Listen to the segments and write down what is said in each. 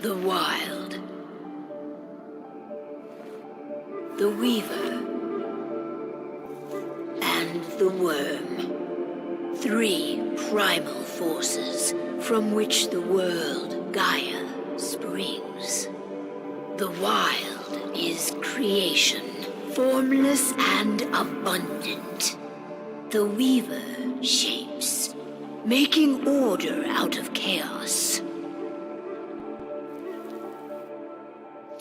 The Wild. The Weaver. And the Worm. 3 primal forces from which the world, Gaia, springs. The Wild is creation, formless and abundant. The Weaver shapes, making order out of chaos.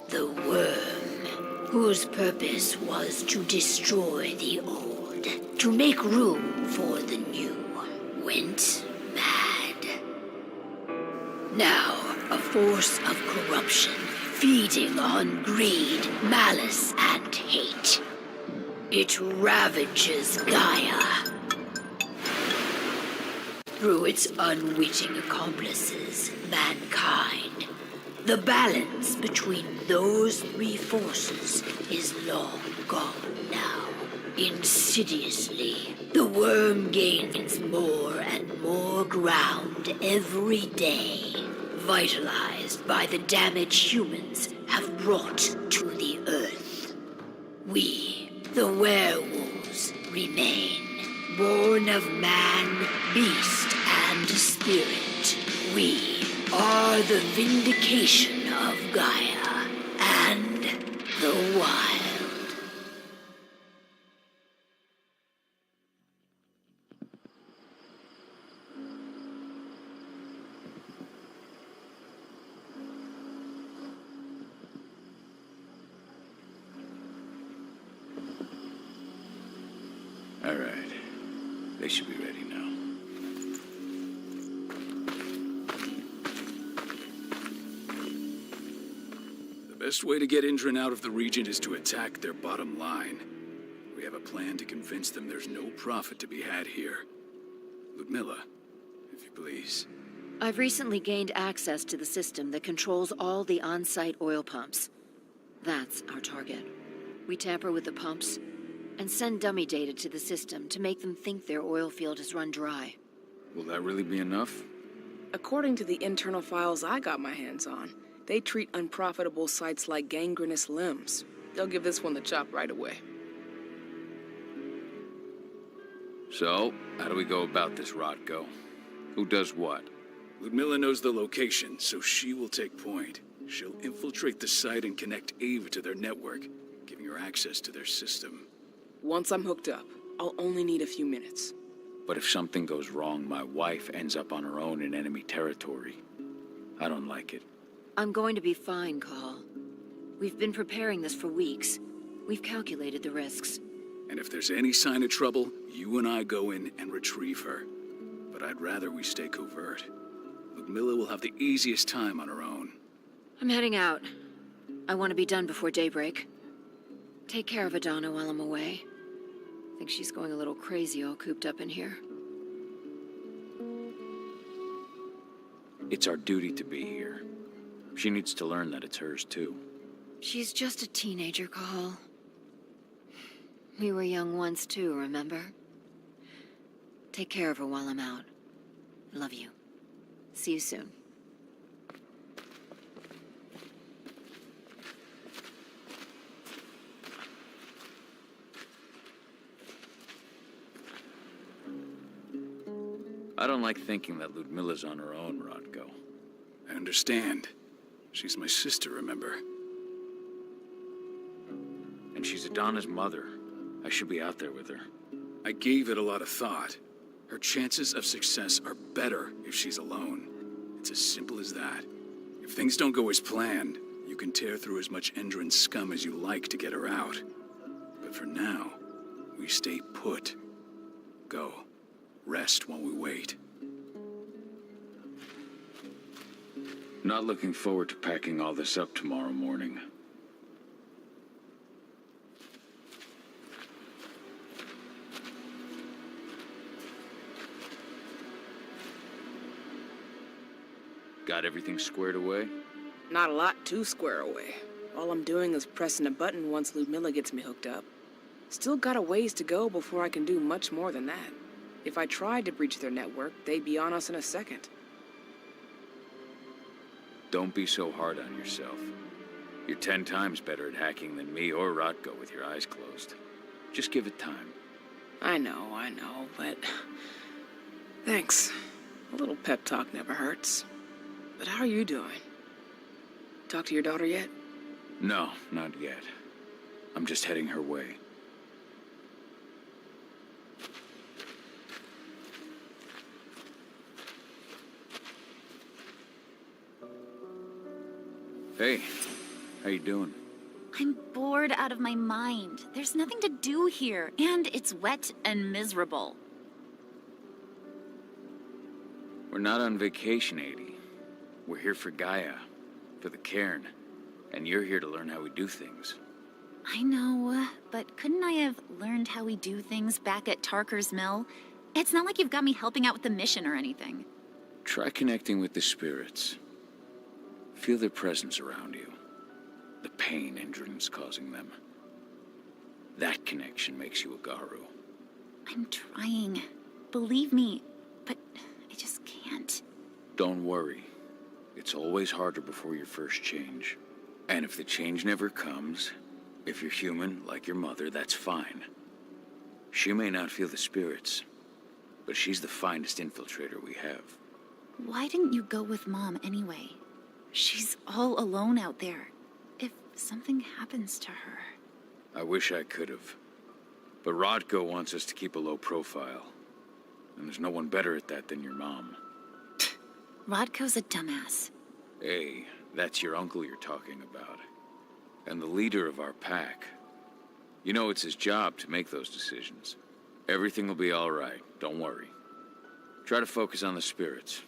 The Worm, whose purpose was to destroy the old, to make room for the new, went mad. Now, a force of corruption, feeding on greed, malice, and hate. It ravages Gaia. Through its unwitting accomplices, mankind. The balance between those 3 forces is long gone now. Insidiously, the Worm gains more and more ground every day, vitalized by the damage humans have brought to the Earth. We, the werewolves, remain, born of man, beast, and spirit. We are the vindication of Gaia and the Wild. All right. They should be ready now. The best way to get Indran out of the region is to attack their bottom line. We have a plan to convince them there's no profit to be had here. Ludmilla, if you please. I've recently gained access to the system that controls all the on-site oil pumps. That's our target. We tamper with the pumps and send dummy data to the system to make them think their oil field has run dry. Will that really be enough? According to the internal files I got my hands on, they treat unprofitable sites like gangrenous limbs. They'll give this one the chop right away. So, how do we go about this, Rodko? Who does what? Ludmilla knows the location, so she will take point. She'll infiltrate the site and connect Ava to their network, giving her access to their system. Once I'm hooked up, I'll only need a few minutes. But if something goes wrong, my wife ends up on her own in enemy territory. I don't like it. I'm going to be fine, Call. We've been preparing this for weeks. We've calculated the risks. And if there's any sign of trouble, you and I go in and retrieve her. But I'd rather we stay covert. Ludmilla will have the easiest time on her own. I'm heading out. I want to be done before daybreak. Take care of Adana while I'm away. I think she's going a little crazy all cooped up in here. It's our duty to be here. She needs to learn that it's hers, too. She's just a teenager, Call. We were young once, too, remember? Take care of her while I'm out. Love you. See you soon. I don't like thinking that Ludmilla's on her own, Rodko. I understand. She's my sister, remember? And she's Adana's mother. I should be out there with her. I gave it a lot of thought. Her chances of success are better if she's alone. It's as simple as that. If things don't go as planned, you can tear through as much Indran scum as you like to get her out. But for now, we stay put. Go. Rest while we wait. Not looking forward to packing all this up tomorrow morning. Got everything squared away? Not a lot to square away. All I'm doing is pressing a button once Ludmilla gets me hooked up. Still got a ways to go before I can do much more than that. If I tried to breach their network, they'd be on us in a second. Don't be so hard on yourself. You're 10 times better at hacking than me or Rotko with your eyes closed. Just give it time. I know, but... Thanks. A little pep talk never hurts. But how are you doing? Talk to your daughter yet? No, not yet. I'm just heading her way. Hey, how you doing? I'm bored out of my mind. There's nothing to do here, and it's wet and miserable. We're not on vacation, Adie. We're here for Gaia, for the cairn, and you're here to learn how we do things. I know, but couldn't I have learned how we do things back at Tarker's Mill? It's not like you've got me helping out with the mission or anything. Try connecting with the spirits. Feel their presence around you. The pain Endron's causing them. That connection makes you a Garu. I'm trying. Believe me, but I just can't. Don't worry. It's always harder before your first change. And if the change never comes, if you're human, like your mother, that's fine. She may not feel the spirits, but she's the finest infiltrator we have. Why didn't you go with Mom anyway? She's all alone out there. If something happens to her... I wish I could have. But Rodko wants us to keep a low profile. And there's no one better at that than your mom. Rodko's a dumbass. Hey, that's your uncle you're talking about. And the leader of our pack. You know it's his job to make those decisions. Everything will be all right, don't worry. Try to focus on the spirits.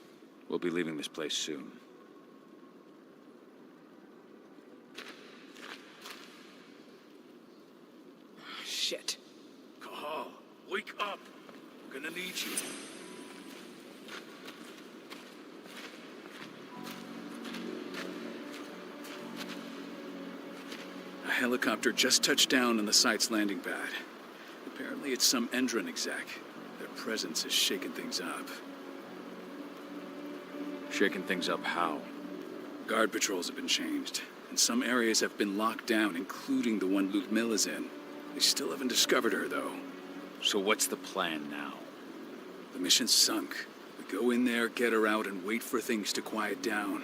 We'll be leaving this place soon. Shit. Cahal, wake up. We're gonna need you. A helicopter just touched down on the site's landing pad. Apparently it's some Endron exec. Their presence has shaken things up. Shaking things up how? Guard patrols have been changed, and some areas have been locked down, including the one Ludmilla's in. They still haven't discovered her, though. So what's the plan now? The mission's sunk. We go in there, get her out, and wait for things to quiet down.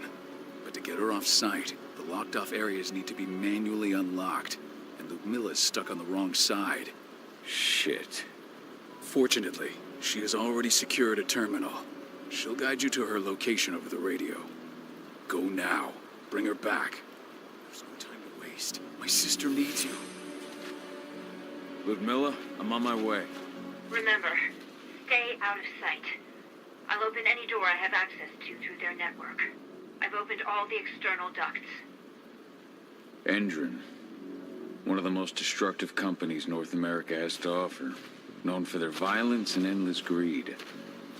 But to get her off site, the locked-off areas need to be manually unlocked, and Ludmilla's stuck on the wrong side. Shit. Fortunately, she has already secured a terminal. She'll guide you to her location over the radio. Go now. Bring her back. There's no time to waste. My sister needs you. Ludmilla, I'm on my way. Remember, stay out of sight. I'll open any door I have access to through their network. I've opened all the external ducts. Endron. One of the most destructive companies North America has to offer. Known for their violence and endless greed.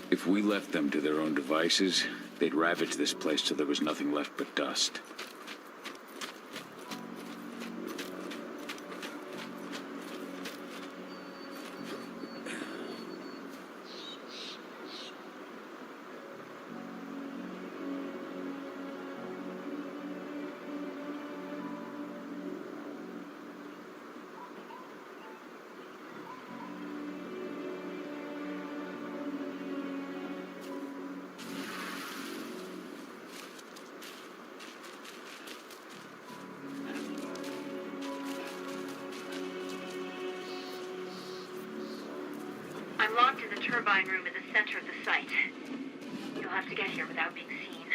If we left them to their own devices, they'd ravage this place till there was nothing left but dust. I'm locked in the turbine room in the center of the site. You'll have to get here without being seen.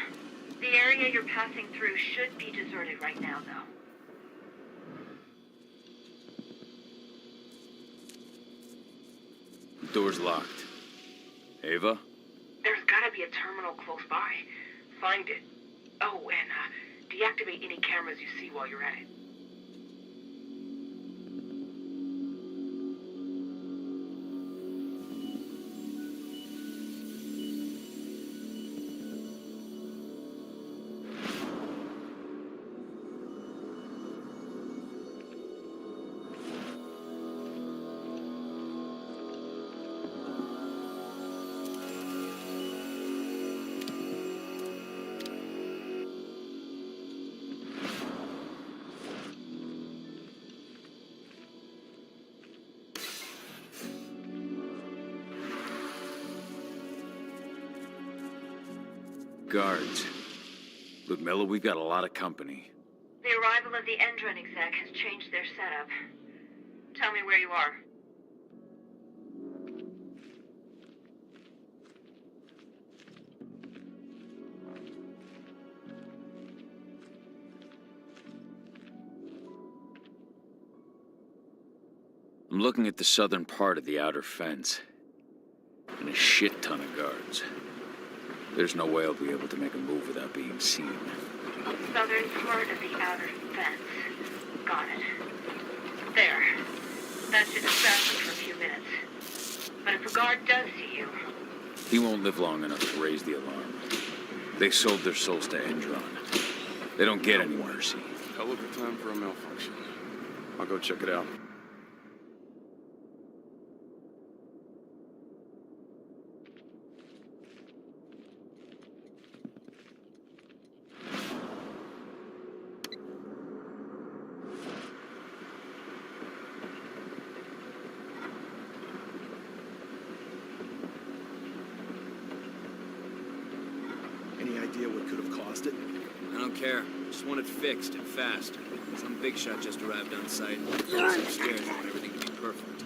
The area you're passing through should be deserted right now, though. The door's locked. Ava? There's gotta be a terminal close by. Find it. Oh, and deactivate any cameras you see while you're at it. Guards. Ludmilla, we've got a lot of company. The arrival of the Endron exec has changed their setup. Tell me where you are. I'm looking at the southern part of the outer fence. And a shit ton of guards. There's no way I'll be able to make a move without being seen. Southern part of the outer fence. Got it. There. That should distract you for a few minutes. But if a guard does see you... He won't live long enough to raise the alarm. They sold their souls to Endron. They don't get any mercy. Hell of a time for a malfunction. I'll go check it out. Any idea what could have caused it? I don't care. Just want it fixed and fast. Some big shot just arrived on site. Goes upstairs and want everything to be perfect.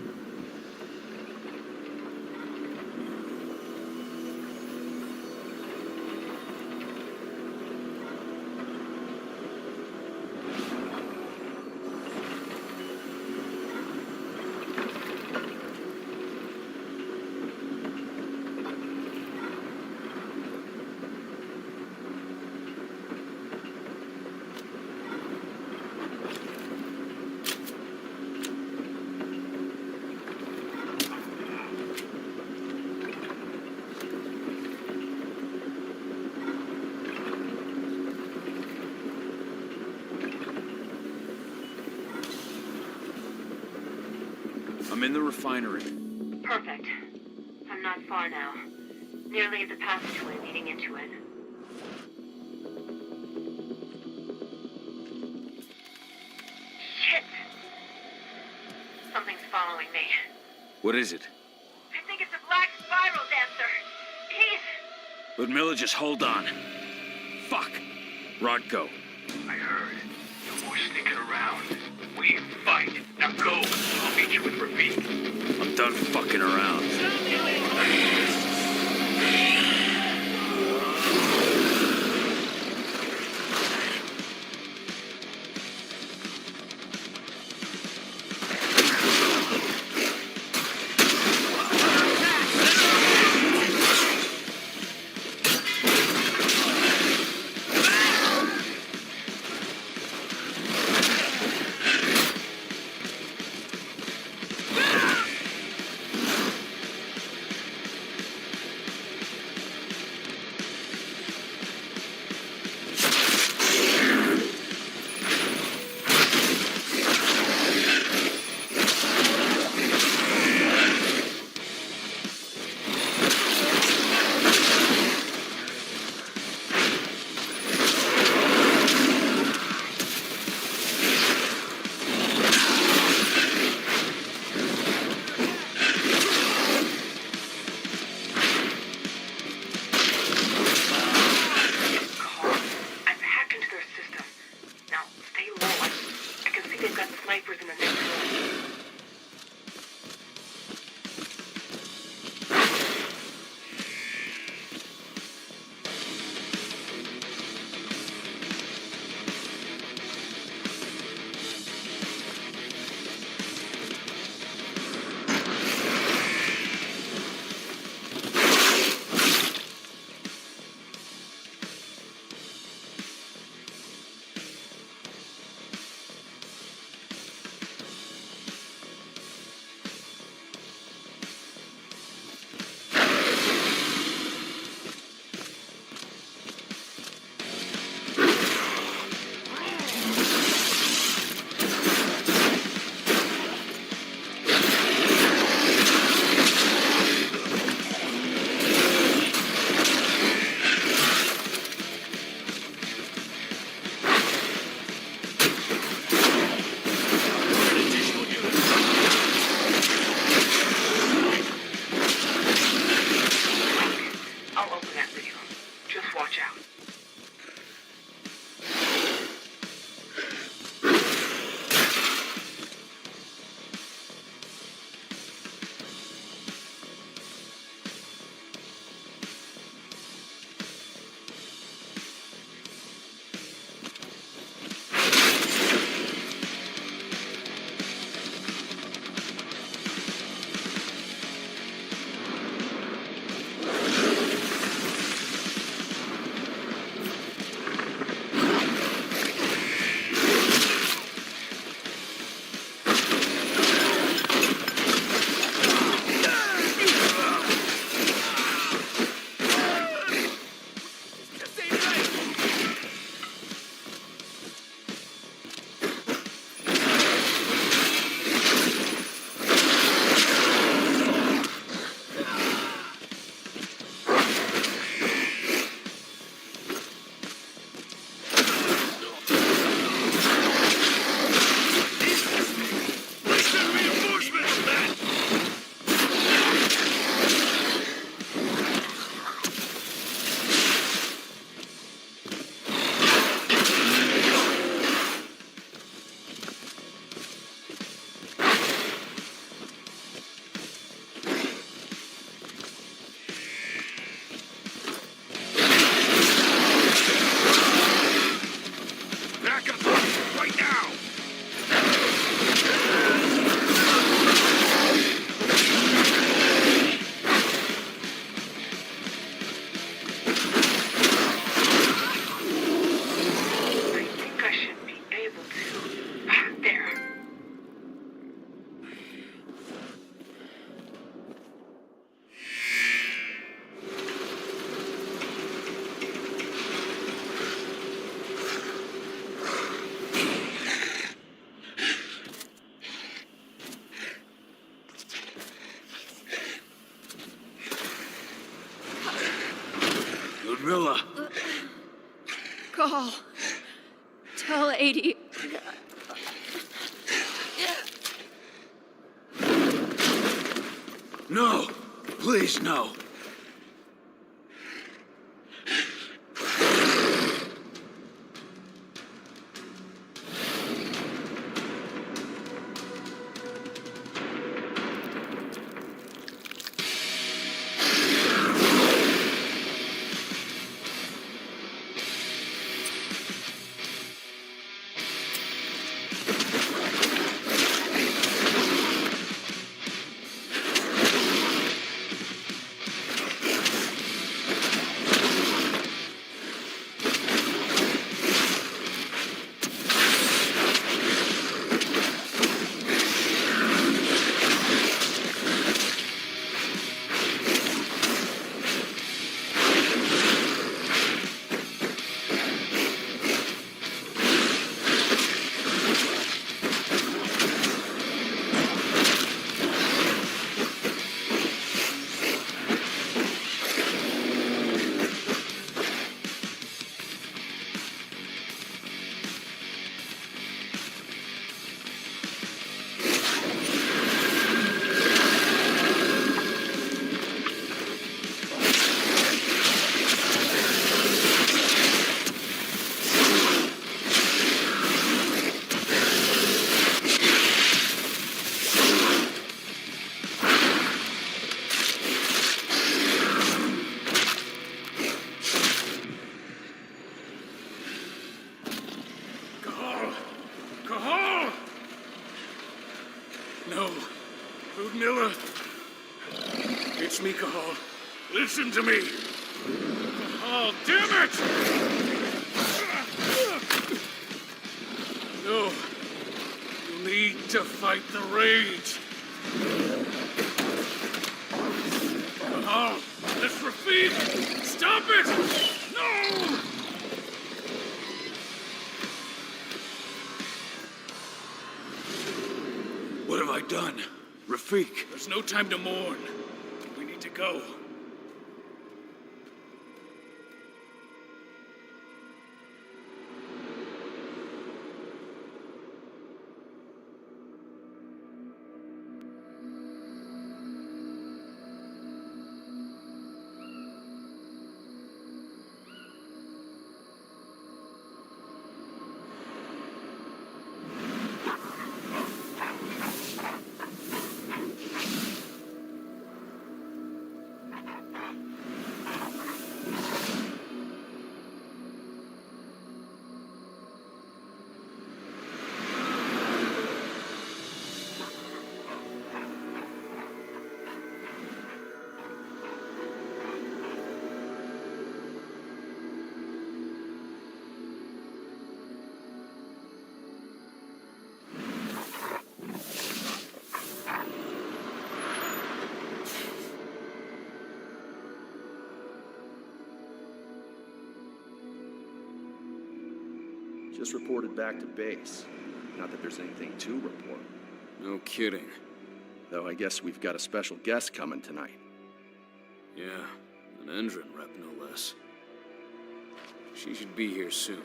I'm in the refinery. Perfect. I'm not far now. Nearly at the passageway leading into it. Shit! Something's following me. What is it? I think it's a black spiral dancer. He's... Ludmilla, just hold on. Fuck. Rod, go. I heard. No more sneaking around. We fight. Now go. I'll meet you with Rafik. I'm done fucking around. Just watch out. Ludmilla! Call. Tell 80. No! Please, no! No. Ludmilla. It's me, Cahal. Listen to me. Cahal, damn it! No. You need to fight the rage. Cahal, let's repeat. Stop it! No! What have I done? Rafik? There's no time to mourn. We need to go. Just reported back to base. Not that there's anything to report. No kidding. Though I guess we've got a special guest coming tonight. Yeah, an Endron rep, no less. She should be here soon.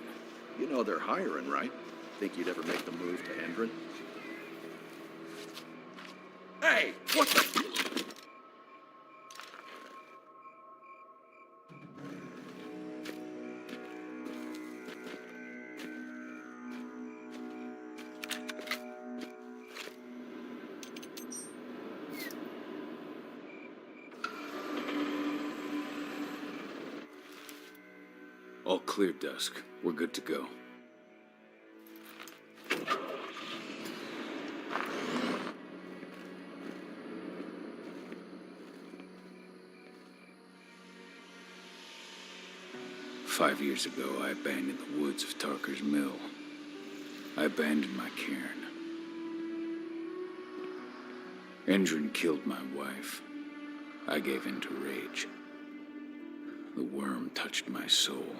You know they're hiring, right? Think you'd ever make the move to Endron? Hey! What the... All clear, Dusk. We're good to go. Five years ago, I abandoned the woods of Tarker's Mill. I abandoned my cairn. Endron killed my wife. I gave in to rage. The worm touched my soul.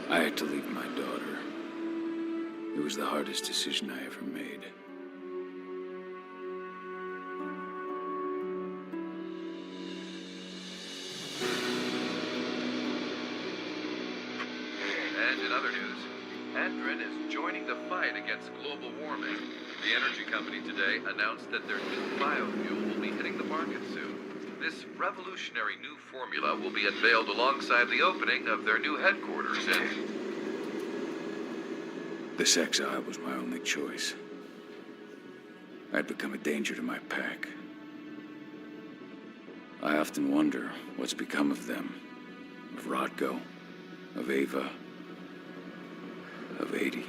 I had to leave my daughter. It was the hardest decision I ever made. And in other news, Endron is joining the fight against global warming. The energy company today announced that their new biofuel will be hitting the market soon. This revolutionary new formula will be unveiled alongside the opening of their new headquarters in... This exile was my only choice. I'd become a danger to my pack. I often wonder what's become of them. Of Rodko, of Ava, of 80.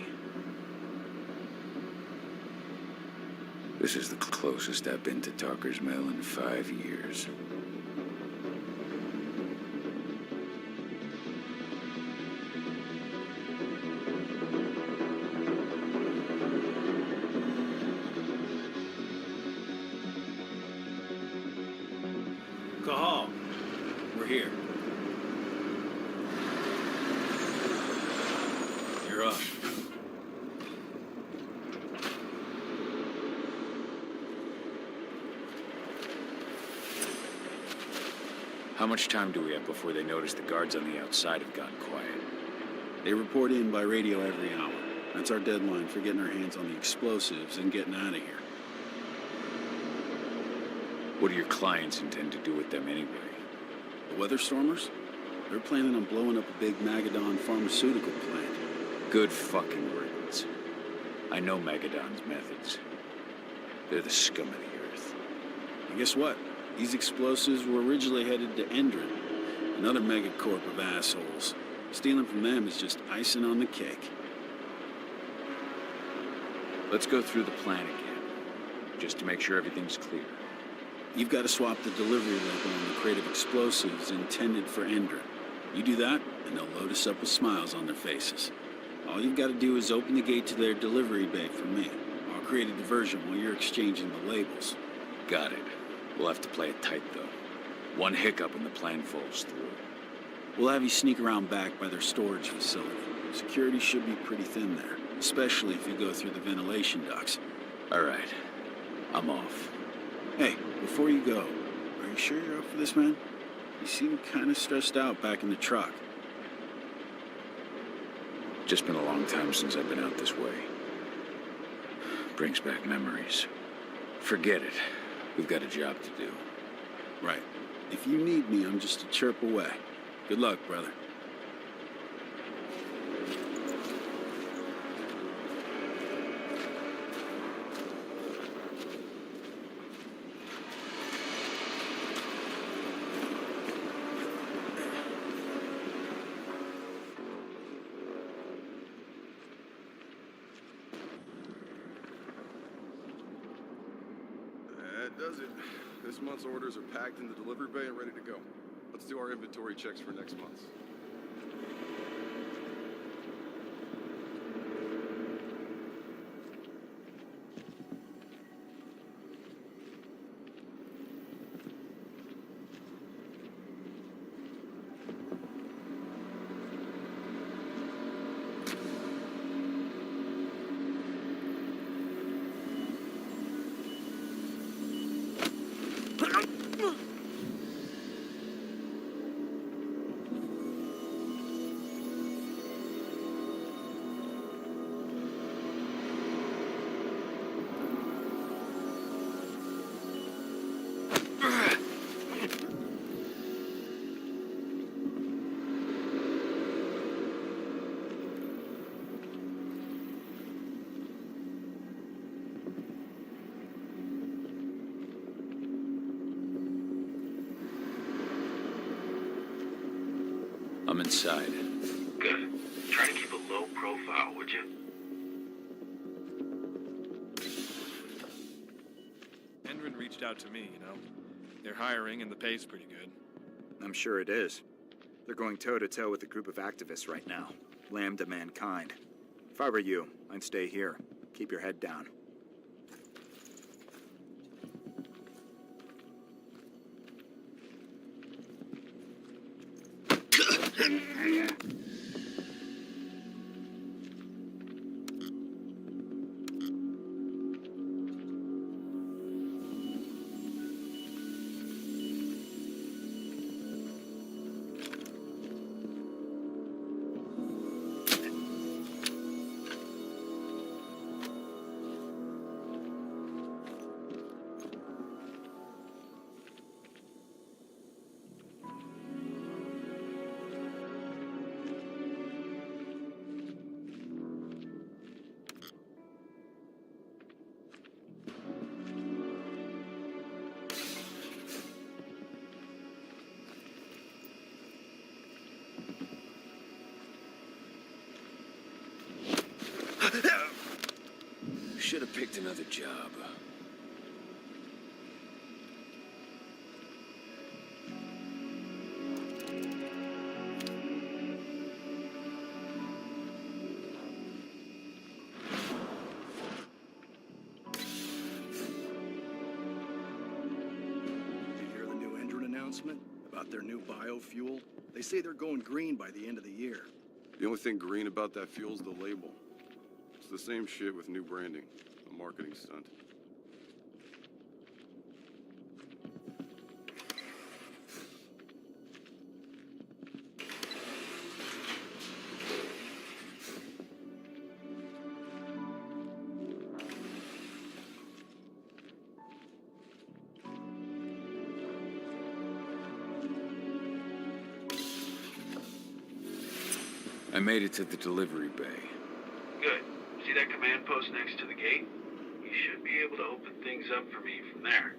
This is the closest I've been to Tarker's Mill in 5 years. Cahal, we're here. You're up. How much time do we have before they notice the guards on the outside have gone quiet? They report in by radio every hour. That's our deadline for getting our hands on the explosives and getting out of here. What do your clients intend to do with them anyway? The Weatherstormers? They're planning on blowing up a big Magadon pharmaceutical plant. Good fucking riddance. I know Magadon's methods. They're the scum of the earth. And guess what? These explosives were originally headed to Endron, another megacorp of assholes. Stealing from them is just icing on the cake. Let's go through the plan again, just to make sure everything's clear. You've got to swap the delivery label on the crate of explosives intended for Endron. You do that, and they'll load us up with smiles on their faces. All you've got to do is open the gate to their delivery bay for me. I'll create a diversion while you're exchanging the labels. Got it. We'll have to play it tight, though. One hiccup and the plan falls through. We'll have you sneak around back by their storage facility. Security should be pretty thin there, especially if you go through the ventilation ducts. All right. I'm off. Hey, before you go, are you sure you're up for this, man? You seem kind of stressed out back in the truck. Just been a long time since I've been out this way. Brings back memories. Forget it. We've got a job to do. Right. If you need me, I'm just a chirp away. Good luck, brother. That does it. This month's orders are packed in the delivery bay and ready to go. Let's do our inventory checks for next month. I'm inside. Good. Try to keep a low profile, would you? Endrin reached out to me, you know. They're hiring and the pay's pretty good. I'm sure it is. They're going toe-to-toe with a group of activists right now. Lambda Mankind. If I were you, I'd stay here. Keep your head down. Should have picked another job. About their new biofuel? They say they're going green by the end of the year. The only thing green about that fuel's the label. It's the same shit with new branding. A marketing stunt. I made it to the delivery bay. Good. See that command post next to the gate? You should be able to open things up for me from there.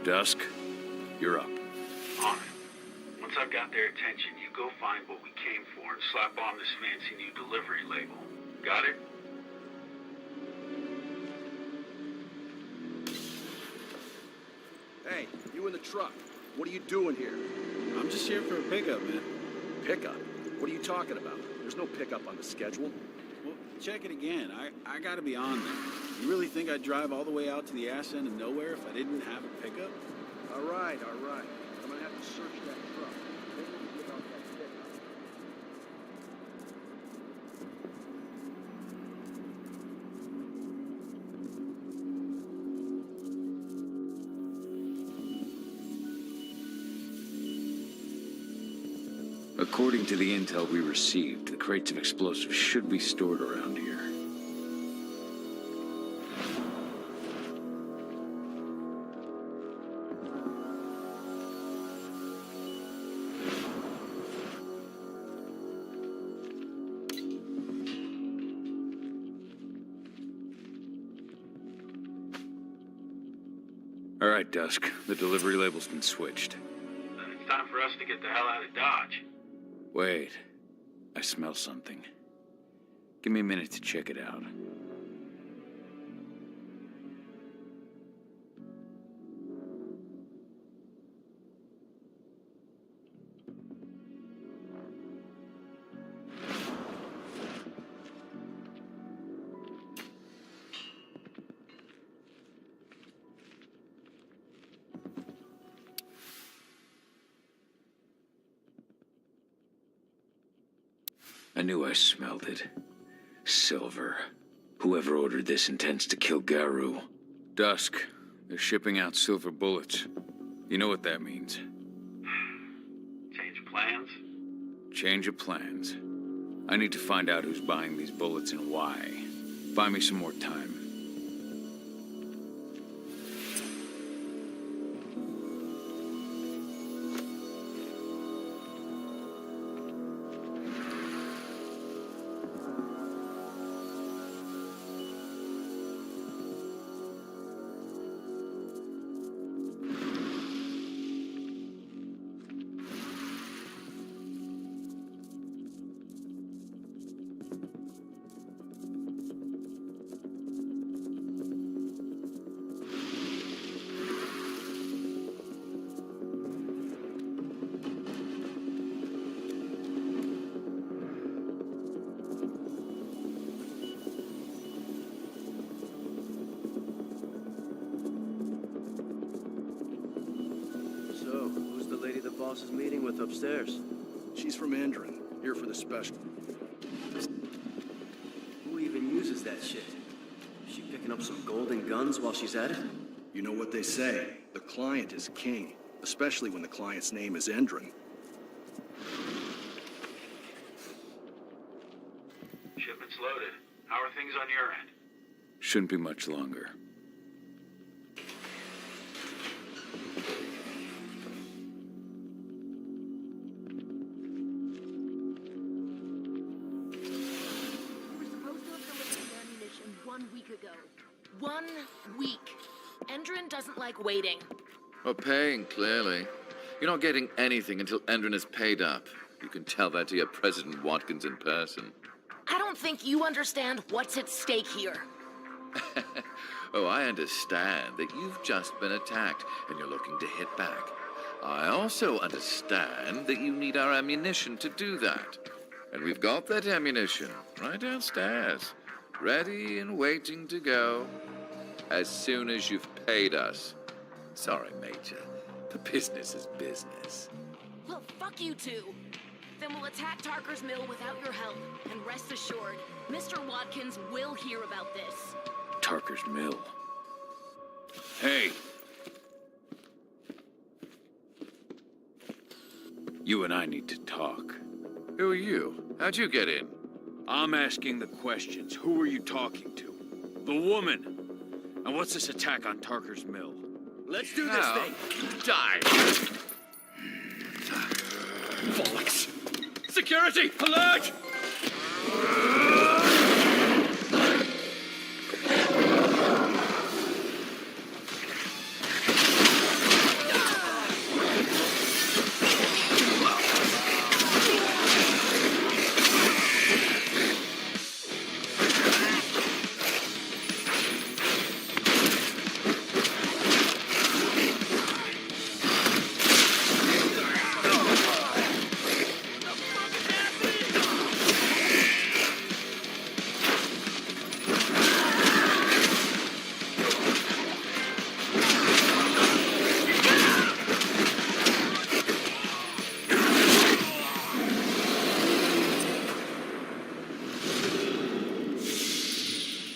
Dusk, you're up. On it. Once I've got their attention, you go find what we came for and slap on this fancy new delivery label. Got it? Hey, you in the truck. What are you doing here? I'm just here for a pickup, man. Pickup? What are you talking about? There's no pickup on the schedule. Well, check it again. I gotta be on there. You really think I'd drive all the way out to the ass end of nowhere if I didn't have a pickup? All right, all right. I'm gonna have to search that truck. Then we'll get out that pickup. According to the intel we received, the crates of explosives should be stored around here. All right, Dusk. The delivery label's been switched. Then it's time for us to get the hell out of Dodge. Wait. I smell something. Give me a minute to check it out. I knew I smelled it. Silver. Whoever ordered this intends to kill Garu. Dusk. They're shipping out silver bullets. You know what that means. Change plans? Change of plans. I need to find out who's buying these bullets and why. Buy me some more time. boss is meeting with upstairs. She's from Endron, here for the special. Who even uses that shit? Is she picking up some golden guns while she's at it? You know what they say, the client is king, especially when the client's name is Endron. Shipment's loaded. How are things on your end? Shouldn't be much longer. We were supposed to have delivered ammunition 1 week ago. 1 week. Endron doesn't like waiting. Well, paying, clearly. You're not getting anything until Endron is paid up. You can tell that to your President Watkins in person. I don't think you understand what's at stake here. Oh, I understand that you've just been attacked and you're looking to hit back. I also understand that you need our ammunition to do that. And we've got that ammunition right downstairs, ready and waiting to go as soon as you've paid us. Sorry, Major, but business is business. Well, fuck you two. Then we'll attack Tarker's Mill without your help. And rest assured, Mr. Watkins will hear about this. Tarker's Mill. Hey! You and I need to talk. Who are you? How'd you get in? I'm asking the questions. Who are you talking to? The woman! And what's this attack on Tarker's Mill? Let's do this thing! Die! Bollocks! Security! Alert!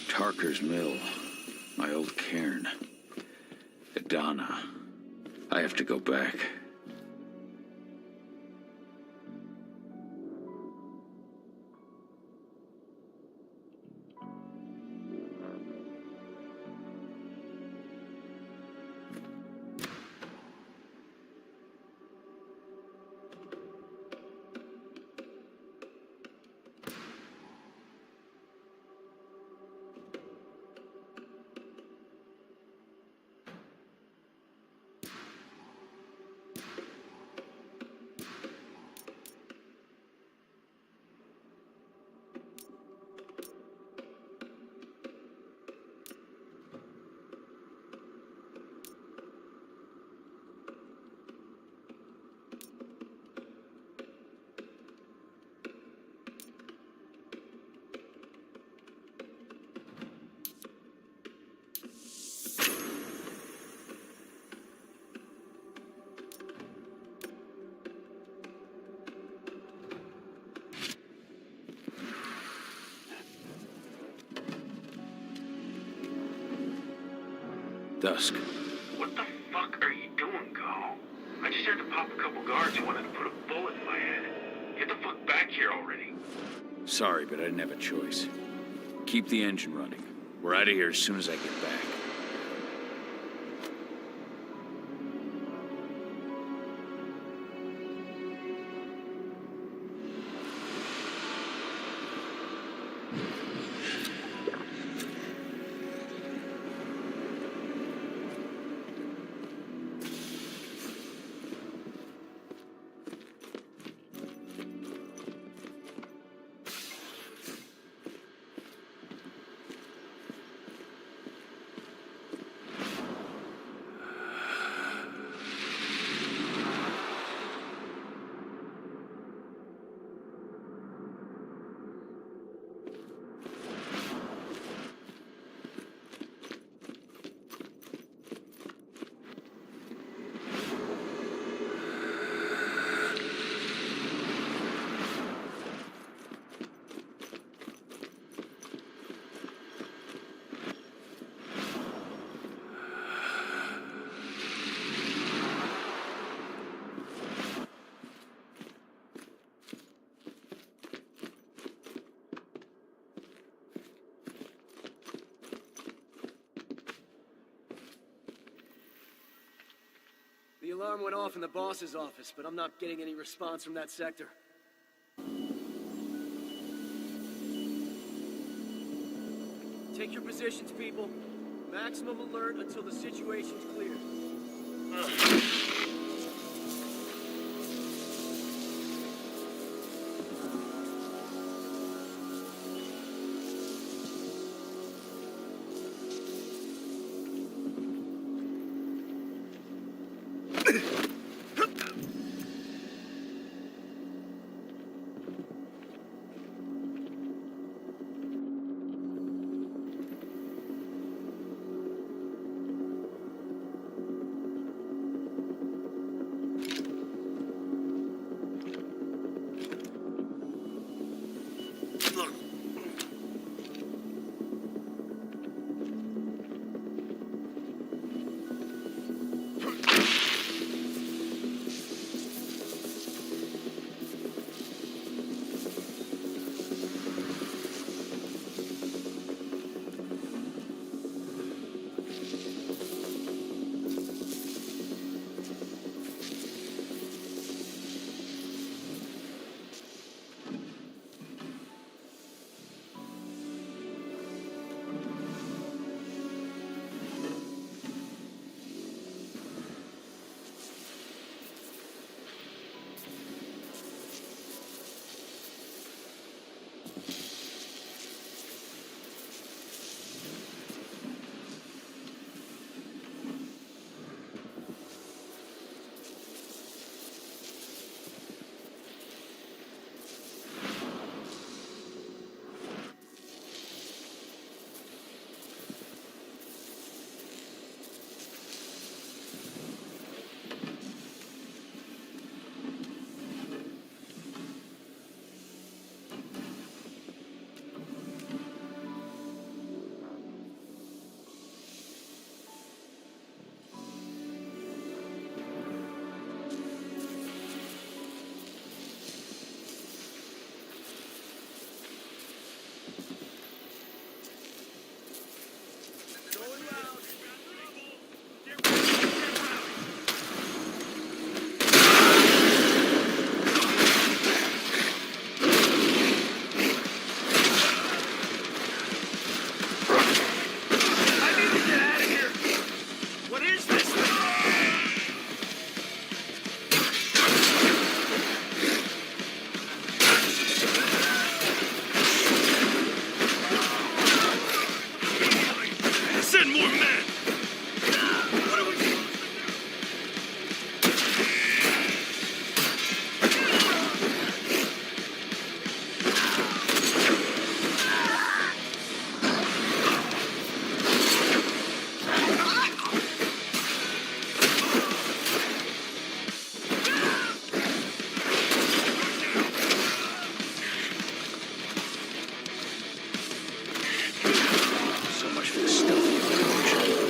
Tarker's Mill. My old cairn. Adana. I have to go back. dusk. What the fuck are you doing, Go? I just had to pop a couple guards who wanted to put a bullet in my head. Get the fuck back here already. Sorry, but I didn't have a choice. Keep the engine running. We're out of here as soon as I get back. The alarm went off in the boss's office, but I'm not getting any response from that sector. Take your positions, people. Maximum alert until the situation's clear. So much for the stuff you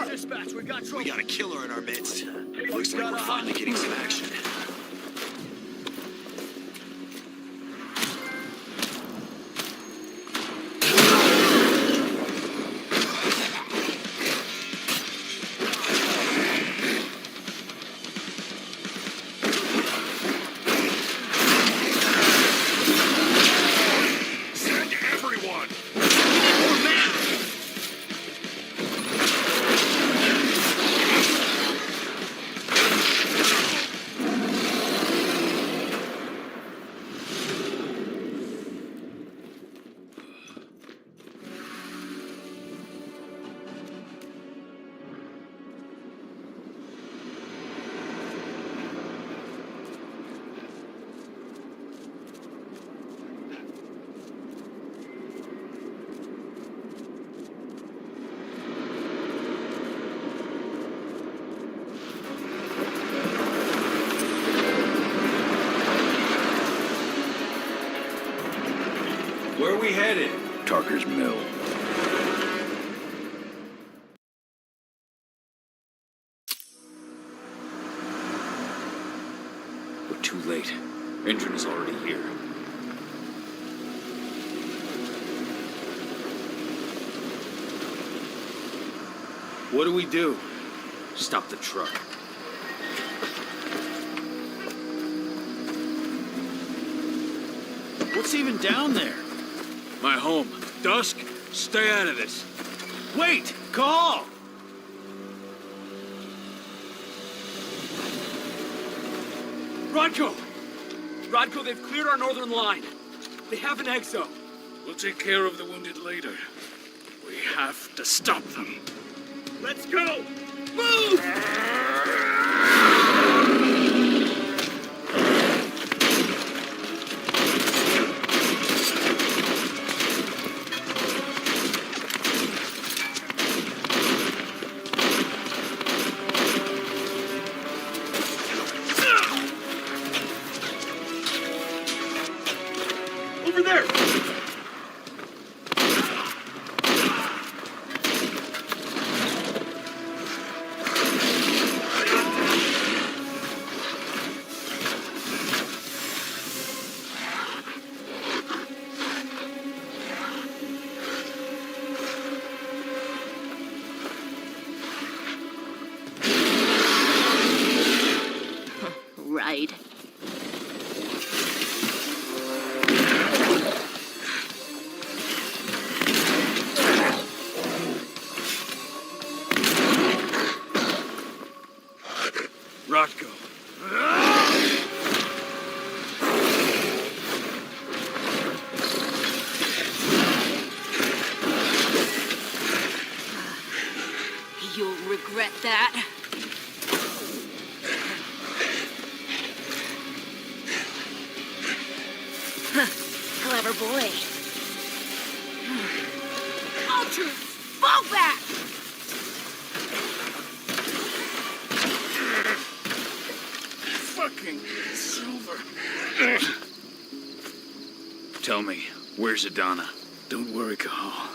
Dispatch, we got trouble. We got a killer in our midst. Looks like we're finally getting some action. Send everyone! Where are we headed? Tarker's Mill. We're too late. Engine is already here. What do we do? Stop the truck. What's even down there? My home. Dusk, stay out of this. Wait! Call! Rodko! Rodko, they've cleared our northern line. They have an exo. We'll take care of the wounded later. We have to stop them. Let's go! Move! Over there! Right. Rodko. You'll regret that. Clever boy. Ultra, fall back! Fucking Silver. Tell me, where's Adana? Don't worry, Cahal.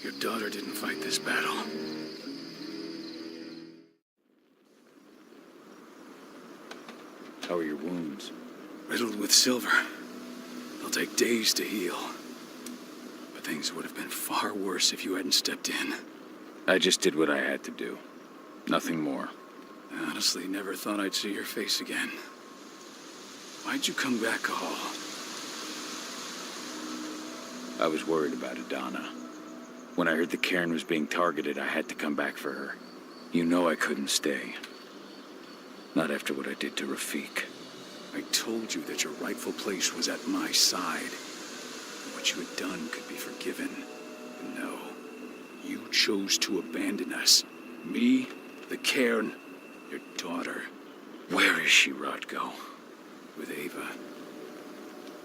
Your daughter didn't fight this battle. How are your wounds? Riddled with silver. They'll take days to heal. But things would have been far worse if you hadn't stepped in. I just did what I had to do. Nothing more. I honestly never thought I'd see your face again. Why'd you come back, Cahal? I was worried about Adana. When I heard the cairn was being targeted, I had to come back for her. You know I couldn't stay. Not after what I did to Rafik. I told you that your rightful place was at my side. What you had done could be forgiven. But no. You chose to abandon us. Me, the cairn, your daughter. Where is she, Rotko? With Ava.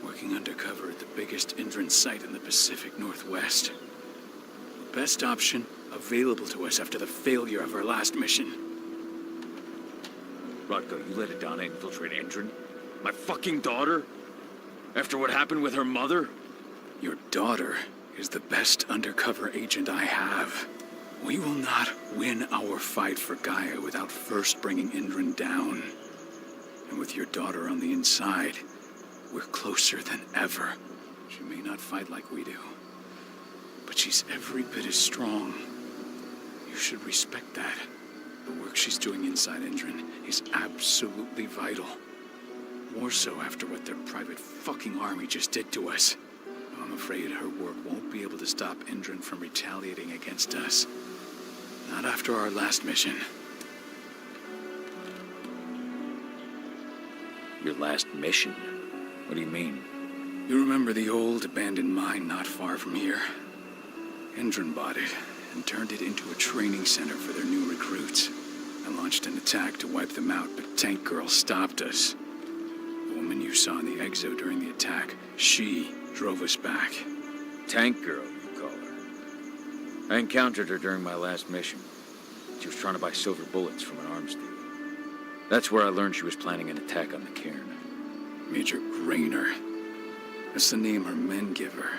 Working undercover at the biggest Indran site in the Pacific Northwest. The best option available to us after the failure of our last mission. Rotko, you let Adana infiltrate Endron? My fucking daughter? After what happened with her mother? Your daughter is the best undercover agent I have. We will not win our fight for Gaia without first bringing Indran down. And with your daughter on the inside, we're closer than ever. She may not fight like we do, but she's every bit as strong. You should respect that. The work she's doing inside Indran is absolutely vital. More so after what their private fucking army just did to us. I'm afraid her work won't be able to stop Indran from retaliating against us. Not after our last mission. Your last mission? What do you mean? You remember the old abandoned mine not far from here? Indran bought it and turned it into a training center for their new recruits. I launched an attack to wipe them out, but Tank Girl stopped us. The woman you saw in the exo during the attack, she drove us back. Tank Girl, you call her. I encountered her during my last mission. She was trying to buy silver bullets from an arms dealer. That's where I learned she was planning an attack on the cairn. Major Grainer. That's the name her men give her.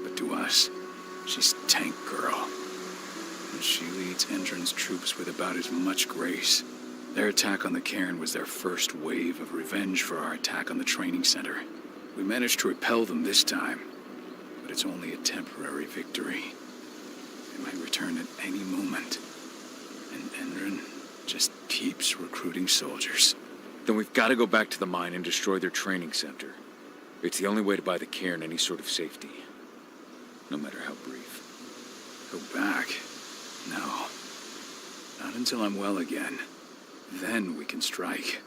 But to us, she's Tank Girl. And she leads Endron's troops with about as much grace. Their attack on the cairn was their first wave of revenge for our attack on the training center. We managed to repel them this time, but it's only a temporary victory. They might return at any moment. And Endron just keeps recruiting soldiers. Then we've got to go back to the mine and destroy their training center. It's the only way to buy the cairn any sort of safety. No matter how brief. Go back? No. Not until I'm well again. Then we can strike.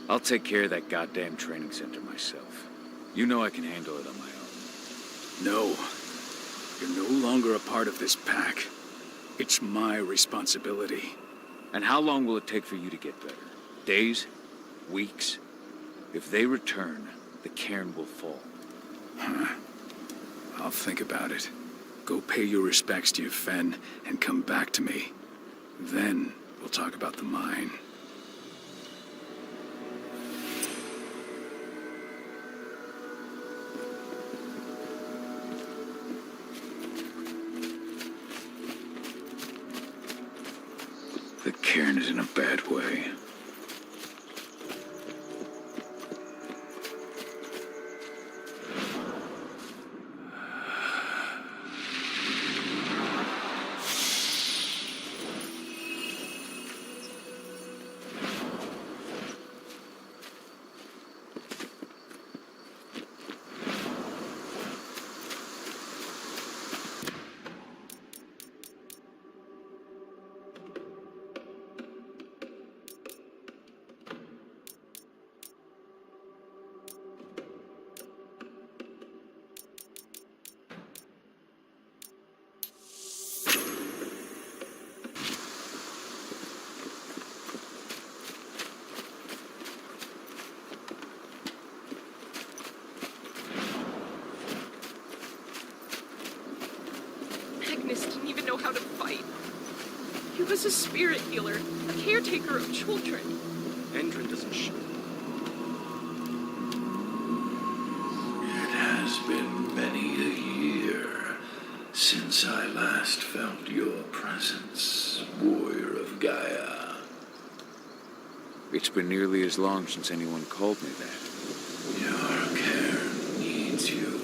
I'll take care of that goddamn training center myself. You know I can handle it on my own. No. You're no longer a part of this pack. It's my responsibility. And how long will it take for you to get better? Days? Weeks? If they return, the cairn will fall. Huh. I'll think about it. Go pay your respects to your Fen and come back to me. Then we'll talk about the mine. The cairn is in a bad way. Agnes didn't even know how to fight. He was a spirit healer, a caretaker of children. Endron doesn't show. It has been many a year since I last felt your presence, warrior of Gaia. It's been nearly as long since anyone called me that. Your cairn needs you,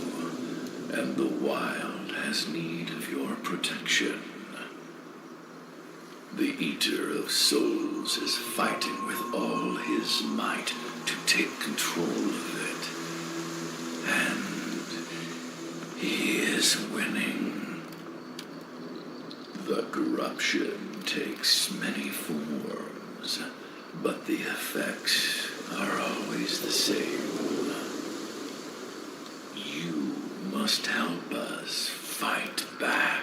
and the wild has need of your protection. The Eater of Souls is fighting with all his might to take control of it. And he is winning. The corruption takes many forms, but the effects are always the same. You must help us fight back.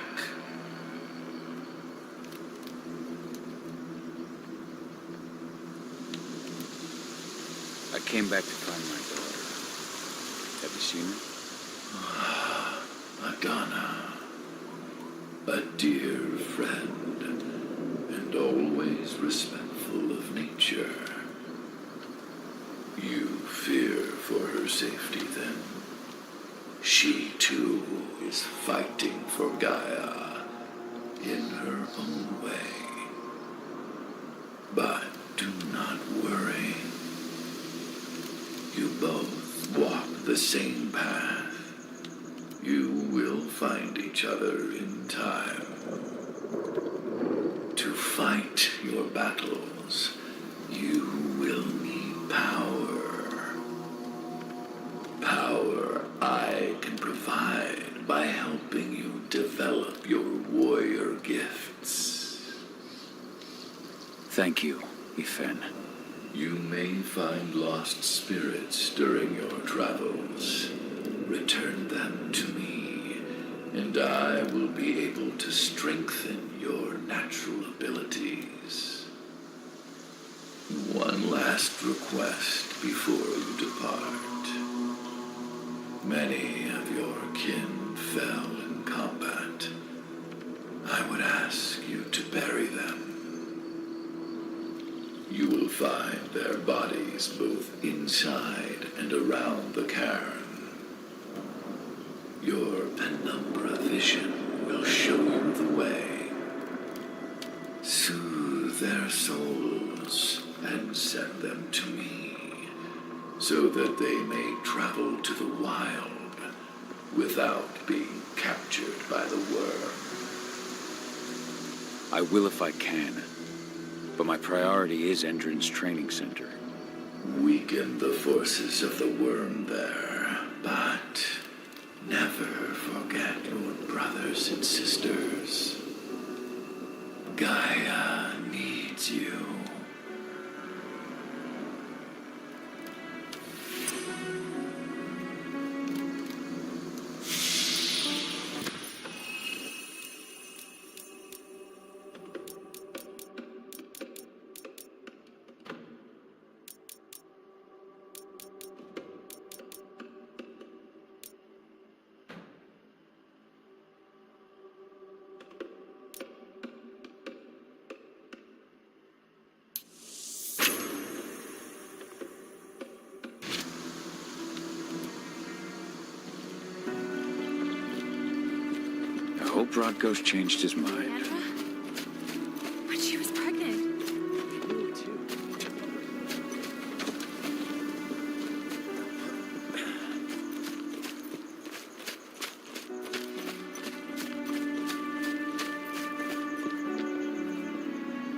I came back to find my daughter. Have you seen her? Madonna. A dear friend, and always respectful of nature. You fear for her safety, then? She, too, is fighting for Gaia in her own way. But do not worry. You both walk the same path. You will find each other in time. To fight your battles, you will need power. Power I can provide by helping you develop your warrior gifts. Thank you, Ifen. You may find lost spirits during your travels. Return them to me, and I will be able to strengthen your natural abilities. One last request before you depart. Many of your kin fell in combat. I would ask you to bury them. You will find their bodies both inside and around the cairn. Your penumbra vision will show you the way. Soothe their souls and send them to me, so that they may travel to the wild without being captured by the worm. I will if I can, but my priority is Endron's training center. Weaken the forces of the worm there, but never forget your brothers and sisters. Gaia needs you. I hope Rodko's changed his mind. But she was pregnant.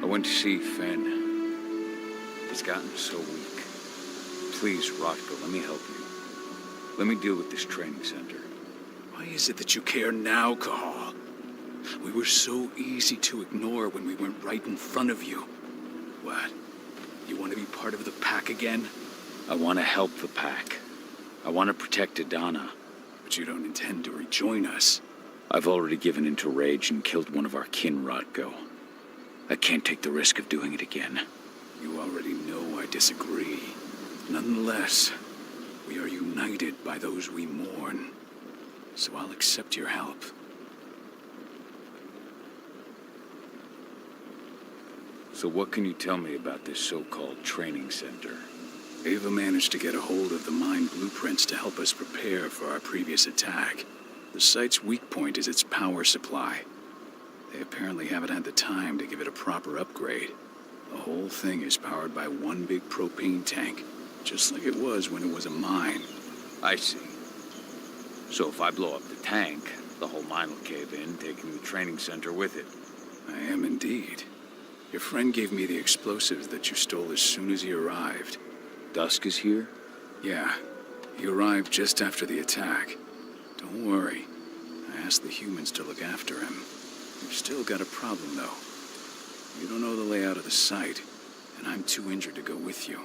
I went to see Fen. He's gotten so weak. Please, Rodko, let me help you. Let me deal with this training center. Why is it that you care now, Cahal? We were so easy to ignore when we went right in front of you. What? You want to be part of the pack again? I want to help the pack. I want to protect Adana. But you don't intend to rejoin us. I've already given into rage and killed one of our kin, Rodko. I can't take the risk of doing it again. You already know I disagree. Nonetheless, we are united by those we mourn. So I'll accept your help. So what can you tell me about this so-called training center? Ava managed to get a hold of the mine blueprints to help us prepare for our previous attack. The site's weak point is its power supply. They apparently haven't had the time to give it a proper upgrade. The whole thing is powered by one big propane tank, just like it was when it was a mine. I see. So if I blow up the tank, the whole mine will cave in, taking the training center with it. I am indeed. Your friend gave me the explosives that you stole as soon as he arrived. Dusk is here? Yeah. He arrived just after the attack. Don't worry. I asked the humans to look after him. We've still got a problem, though. You don't know the layout of the site, and I'm too injured to go with you.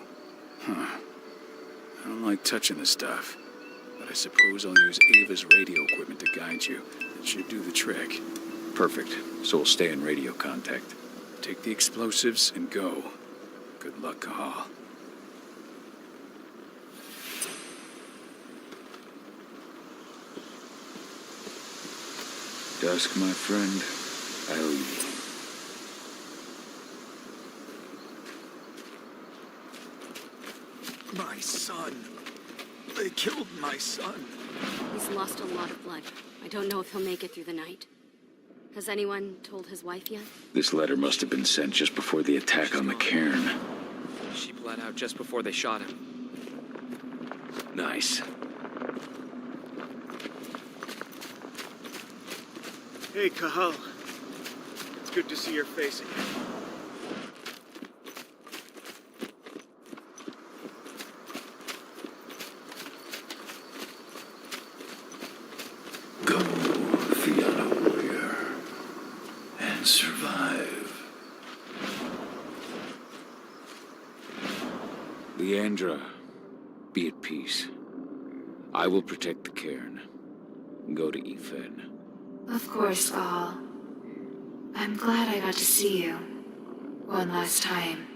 Huh. I don't like touching the stuff, but I suppose I'll use Ava's radio equipment to guide you. It should do the trick. Perfect. So we'll stay in radio contact. Take the explosives and go. Good luck, Cahal. Dusk, my friend, I owe you. My son. They killed my son. He's lost a lot of blood. I don't know if he'll make it through the night. Has anyone told his wife yet? This letter must have been sent just before the attack on the cairn. She bled out just before they shot him. Nice. Hey, Cahal. It's good to see your face again. Go, Fianna warrior, and survive. Leandra, be at peace. I will protect the cairn. Go to Ethan. Of course, Gal. I'm glad I got to see you. One last time.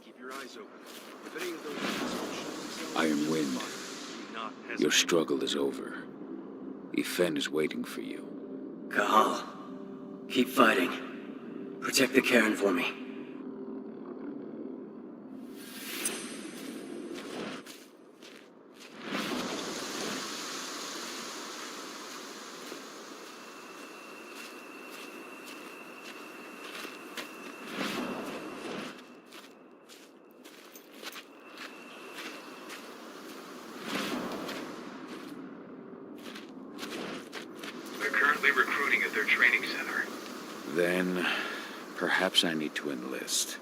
Keep your eyes open. If any of those assholes show themselves, Iron Wind, do not hesitate. your struggle is over. Ethan is waiting for you. Cahal, keep fighting. Protect the cairn for me. They're currently recruiting at their training center. Then, perhaps I need to enlist.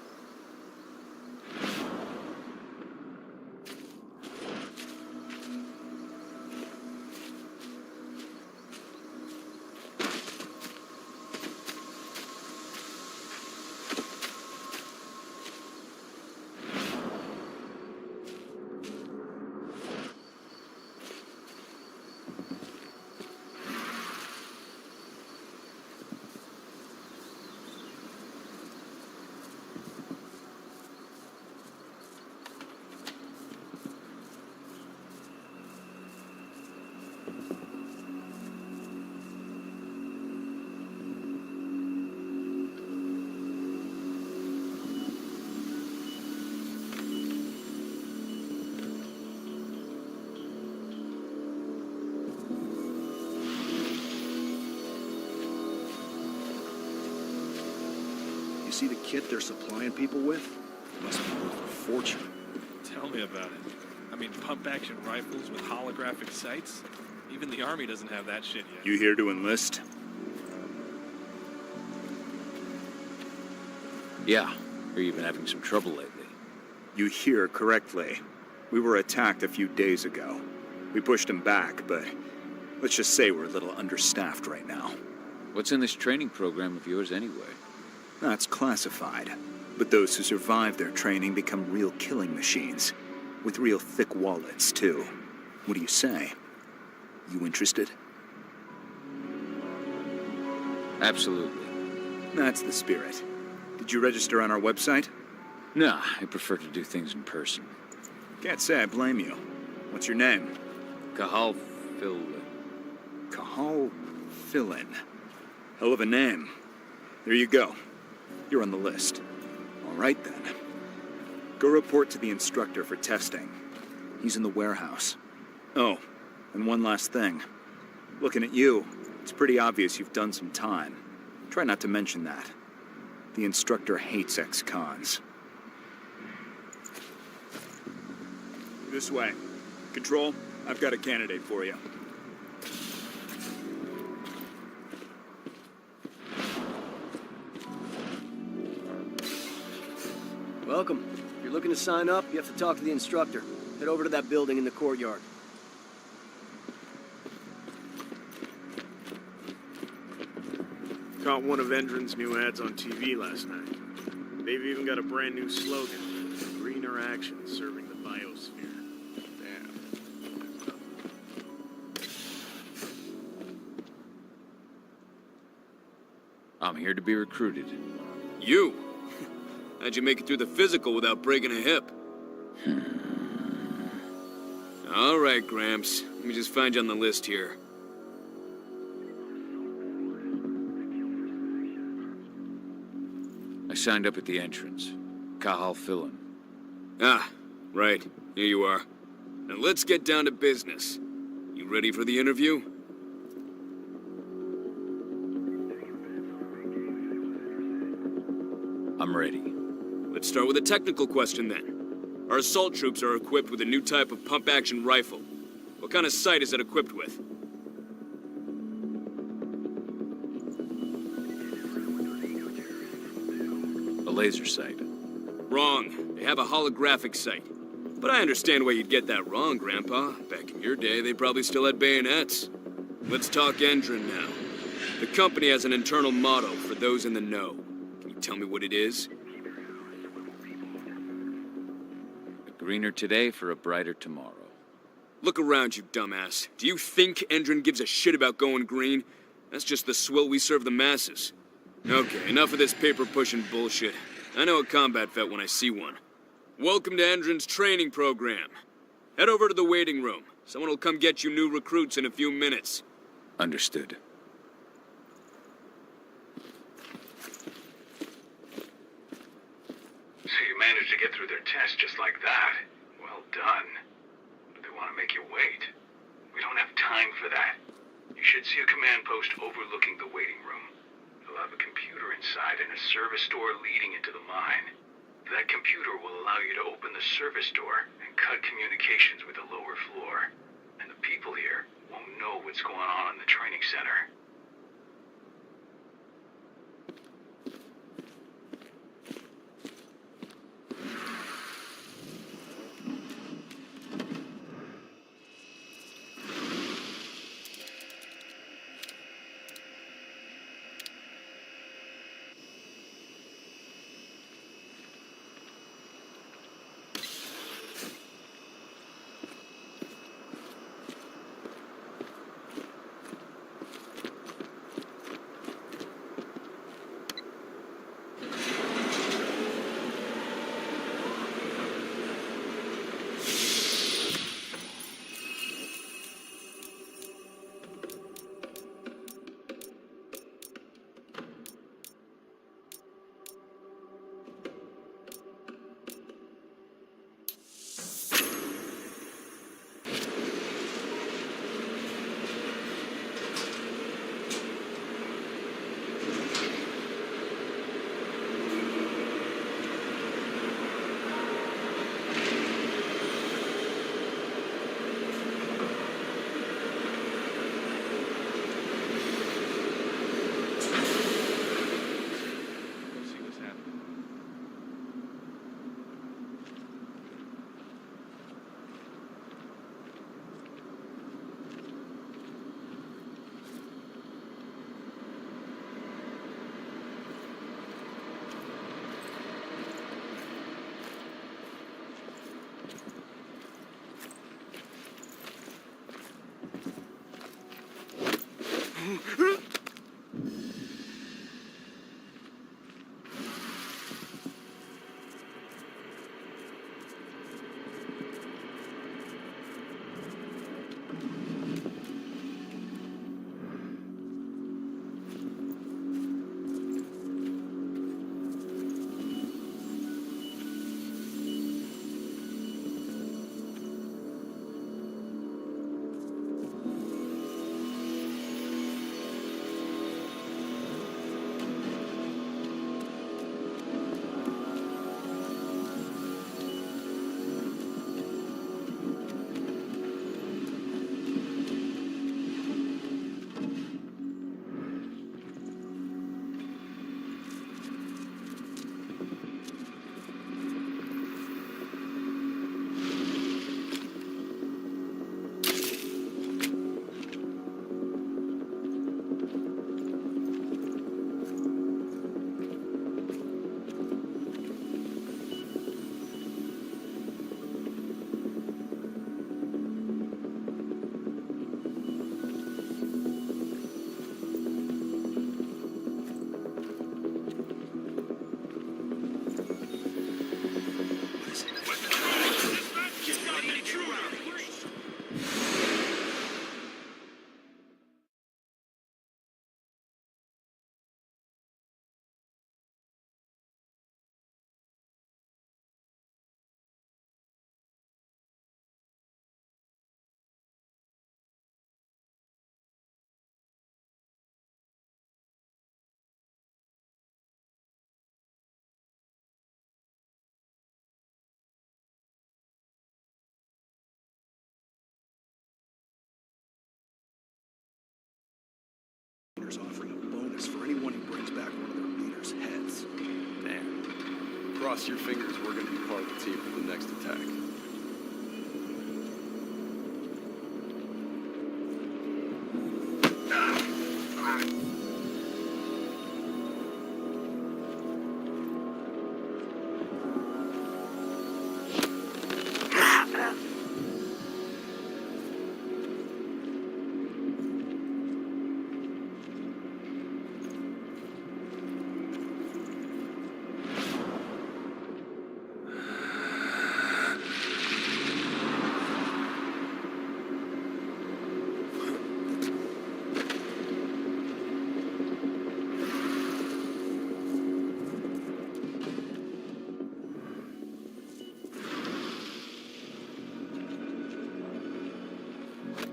You see the kit they're supplying people with? It must be worth a fortune. Tell me about it. I mean, pump-action rifles with holographic sights? Even the Army doesn't have that shit yet. You here to enlist? Yeah, or you've been having some trouble lately. You hear correctly. We were attacked a few days ago. We pushed them back, but let's just say we're a little understaffed right now. What's in this training program of yours anyway? That's classified. But those who survive their training become real killing machines. With real thick wallets, too. What do you say? You interested? Absolutely. That's the spirit. Did you register on our website? Nah, I prefer to do things in person. Can't say I blame you. What's your name? Cahal Philin. Cahal Philin. Hell of a name. There you go. You're on the list. All right, then. Go report to the instructor for testing. He's in the warehouse. Oh, and one last thing. Looking at you, it's pretty obvious you've done some time. Try not to mention that. The instructor hates ex-cons. This way. Control, I've got a candidate for you. Welcome. If you're looking to sign up, you have to talk to the instructor. Head over to that building in the courtyard. Caught one of Endron's new ads on TV last night. They've even got a brand new slogan. Greener action serving the biosphere. Damn. I'm here to be recruited. You? How'd you make it through the physical without breaking a hip? All right, Gramps. Let me just find you on the list here. I signed up at the entrance. Kahal Philin. Ah, right. Here you are. Now let's get down to business. You ready for the interview? I'm ready. Let's start with a technical question then. Our assault troops are equipped with a new type of pump-action rifle. What kind of sight is it equipped with? A laser sight. Wrong. They have a holographic sight. But I understand why you'd get that wrong, Grandpa. Back in your day, they probably still had bayonets. Let's talk Endron now. The company has an internal motto for those in the know. Can you tell me what it is? Greener today for a brighter tomorrow. Look around, you dumbass. Do you think Endron gives a shit about going green? That's just the swill we serve the masses. Okay, enough of this paper-pushing bullshit. I know a combat vet when I see one. Welcome to Endron's training program. Head over to the waiting room. Someone will come get you new recruits in a few minutes. Understood. So you managed to get through their test just like that. Well done. But they want to make you wait. We don't have time for that. You should see a command post overlooking the waiting room. It'll have a computer inside and a service door leading into the mine. That computer will allow you to open the service door and cut communications with the lower floor. And the people here won't know what's going on in the training center. bonus for anyone who brings back one of their leaders' heads. Damn. Cross your fingers, we're gonna be part of the team for the next attack.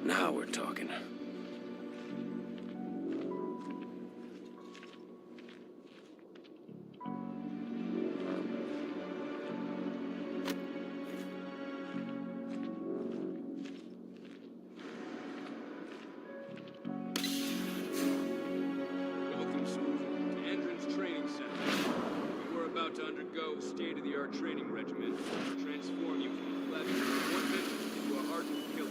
Now we're talking. Welcome, soldier, to Endron's training center. You are about to undergo state-of-the-art training regimen to transform you from a flesh ornament into a hardened killer.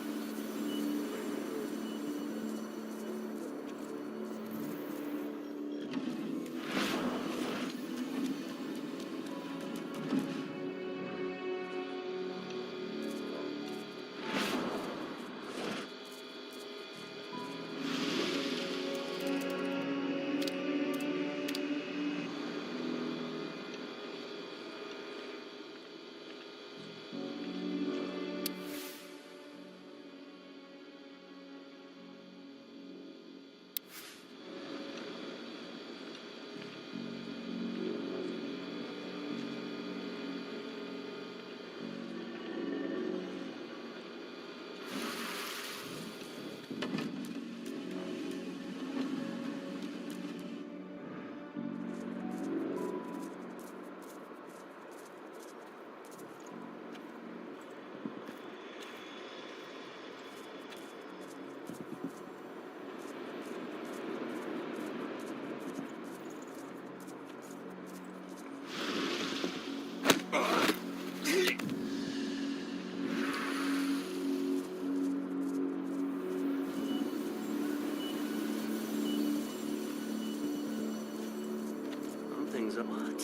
Something's a what?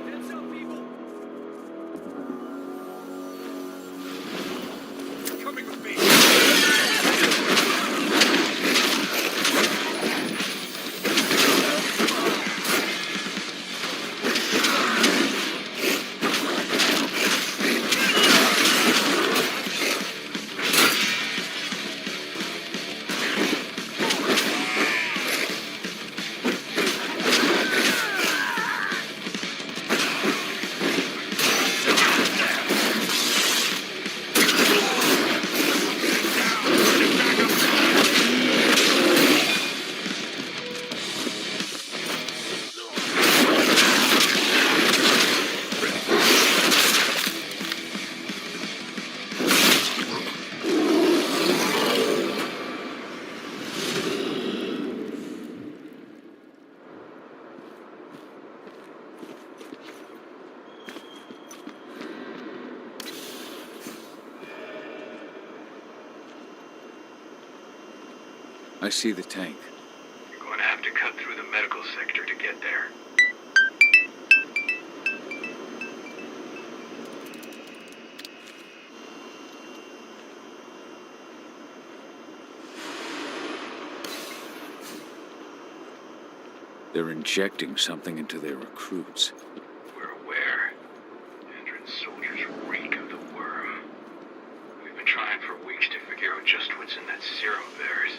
Heads up, people! Coming with me! I see the tank. You're going to have to cut through the medical sector to get there. They're injecting something into their recruits. We're aware. Endron's soldiers reek of the worm. We've been trying for weeks to figure out just what's in that serum of theirs.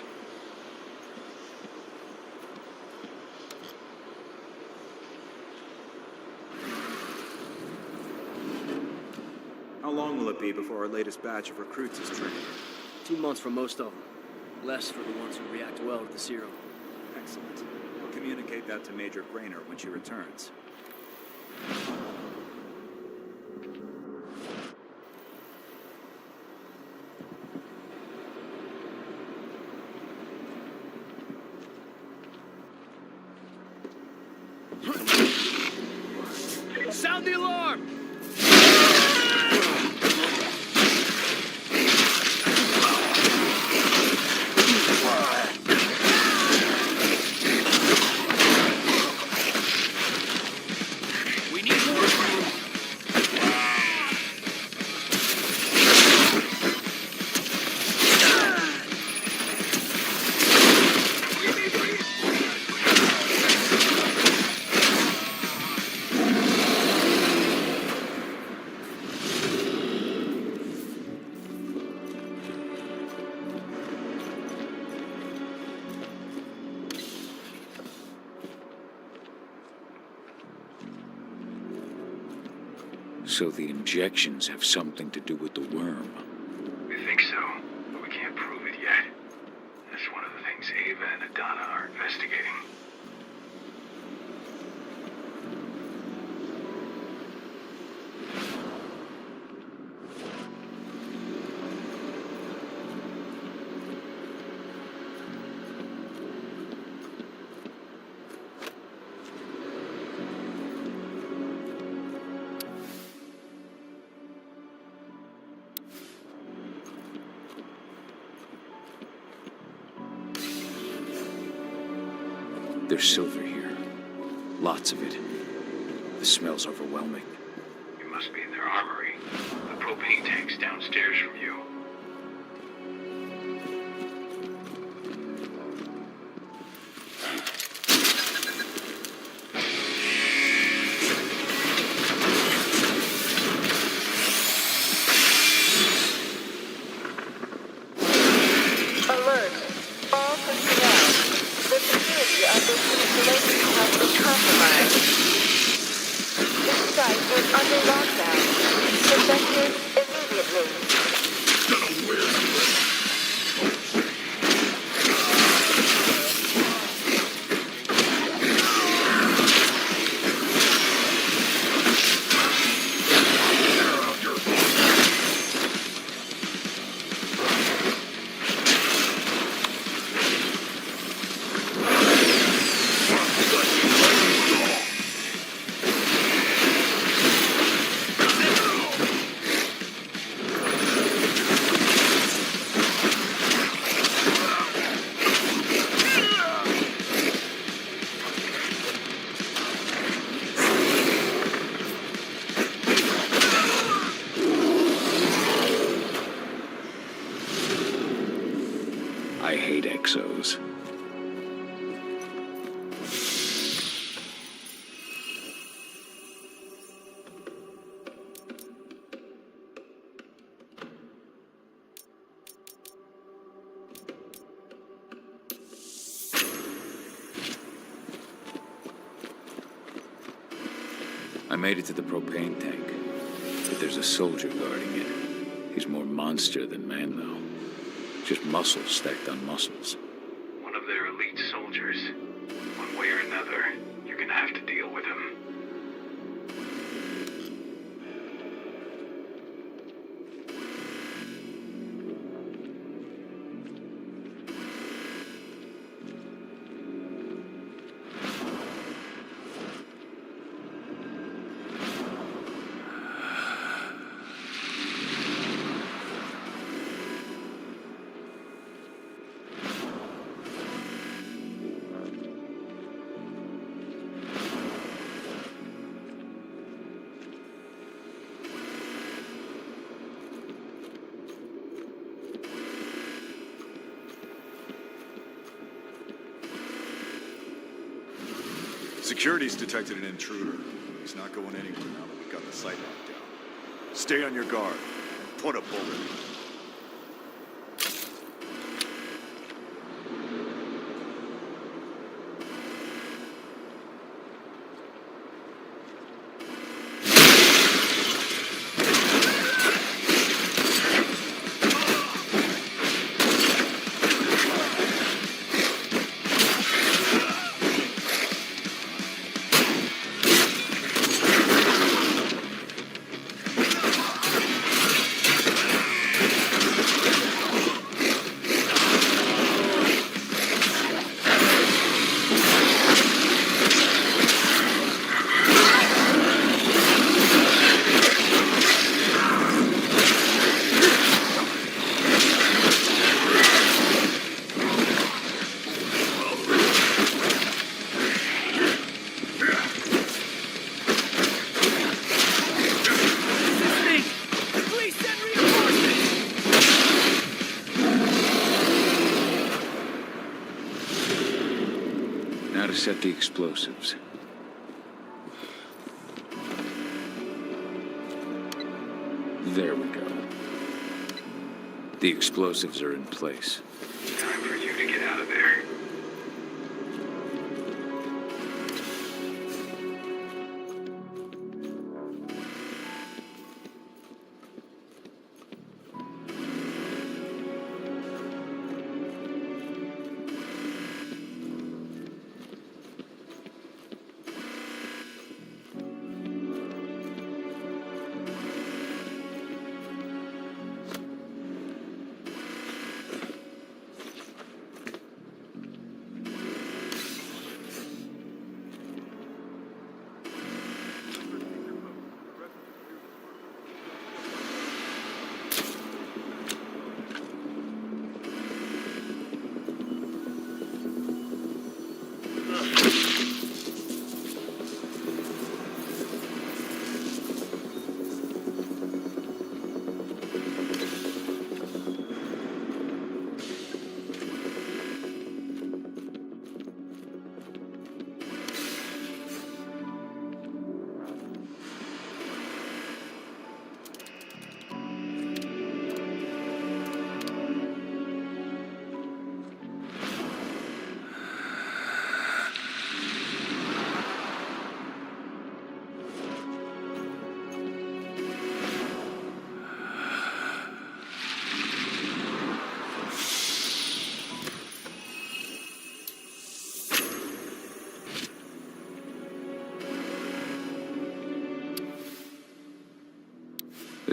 How long will it be before our latest batch of recruits is trained? 2 months for most of them. Less for the ones who react well to the serum. Excellent. We'll communicate that to Major Grainer when she returns. the alarm! We need more fuel. So the injections have something to do with the worm. We think so, but we can't prove it yet. That's one of the things Ava and Adana are investigating. There's silver here. Lots of it. The smell's overwhelming. You must be in their armory. The propane tank's downstairs from you. Alert. All personnel. The security of this installation has been compromised. This site is under lockdown. Protect it immediately. I hate exos. I made it to the propane tank, but there's a soldier guarding it. He's more monster than man, though. Just muscles stacked on muscles. One of their elite soldiers. One way or another, you're gonna have to deal with him. Security's detected an intruder. He's not going anywhere now that we've got the site locked down. Stay on your guard and put a bullet in him. how to set the explosives. There we go. The explosives are in place. Time for you to get out of there.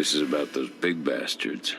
This is about those big bastards.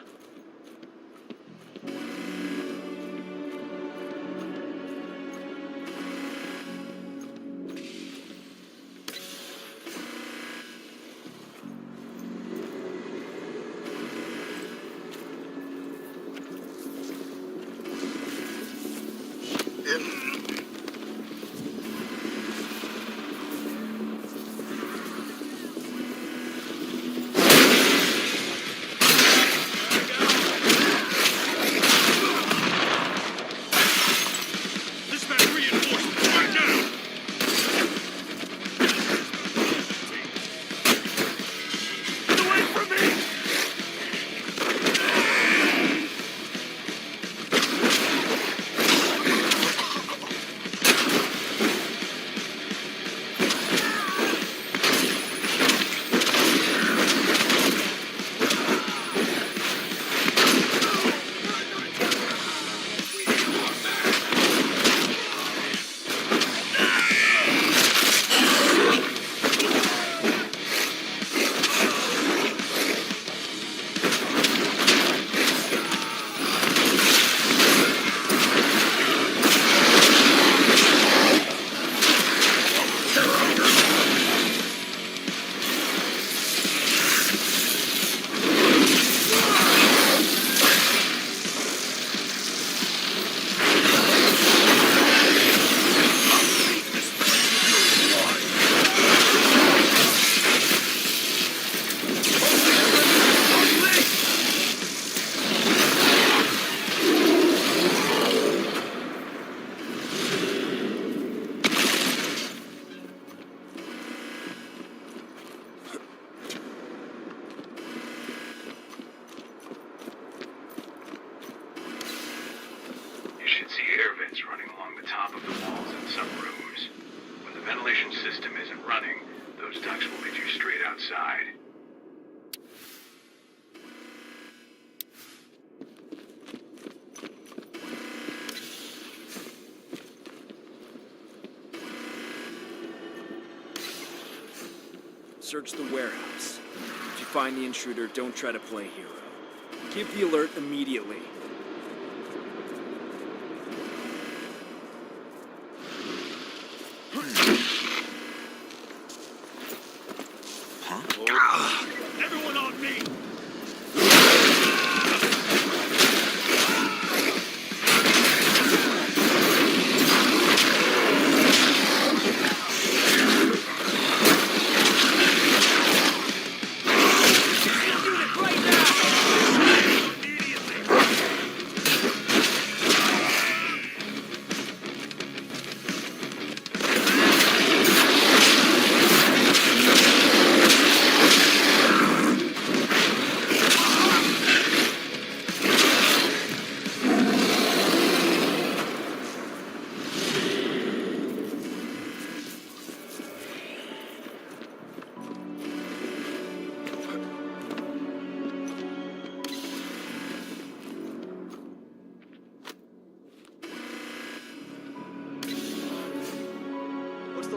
running along the top of the walls in some rooms. When the ventilation system isn't running, those ducts will lead you straight outside. Search the warehouse. If you find the intruder, don't try to play hero. Give the alert immediately. Everyone on me!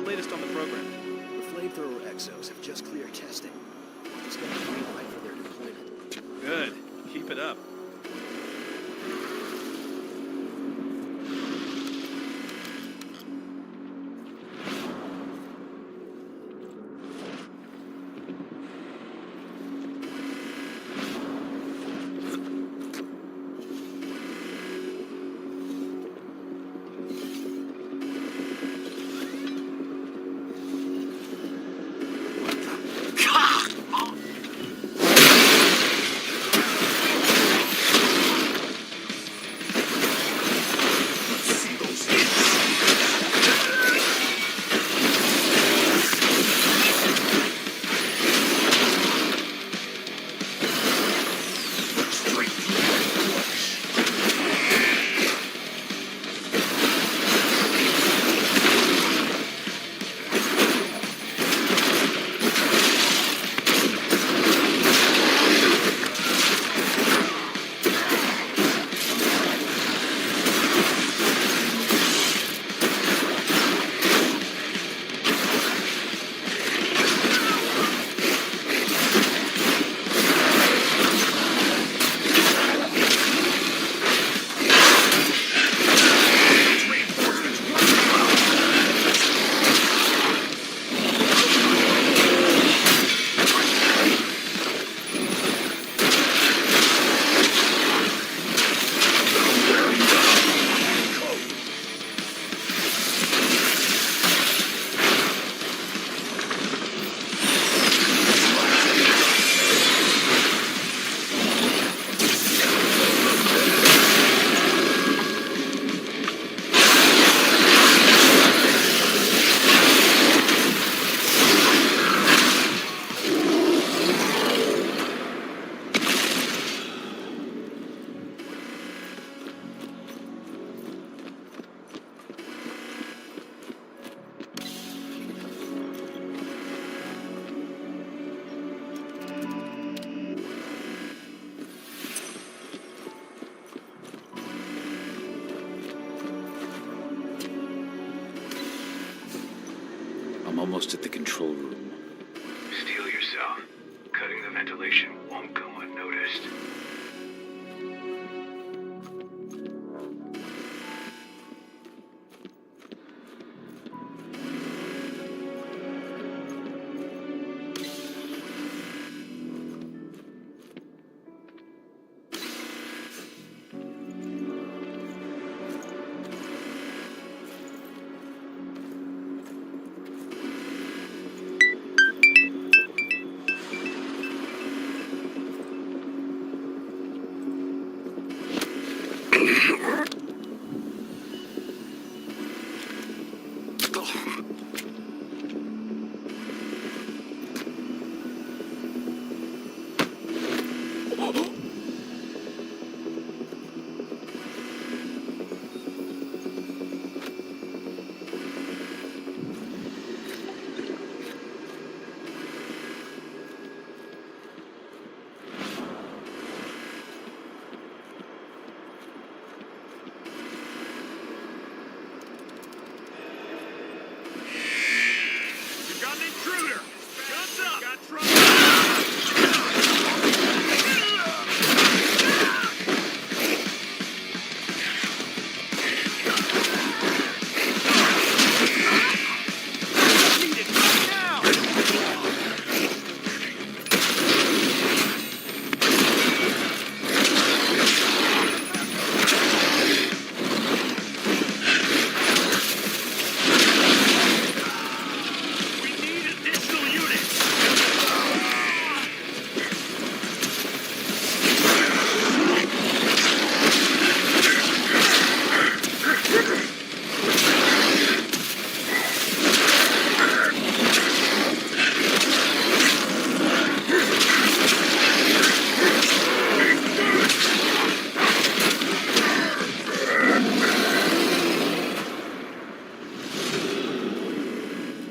latest on the program? The flamethrower exos have just cleared testing. Just got a green light for their deployment. Good. Keep it up. I'm almost at the control room. Steel yourself. Cutting the ventilation won't go unnoticed.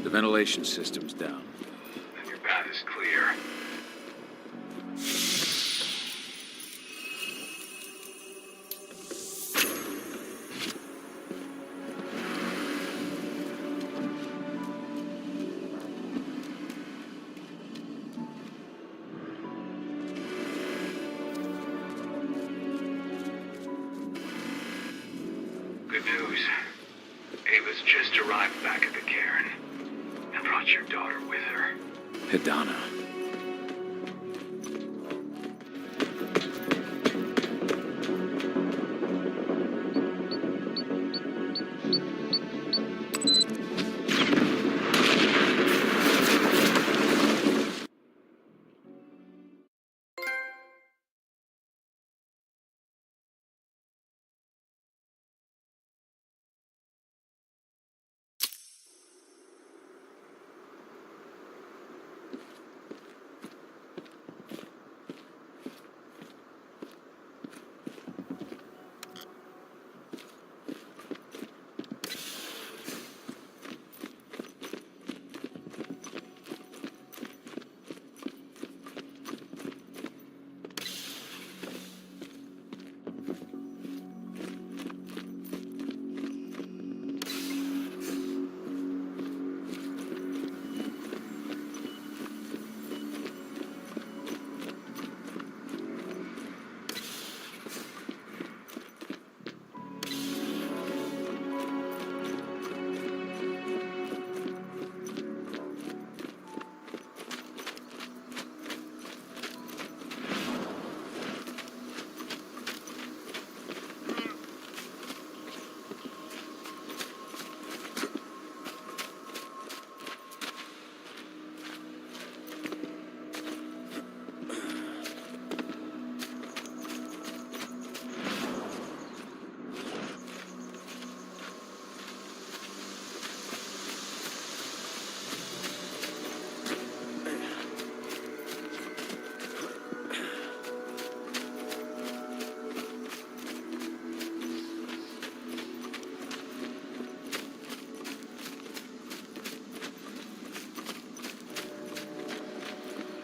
The ventilation system's down. Then your path is clear. just arrived back at the cairn and brought your daughter with her. Hidana.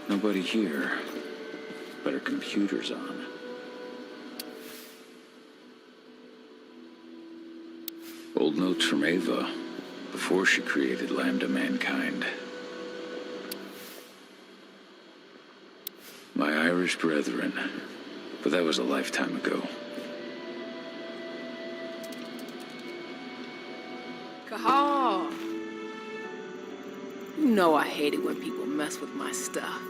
Nobody here, but her computer's on. Old notes from Ava, before she created Lambda Mankind. My Irish brethren, but that was a lifetime ago. Cahal! You know I hate it when people mess with my stuff.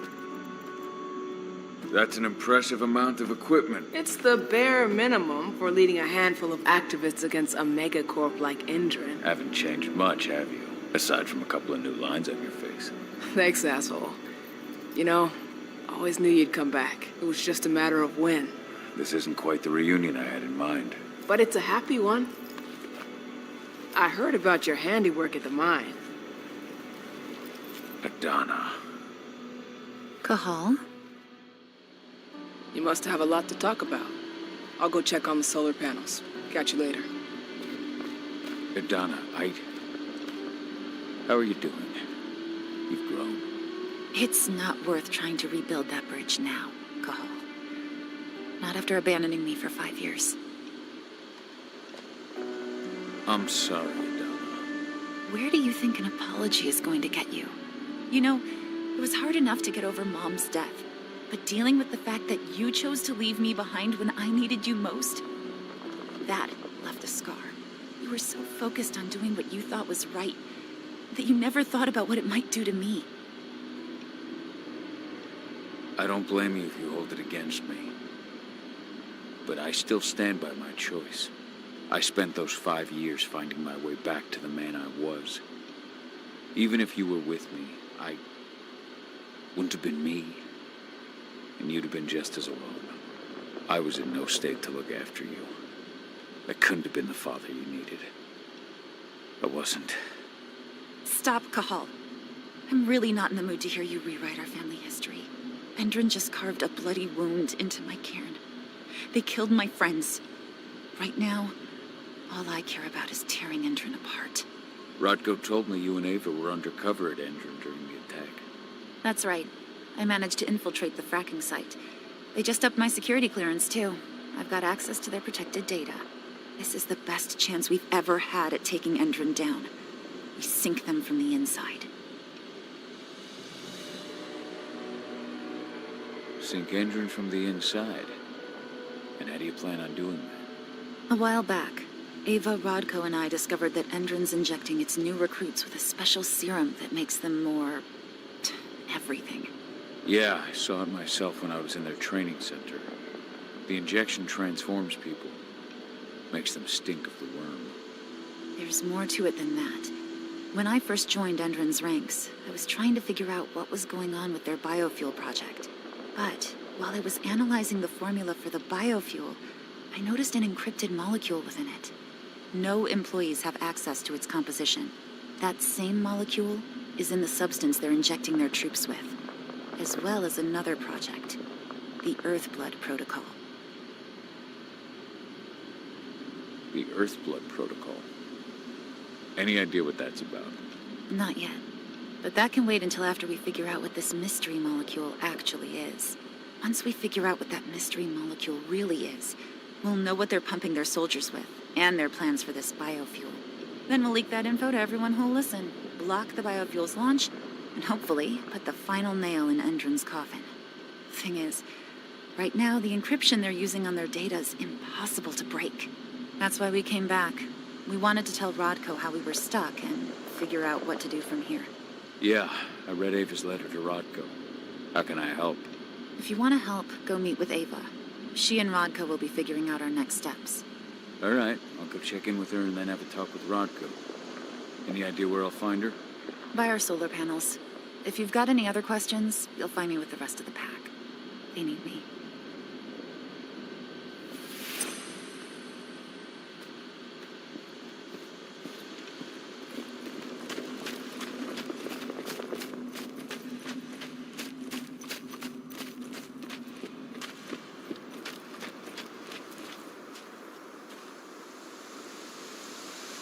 That's an impressive amount of equipment. It's the bare minimum for leading a handful of activists against a megacorp like Indran. Haven't changed much, have you? Aside from a couple of new lines on your face. Thanks, asshole. You know, I always knew you'd come back. It was just a matter of when. This isn't quite the reunion I had in mind. But it's a happy one. I heard about your handiwork at the mine. Hidana. Cahal? You must have a lot to talk about. I'll go check on the solar panels. Catch you later. Hidana, how are you doing? You've grown. It's not worth trying to rebuild that bridge now, Cahal. Not after abandoning me for 5 years. I'm sorry, Hidana. Where do you think an apology is going to get you? You know, it was hard enough to get over Mom's death. But dealing with the fact that you chose to leave me behind when I needed you most, that left a scar. You were so focused on doing what you thought was right that you never thought about what it might do to me. I don't blame you if you hold it against me. But I still stand by my choice. I spent those 5 years finding my way back to the man I was. Even if you were with me, I wouldn't have been me. And you'd have been just as alone. I was in no state to look after you. I couldn't have been the father you needed. I wasn't. Stop, Cahal. I'm really not in the mood to hear you rewrite our family history. Endrin just carved a bloody wound into my cairn. They killed my friends. Right now, all I care about is tearing Endrin apart. Rodko told me you and Ava were undercover at Endrin during the attack. That's right. I managed to infiltrate the fracking site. They just upped my security clearance, too. I've got access to their protected data. This is the best chance we've ever had at taking Endrin down. We sink them from the inside. Sink Endrin from the inside? And how do you plan on doing that? A while back, Ava, Rodko, and I discovered that Endron's injecting its new recruits with a special serum that makes them more... everything. Yeah, I saw it myself when I was in their training center. The injection transforms people. Makes them stink of the worm. There's more to it than that. When I first joined Endron's ranks, I was trying to figure out what was going on with their biofuel project. But while I was analyzing the formula for the biofuel, I noticed an encrypted molecule within it. No employees have access to its composition. That same molecule is in the substance they're injecting their troops with, as well as another project, the Earthblood Protocol. The Earthblood Protocol. Any idea what that's about? Not yet. But that can wait until after we figure out what this mystery molecule actually is. Once we figure out what that mystery molecule really is, we'll know what they're pumping their soldiers with, and their plans for this biofuel. Then we'll leak that info to everyone who'll listen, block the biofuel's launch, and hopefully put the final nail in Endron's coffin. Thing is, right now the encryption they're using on their data is impossible to break. That's why we came back. We wanted to tell Rodko how we were stuck and figure out what to do from here. Yeah, I read Ava's letter to Rodko. How can I help? If you want to help, go meet with Ava. She and Rodko will be figuring out our next steps. All right, I'll go check in with her and then have a talk with Rodko. Any idea where I'll find her? By our solar panels. If you've got any other questions, you'll find me with the rest of the pack. They need me.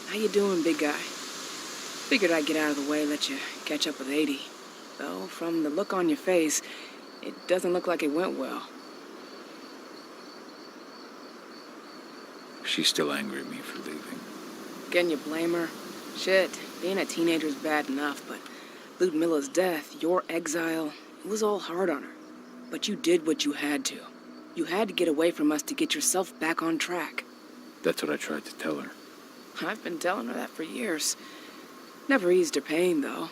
How you doing, big guy? Figured I'd get out of the way, let you catch up with 80. Though, from the look on your face, it doesn't look like it went well. She's still angry at me for leaving. Can you blame her? Shit, being a teenager's bad enough, but Ludmilla's death, your exile, it was all hard on her. But you did what you had to. You had to get away from us to get yourself back on track. That's what I tried to tell her. I've been telling her that for years. Never eased her pain, though.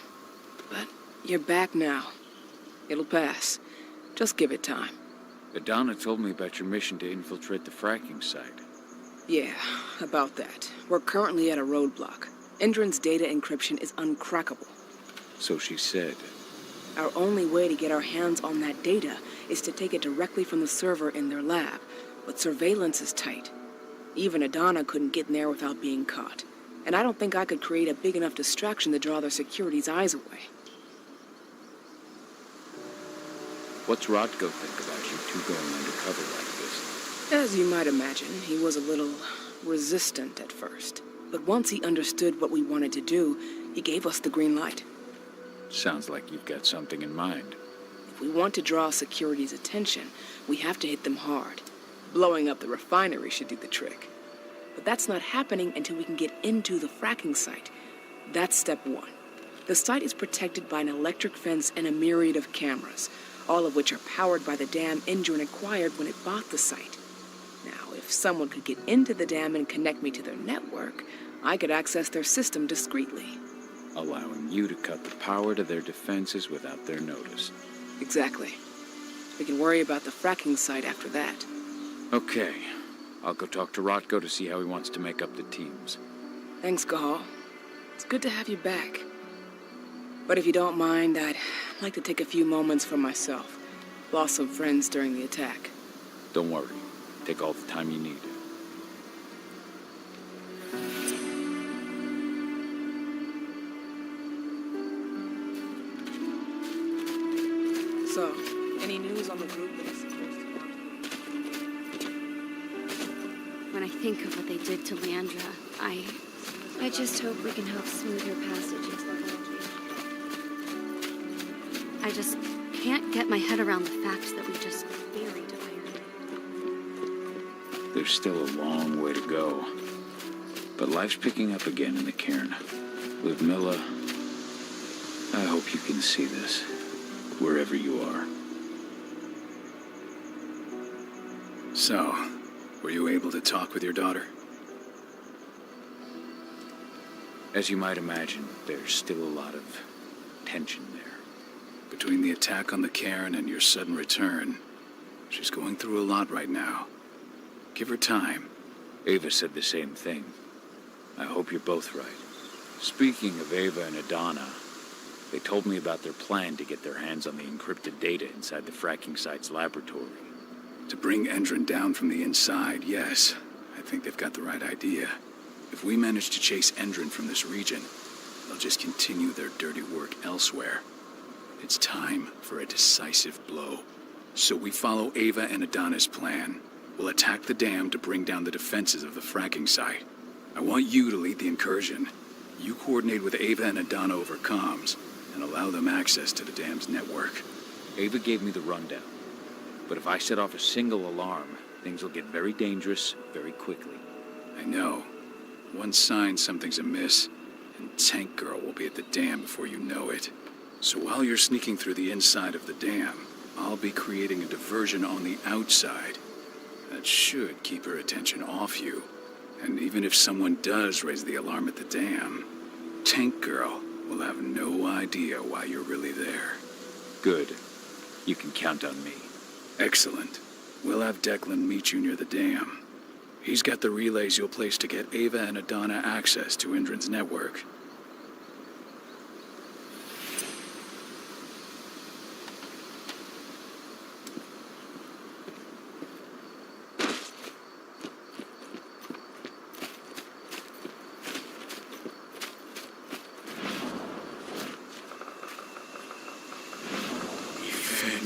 But you're back now. It'll pass. Just give it time. Adana told me about your mission to infiltrate the fracking site. Yeah, about that. We're currently at a roadblock. Endron's data encryption is uncrackable. So she said. Our only way to get our hands on that data is to take it directly from the server in their lab. But surveillance is tight. Even Adana couldn't get in there without being caught. And I don't think I could create a big enough distraction to draw their security's eyes away. What's Rodko think about you two going undercover like this? As you might imagine, he was a little resistant at first. But once he understood what we wanted to do, he gave us the green light. Sounds like you've got something in mind. If we want to draw security's attention, we have to hit them hard. Blowing up the refinery should do the trick. But that's not happening until we can get into the fracking site. That's step one. The site is protected by an electric fence and a myriad of cameras, all of which are powered by the dam Endron acquired when it bought the site. Now, if someone could get into the dam and connect me to their network, I could access their system discreetly. Allowing you to cut the power to their defenses without their notice. Exactly. We can worry about the fracking site after that. Okay. I'll go talk to Rodko to see how he wants to make up the teams. Thanks, Gahal. It's good to have you back. But if you don't mind, I'd like to take a few moments for myself. Lost some friends during the attack. Don't worry. Take all the time you need. So, any news on the group that is supposed to... When I think of what they did to Leandra, I just hope we can help smooth her passage into the world. I just can't get my head around the fact that we just buried Iron. There's still a long way to go. But life's picking up again in the cairn. Ludmilla, I hope you can see this, wherever you are. So, were you able to talk with your daughter? As you might imagine, there's still a lot of tension there. Between the attack on the cairn and your sudden return, she's going through a lot right now. Give her time. Ava said the same thing. I hope you're both right. Speaking of Ava and Adana, they told me about their plan to get their hands on the encrypted data inside the fracking site's laboratory. To bring Endron down from the inside, yes. I think they've got the right idea. If we manage to chase Endron from this region, they'll just continue their dirty work elsewhere. It's time for a decisive blow. So we follow Ava and Adana's plan. We'll attack the dam to bring down the defenses of the fracking site. I want you to lead the incursion. You coordinate with Ava and Adana over comms, and allow them access to the dam's network. Ava gave me the rundown. But if I set off a single alarm, things will get very dangerous very quickly. I know. One sign something's amiss, and Tank Girl will be at the dam before you know it. So while you're sneaking through the inside of the dam, I'll be creating a diversion on the outside. That should keep her attention off you. And even if someone does raise the alarm at the dam, Tank Girl will have no idea why you're really there. Good. You can count on me. Excellent. We'll have Declan meet you near the dam. He's got the relays you'll place to get Ava and Adana access to Endron's network.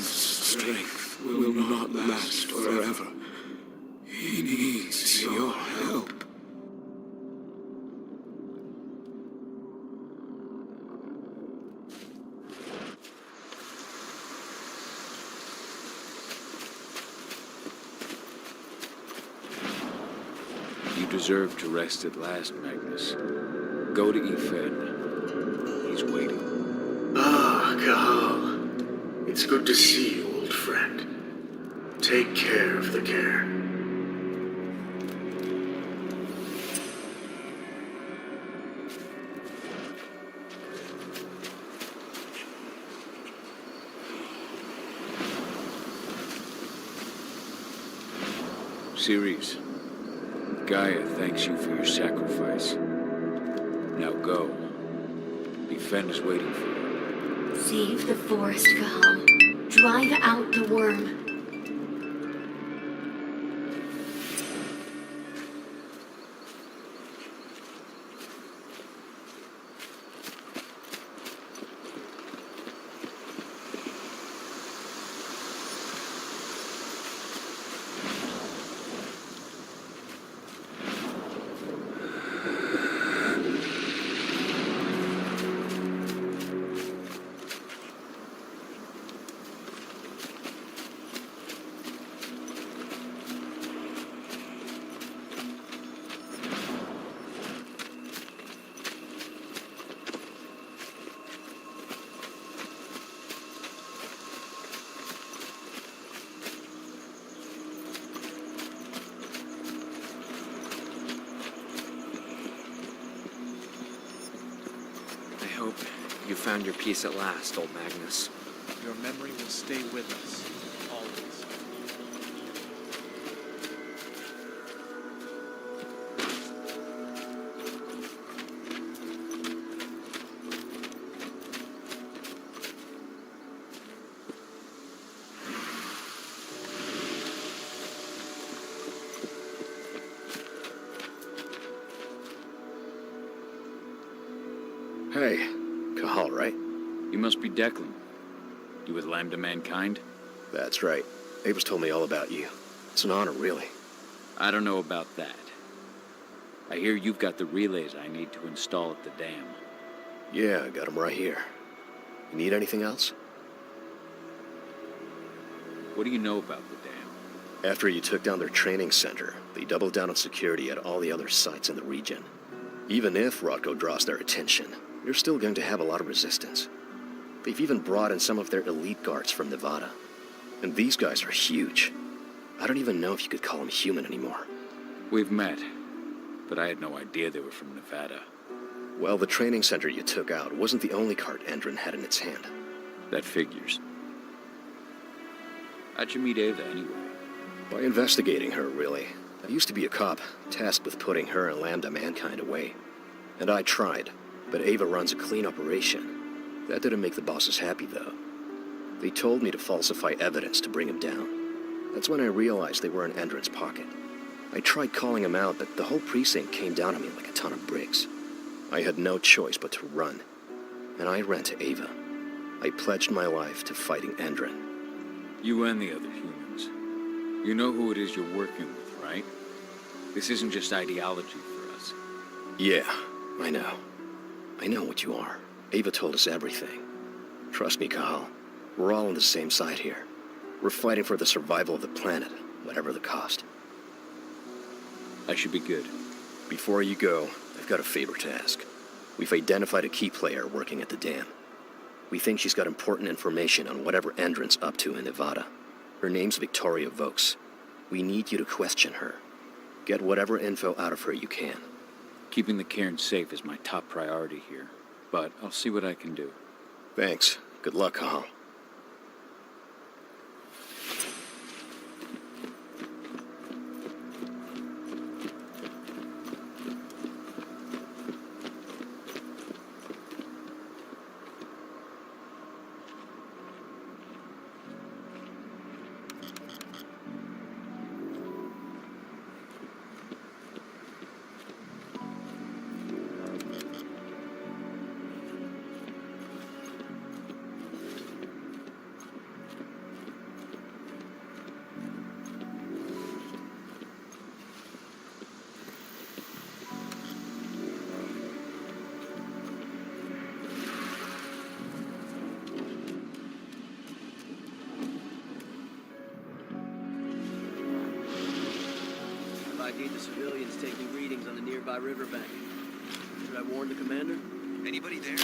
Strength will not last forever. He needs your help. You deserve to rest at last, Magnus. Go to Efen. He's waiting. Ah, Kahal. It's good to see you, old friend. Take care of the care. Ceres, Gaia thanks you for your sacrifice. Now go. Efen is waiting for you. Save the forest, Kahal. Drive out the worm. You found your peace at last, old Magnus. Your memory will stay with us, always. Hey, Kahal, right? You must be Declan. You with Lambda Mankind? That's right. Ava's told me all about you. It's an honor, really. I don't know about that. I hear you've got the relays I need to install at the dam. Yeah, I got them right here. You need anything else? What do you know about the dam? After you took down their training center, they doubled down on security at all the other sites in the region. Even if Rodko draws their attention, you're still going to have a lot of resistance. They've even brought in some of their elite guards from Nevada. And these guys are huge. I don't even know if you could call them human anymore. We've met, but I had no idea they were from Nevada. Well, the training center you took out wasn't the only card Endron had in its hand. That figures. How'd you meet Ava, anyway? By investigating her, really. I used to be a cop, tasked with putting her and Lambda Mankind away. And I tried, but Ava runs a clean operation. That didn't make the bosses happy, though. They told me to falsify evidence to bring him down. That's when I realized they were in Endron's pocket. I tried calling him out, but the whole precinct came down on me like a ton of bricks. I had no choice but to run. And I ran to Ava. I pledged my life to fighting Endron. You and the other humans. You know who it is you're working with, right? This isn't just ideology for us. Yeah, I know. I know what you are. Ava told us everything. Trust me, Kahal. We're all on the same side here. We're fighting for the survival of the planet, whatever the cost. I should be good. Before you go, I've got a favor to ask. We've identified a key player working at the dam. We think she's got important information on whatever Endron's up to in Nevada. Her name's Victoria Vokes. We need you to question her. Get whatever info out of her you can. Keeping the cairn safe is my top priority here, but I'll see what I can do. Thanks. Good luck, Kahal. ID'd the civilians taking readings on the nearby riverbank. Should I warn the commander? Anybody there?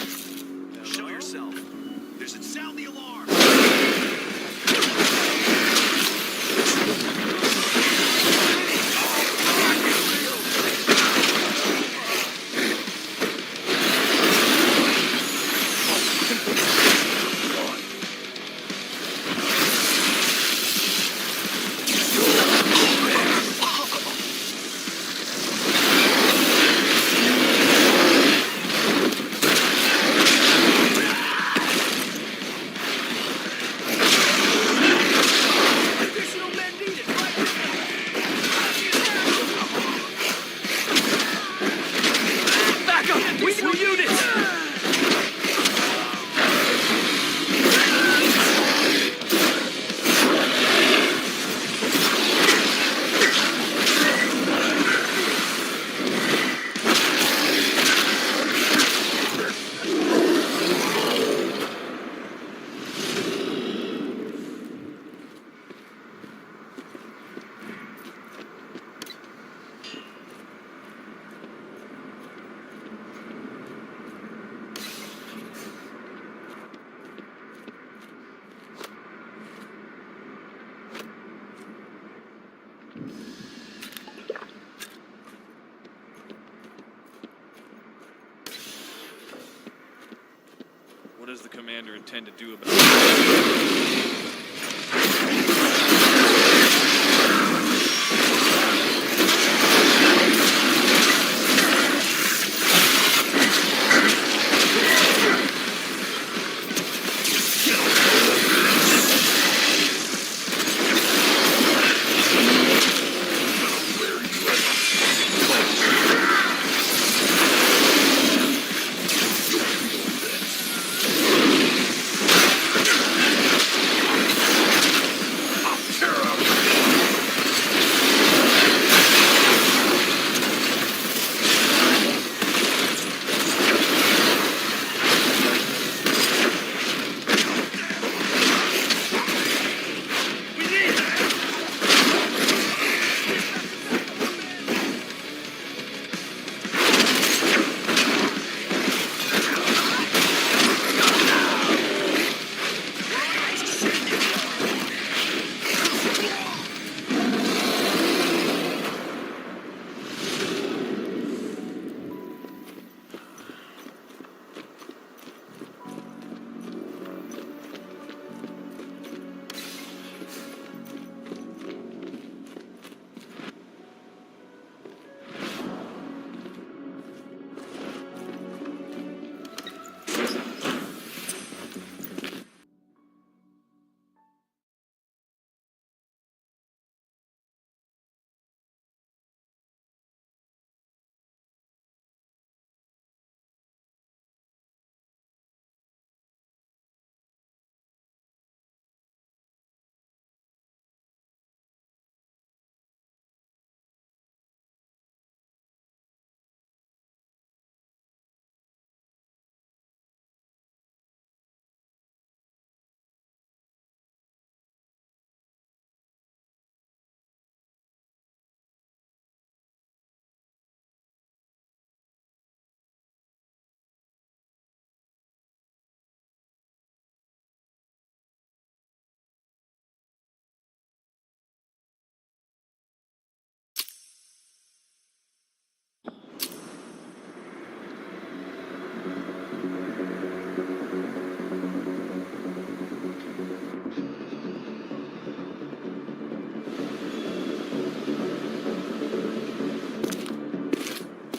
Show yourself. There's a sound the alarm. What does the commander intend to do about it?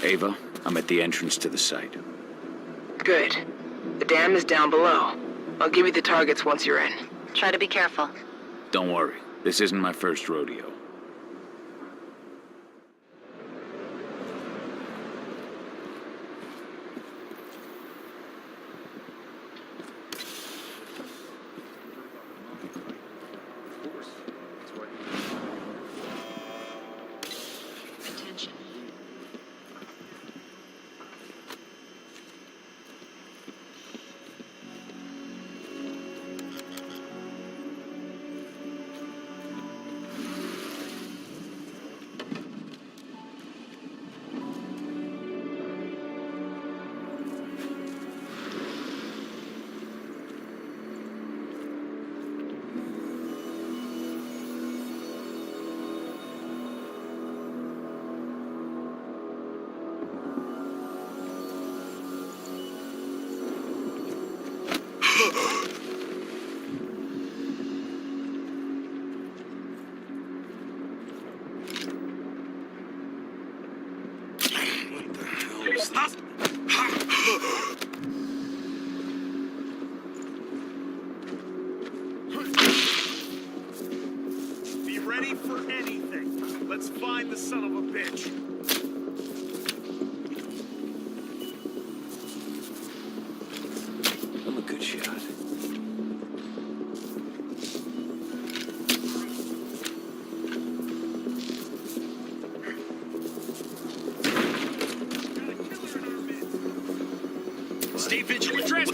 Ava, I'm at the entrance to the site. Good. The dam is down below. I'll give you the targets once you're in. Try to be careful. Don't worry, this isn't my first rodeo. Attention. Be ready for anything. Let's find the son of a bitch. I'm a good shot. Stay vigilant. Dress.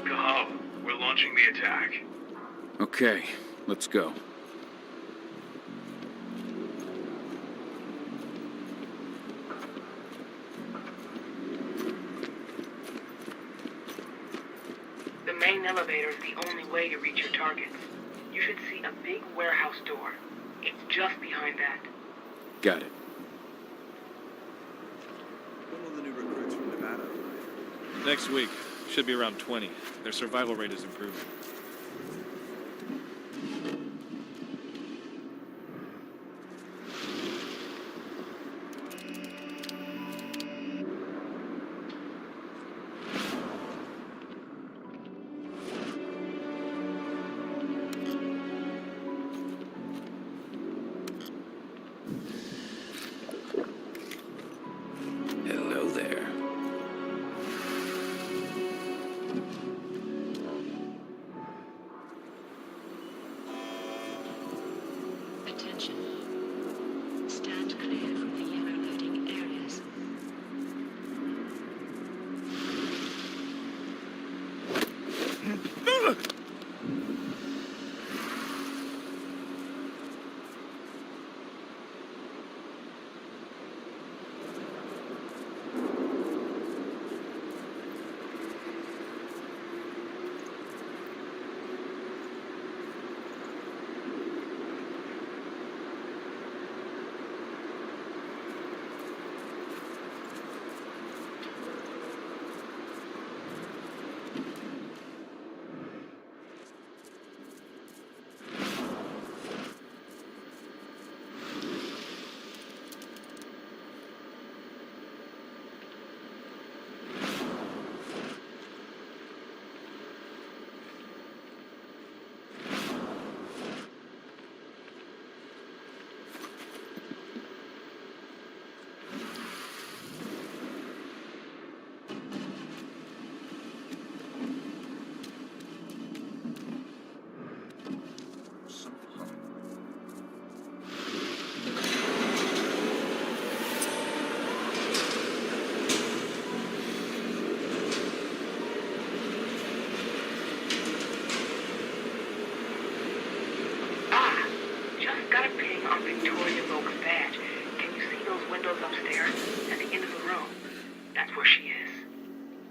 Go. We're launching the attack. Okay, let's go. The main elevator is the only way to reach your targets. You should see a big warehouse door. It's just behind that. Got it. When will the new recruits from Nevada arrive? Next week. Should be around 20. Their survival rate is improving. Hello there.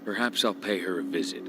Perhaps I'll pay her a visit.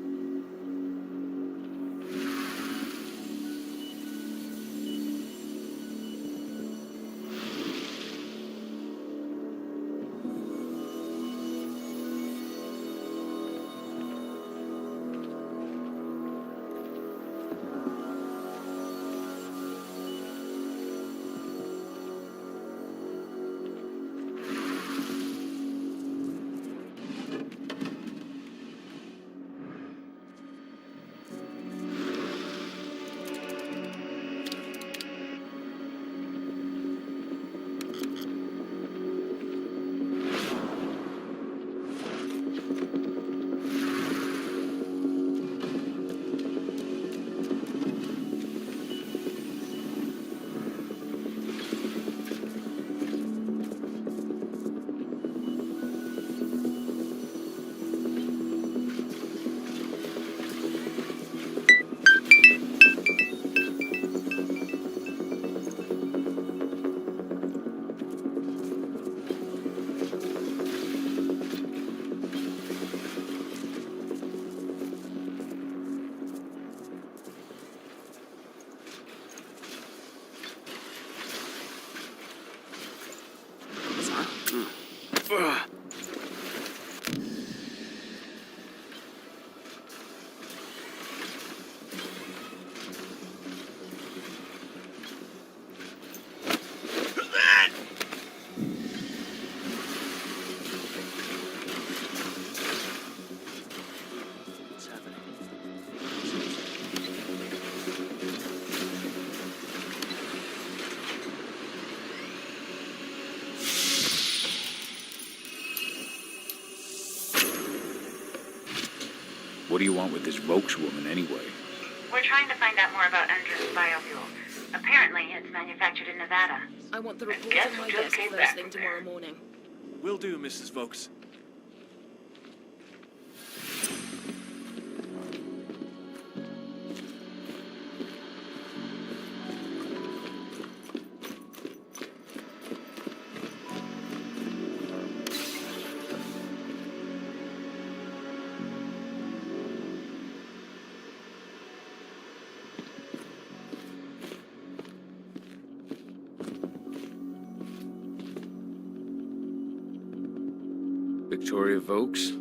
What do you want with this Vokes woman, anyway? We're trying to find out more about Endron's biofuel. Apparently, it's manufactured in Nevada. I want the report Guess on my who just desk came first back thing from tomorrow morning. Will do, Mrs. Vokes. Victoria Vokes?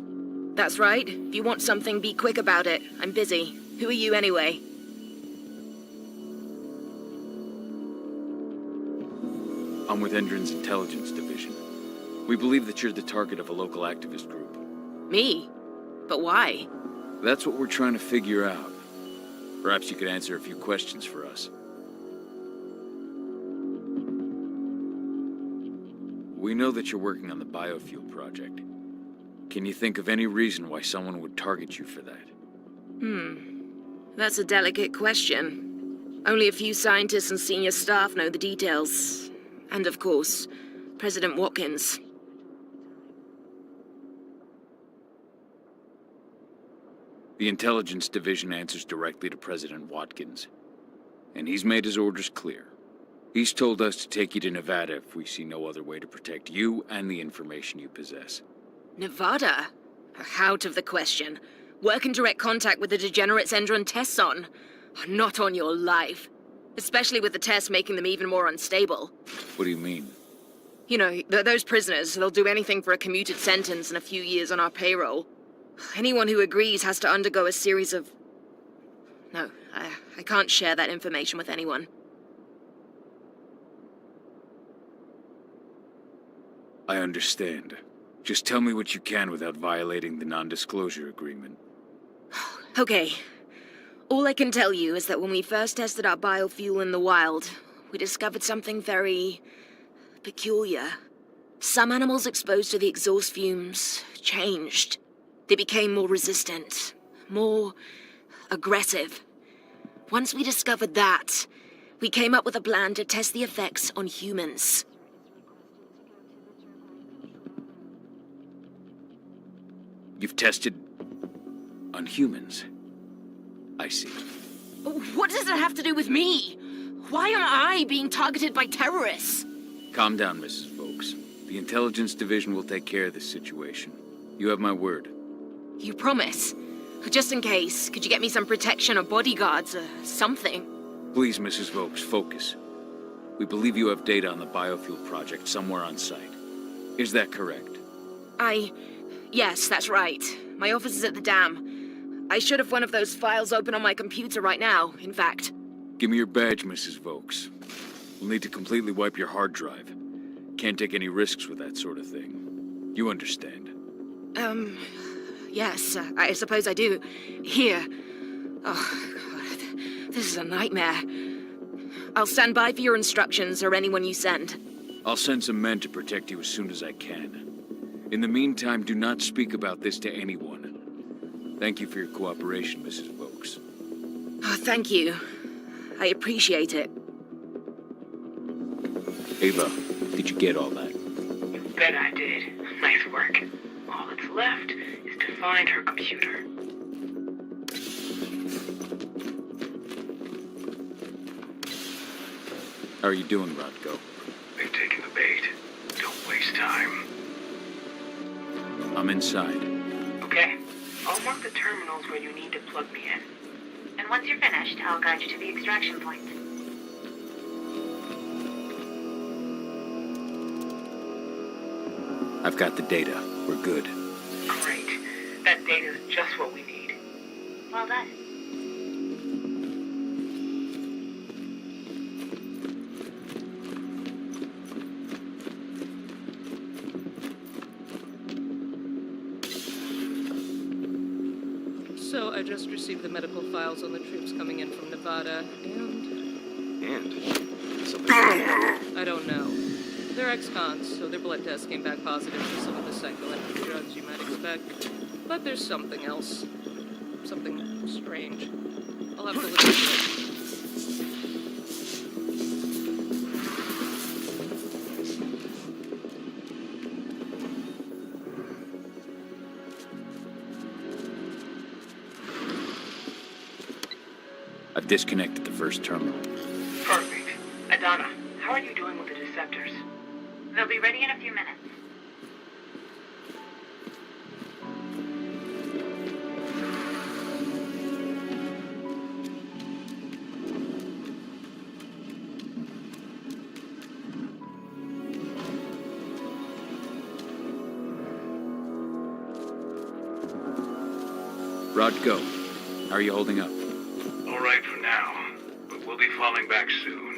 That's right. If you want something, be quick about it. I'm busy. Who are you anyway? I'm with Endron's intelligence division. We believe that you're the target of a local activist group. Me? But why? That's what we're trying to figure out. Perhaps you could answer a few questions for us. We know that you're working on the biofuel project. Can you think of any reason why someone would target you for that? That's a delicate question. Only a few scientists and senior staff know the details. And of course, President Watkins. The intelligence division answers directly to President Watkins. And he's made his orders clear. He's told us to take you to Nevada if we see no other way to protect you and the information you possess. Nevada? Out of the question. Work in direct contact with the degenerates Endron tests on. Not on your life. Especially with the tests making them even more unstable. What do you mean? You know, those prisoners, they'll do anything for a commuted sentence and a few years on our payroll. Anyone who agrees has to undergo a series of... No, I can't share that information with anyone. I understand. Just tell me what you can without violating the non-disclosure agreement. Okay. All I can tell you is that when we first tested our biofuel in the wild, we discovered something very... peculiar. Some animals exposed to the exhaust fumes changed. They became more resistant, more aggressive. Once we discovered that, we came up with a plan to test the effects on humans. You've tested on humans. I see. What does it have to do with me? Why am I being targeted by terrorists? Calm down, Mrs. Vokes. The intelligence division will take care of this situation. You have my word. You promise? Just in case, could you get me some protection or bodyguards or something? Please, Mrs. Vokes, focus. We believe you have data on the biofuel project somewhere on site. Is that correct? Yes, that's right. My office is at the dam. I should have one of those files open on my computer right now, in fact. Give me your badge, Mrs. Vokes. We'll need to completely wipe your hard drive. Can't take any risks with that sort of thing. You understand? Yes, I suppose I do. Here. Oh, God. This is a nightmare. I'll stand by for your instructions or anyone you send. I'll send some men to protect you as soon as I can. In the meantime, do not speak about this to anyone. Thank you for your cooperation, Mrs. Vokes. Oh, thank you. I appreciate it. Ava, did you get all that? You bet I did. Nice work. All that's left is to find her computer. How are you doing, Rodko? They've taken the bait. Don't waste time. I'm inside. Okay. I'll mark the terminals where you need to plug me in. And once you're finished, I'll guide you to the extraction point. I've got the data. We're good. Great. That data's just what we need. Well done. So I just received the medical files on the troops coming in from Nevada, and something. I don't know. They're ex-cons, so their blood test came back positive for some of the psychoactive drugs you might expect. But there's something else. Something strange. I'll have to look into it. I've disconnected the first terminal. Perfect. Adana, how are you doing with the deceptors? They'll be ready in a few minutes. Rodko, how are you holding up? All right for now, but we'll be falling back soon.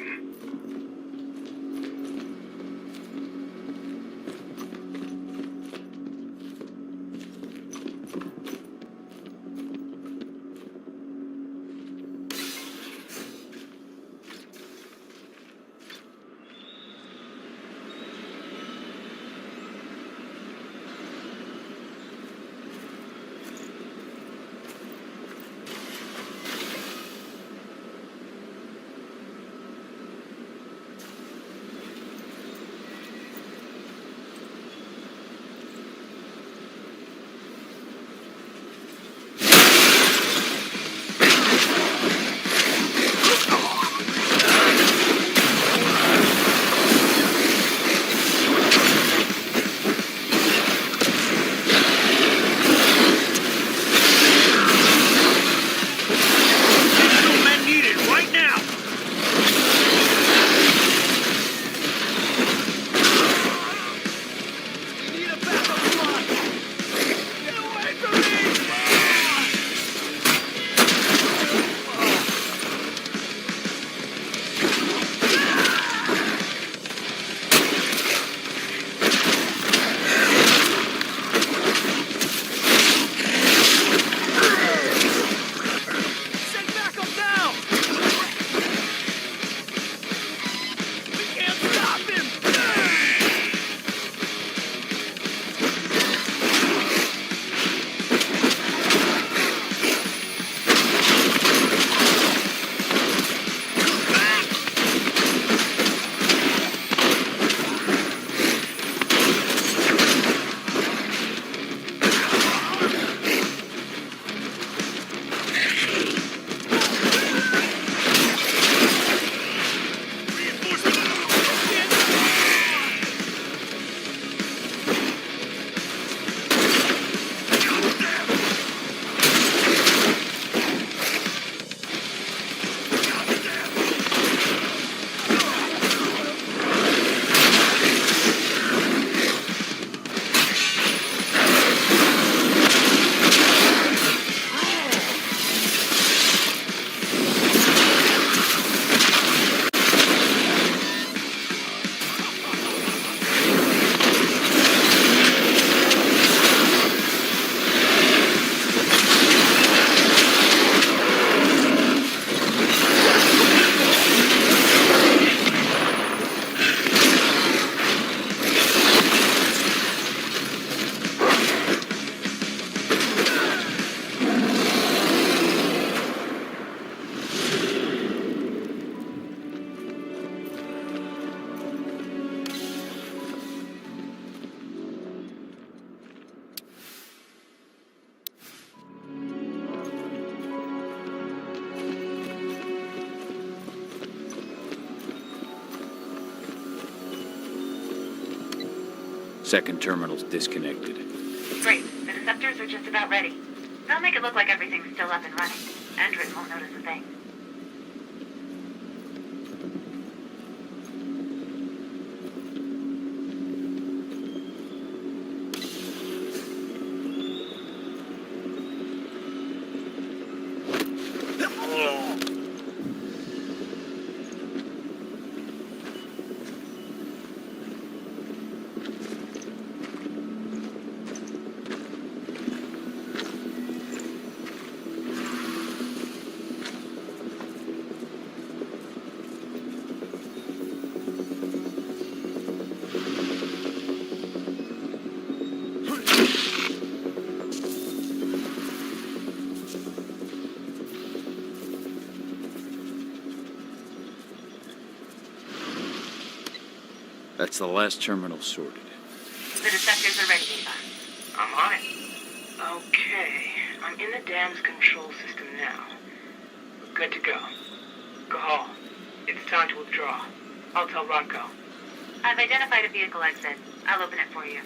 Second terminal's disconnected. Great. The deceptors are just about ready. They'll make it look like everything's still up and running. Endrin won't notice a thing. That's the last terminal sorted. The deceptors are ready, Ava. I'm on it. Okay, I'm in the dam's control system now. We're good to go. Cahal, it's time to withdraw. I'll tell Rodko. I've identified a vehicle exit. I'll open it for you.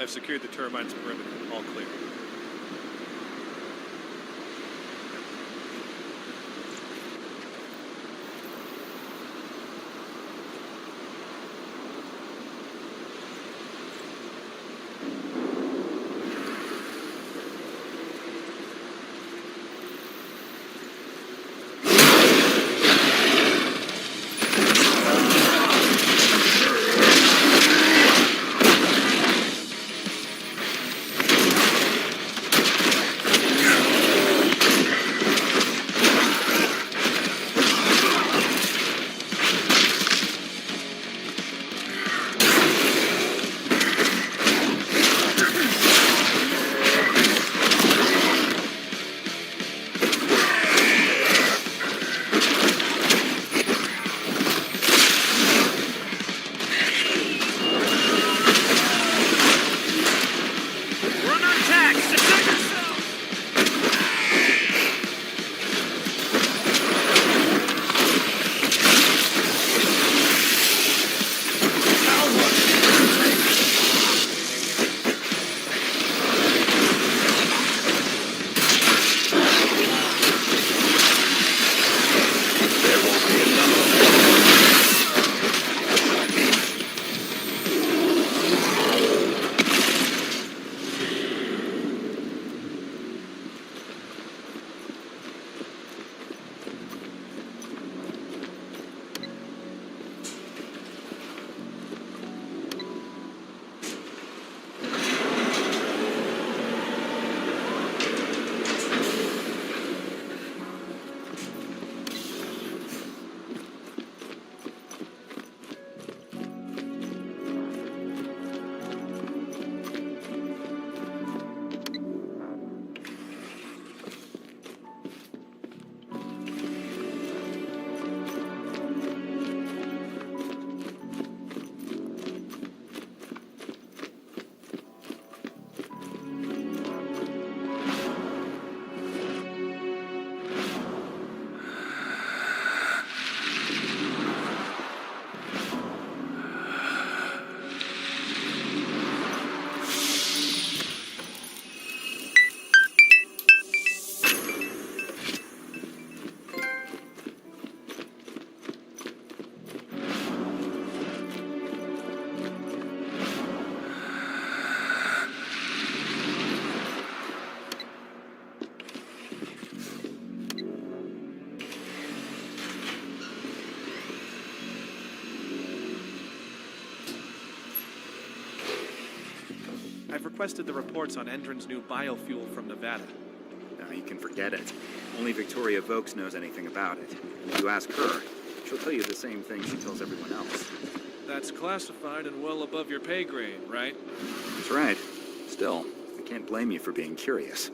I've secured the turbine's perimeter. All clear. requested the reports on Endron's new biofuel from Nevada. You can forget it. Only Victoria Vokes knows anything about it. And if you ask her, she'll tell you the same thing she tells everyone else. That's classified and well above your pay grade, right? That's right. Still, I can't blame you for being curious.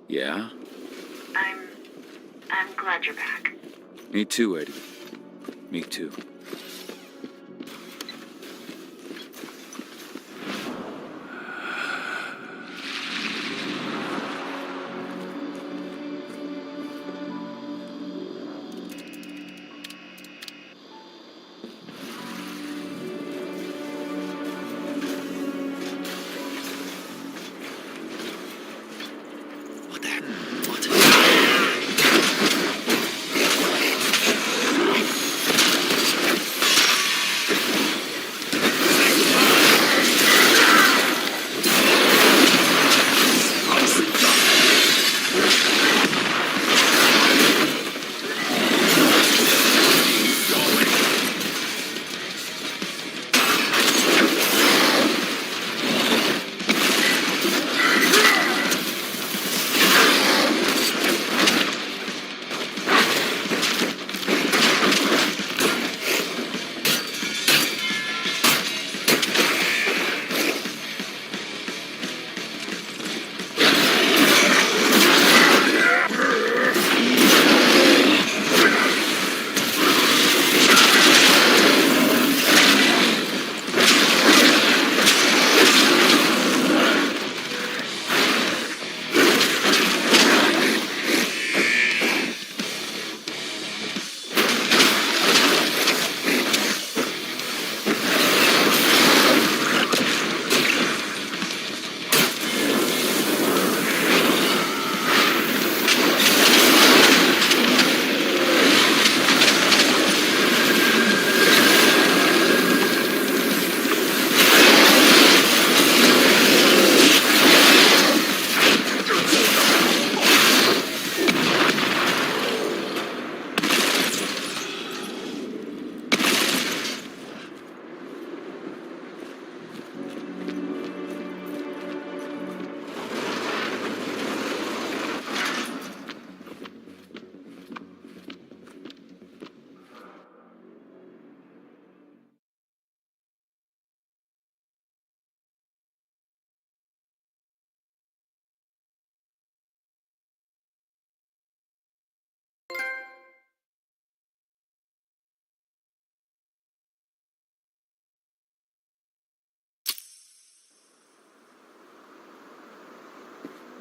Yeah? I'm glad you're back. Me too, Eddie. Me too.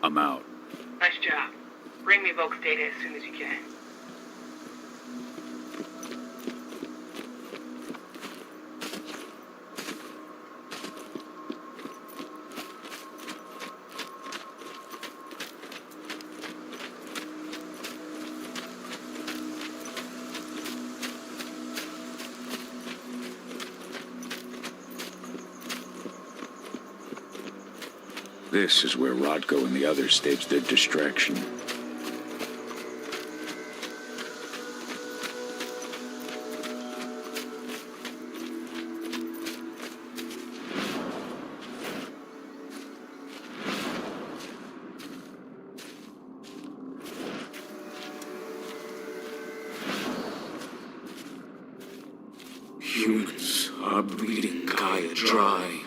I'm out. Nice job. Bring me Volk's data as soon as you can. This is where Rodko and the others staged their distraction. Humans are breeding Gaia dry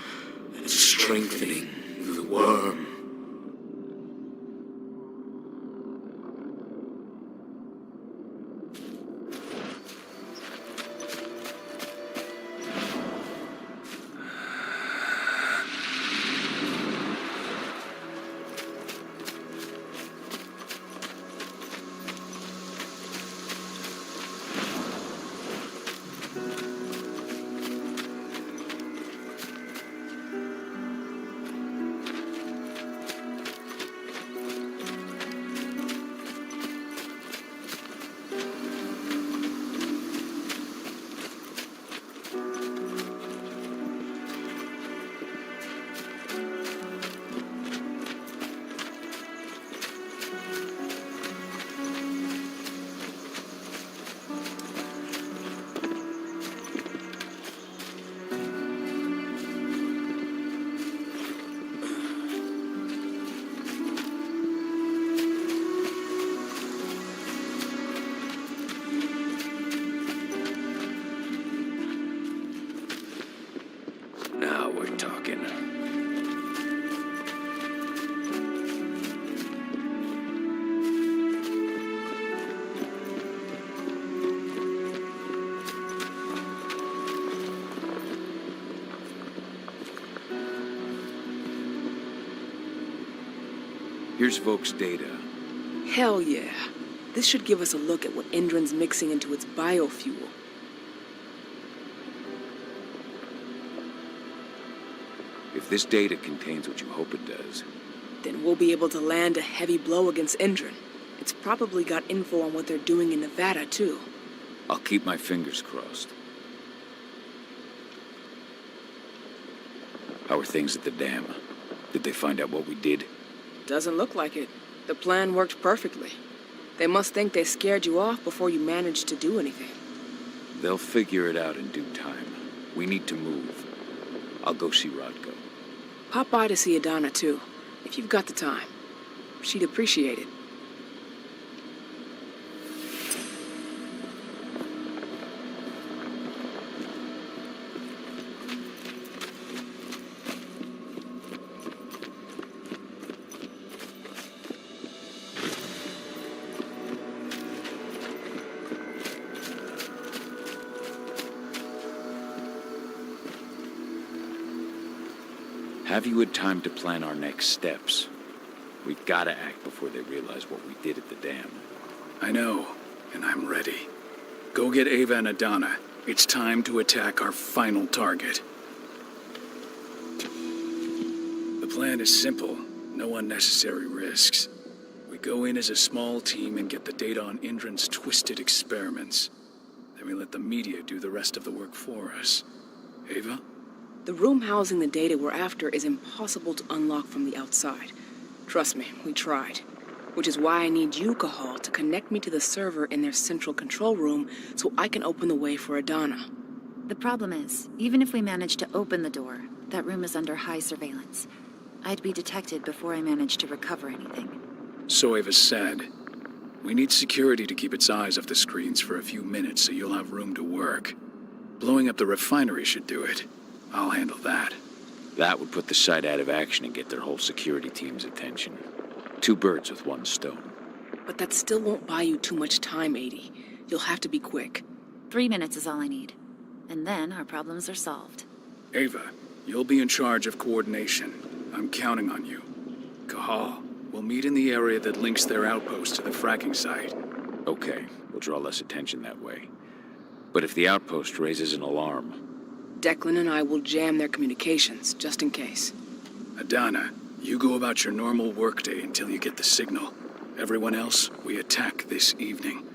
and strengthening the worm. Now we're talking. Here's Volk's data. Hell yeah. This should give us a look at what Indran's mixing into its biofuel. If this data contains what you hope it does, Then we'll be able to land a heavy blow against Indran. It's probably got info on what they're doing in Nevada, too. I'll keep my fingers crossed. How are things at the dam? Did they find out what we did? Doesn't look like it. The plan worked perfectly. They must think they scared you off before you managed to do anything. They'll figure it out in due time. We need to move. I'll go see Rodko. Pop by to see Adana, too, if you've got the time. She'd appreciate it. Have you had time to plan our next steps? We've got to act before they realize what we did at the dam. I know, and I'm ready. Go get Ava and Adana. It's time to attack our final target. The plan is simple. No unnecessary risks. We go in as a small team and get the data on Indran's twisted experiments. Then we let the media do the rest of the work for us. Ava? The room housing the data we're after is impossible to unlock from the outside. Trust me, we tried. Which is why I need you, Cahal, to connect me to the server in their central control room so I can open the way for Adana. The problem is, even if we manage to open the door, that room is under high surveillance. I'd be detected before I manage to recover anything. So Ava said. We need security to keep its eyes off the screens for a few minutes so you'll have room to work. Blowing up the refinery should do it. I'll handle that. That would put the site out of action and get their whole security team's attention. 2 birds with 1 stone. But that still won't buy you too much time, 80. You'll have to be quick. 3 minutes is all I need. And then our problems are solved. Ava, you'll be in charge of coordination. I'm counting on you. Cahal, We'll meet in the area that links their outpost to the fracking site. Okay, we'll draw less attention that way. But if the outpost raises an alarm... Declan and I will jam their communications, just in case. Adana, you go about your normal workday until you get the signal. Everyone else, we attack this evening.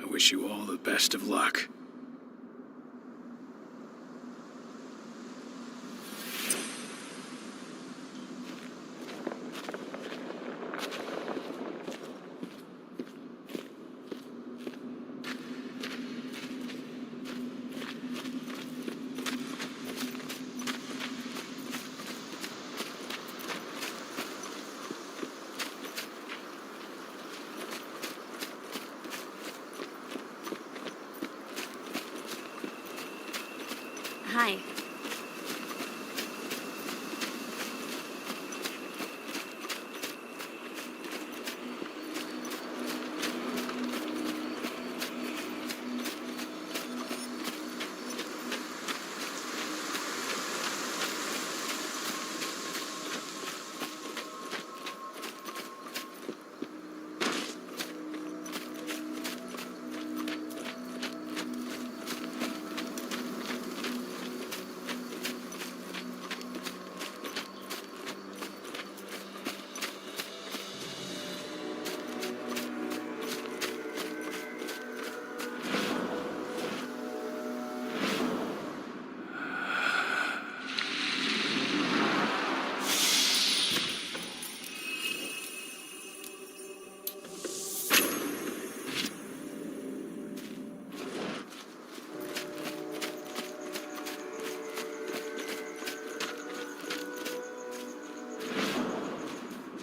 I wish you all the best of luck. Hi.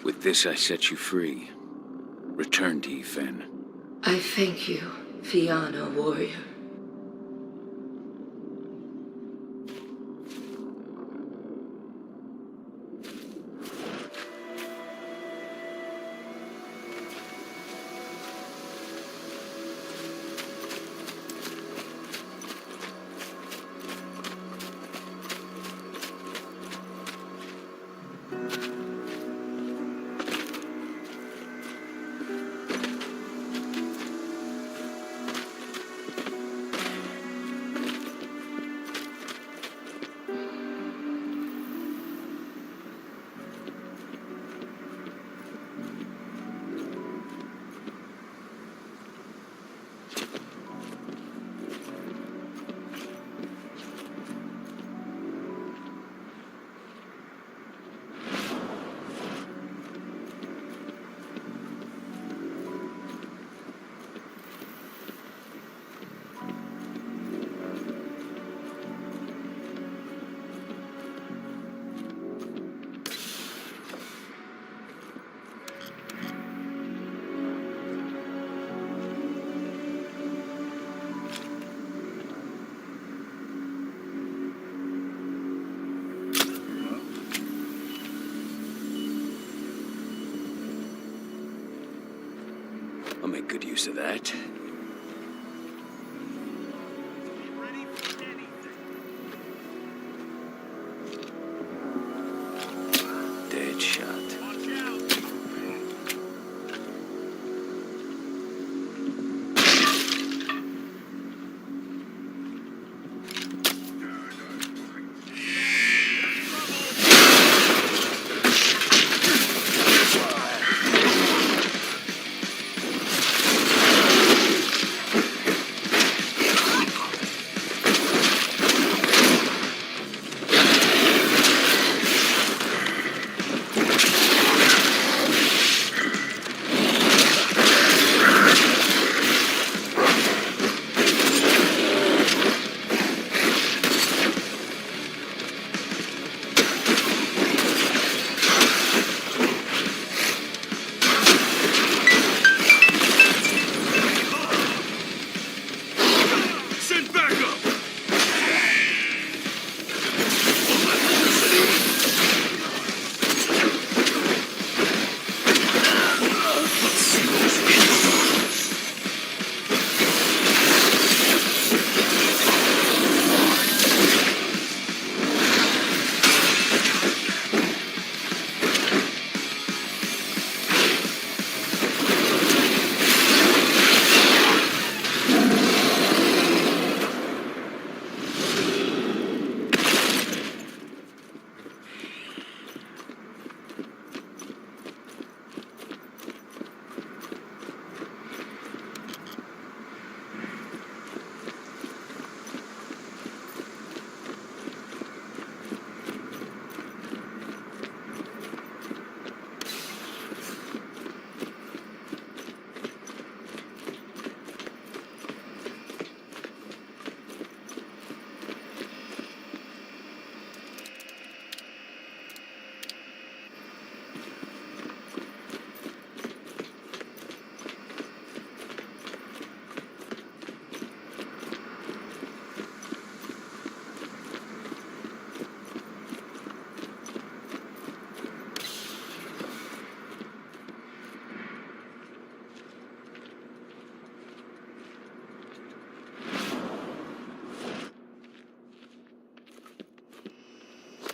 With this, I set you free. Return to Yfen. I thank you, Fianna warrior. I'll make good use of that. Dead shot.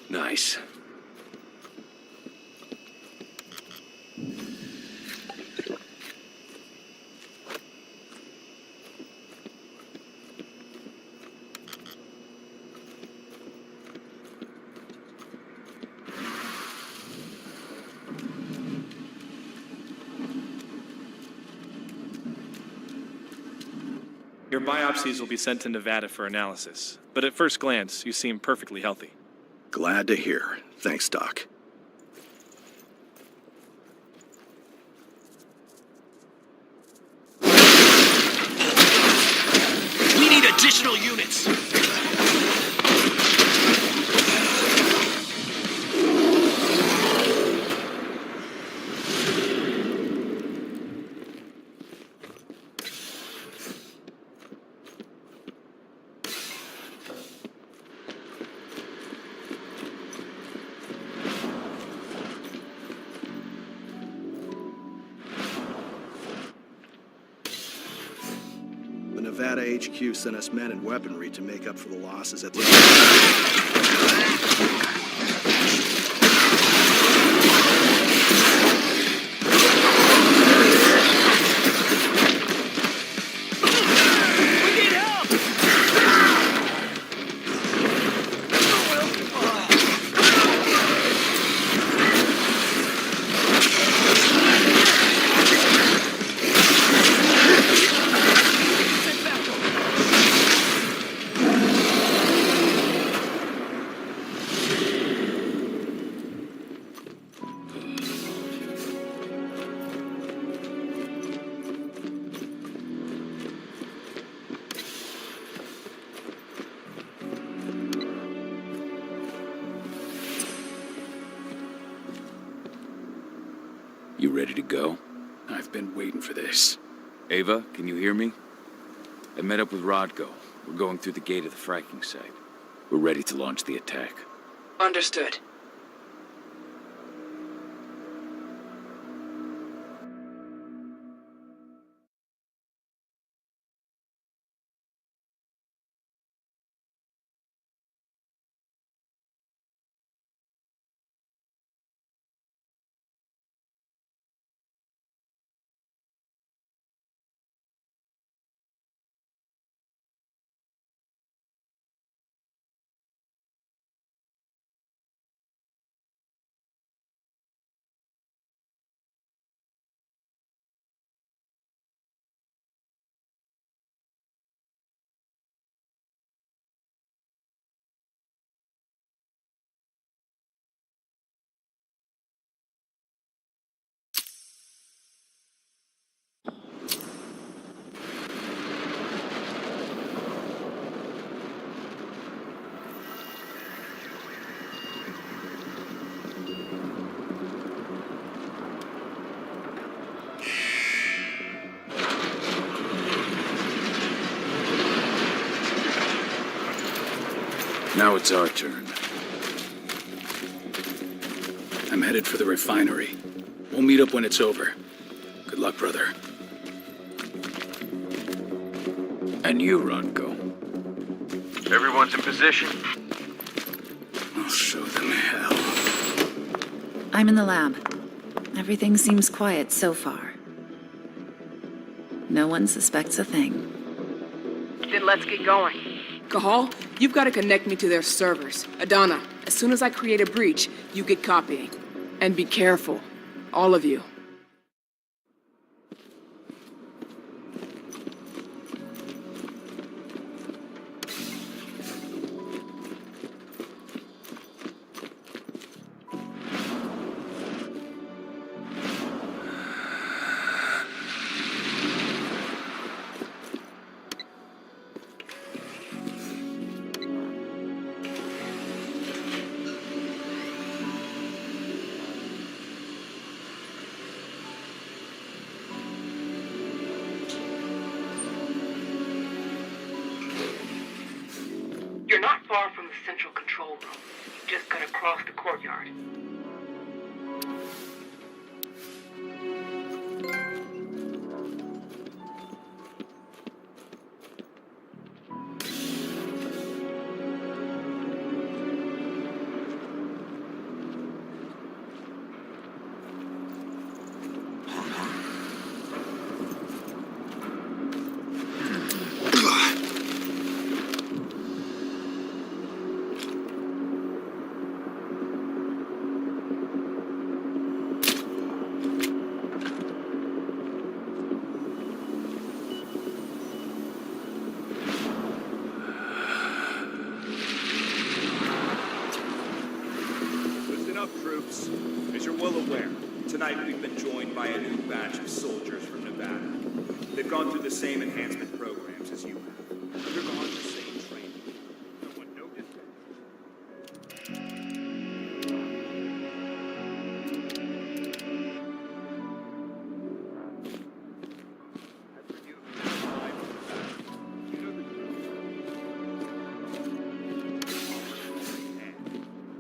Nice. Your biopsies will be sent to Nevada for analysis, but at first glance, you seem perfectly healthy. Glad to hear. Thanks, Doc. We need additional units! The Nevada HQ sent us men and weaponry to make up for the losses at the... You ready to go? I've been waiting for this. Ava, can you hear me? I met up with Rodko. We're going through the gate of the fracking site. We're ready to launch the attack. Understood. Now it's our turn. I'm headed for the refinery. We'll meet up when it's over. Good luck, brother. And you, Rodko. Everyone's in position. I'll show them hell. I'm in the lab. Everything seems quiet so far. No one suspects a thing. Then let's get going. Cahal, you've got to connect me to their servers. Adana, as soon as I create a breach, you get copying. And be careful. All of you. You're not far from the central control room. You just gotta cross the courtyard. troops. As you're well aware, tonight we've been joined by a new batch of soldiers from Nevada. They've gone through the same enhancement programs as you have. Undergone the same training. No one noticed it.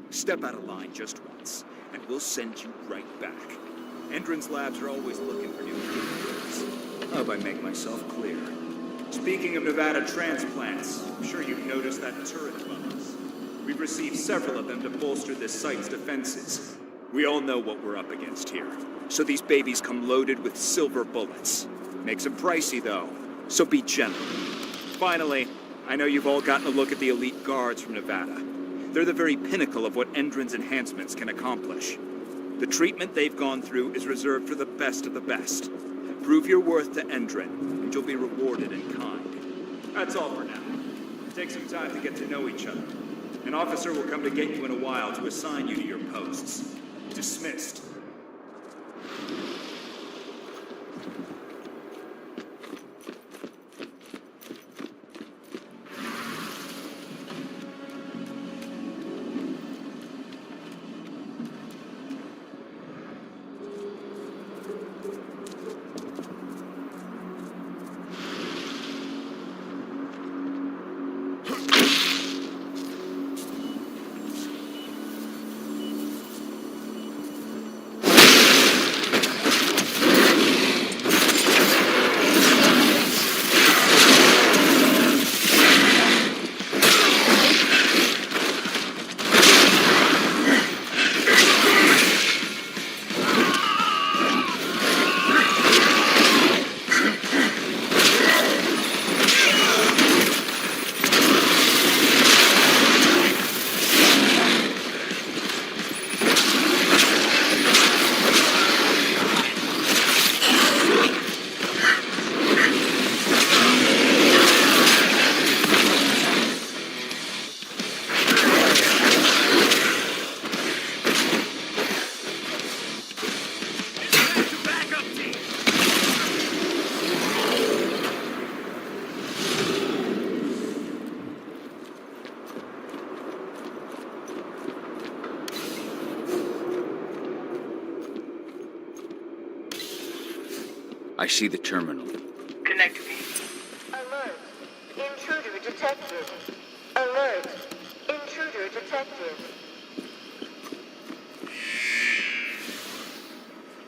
Step out of line just once, and we'll send you right back. Endron's labs are always looking for new capabilities. I hope I make myself clear. Speaking of Nevada transplants, I'm sure you've noticed that turret above us. We've received several of them to bolster this site's defenses. We all know what we're up against here, so these babies come loaded with silver bullets. Makes them pricey, though, so be gentle. Finally, I know you've all gotten a look at the elite guards from Nevada. They're the very pinnacle of what Endron's enhancements can accomplish. The treatment they've gone through is reserved for the best of the best. Prove your worth to Endron, and you'll be rewarded in kind. That's all for now. Take some time to get to know each other. An officer will come to get you in a while to assign you to your posts. Dismissed. I see the terminal. Connect me. Alert. Intruder detected. Alert. Intruder detected.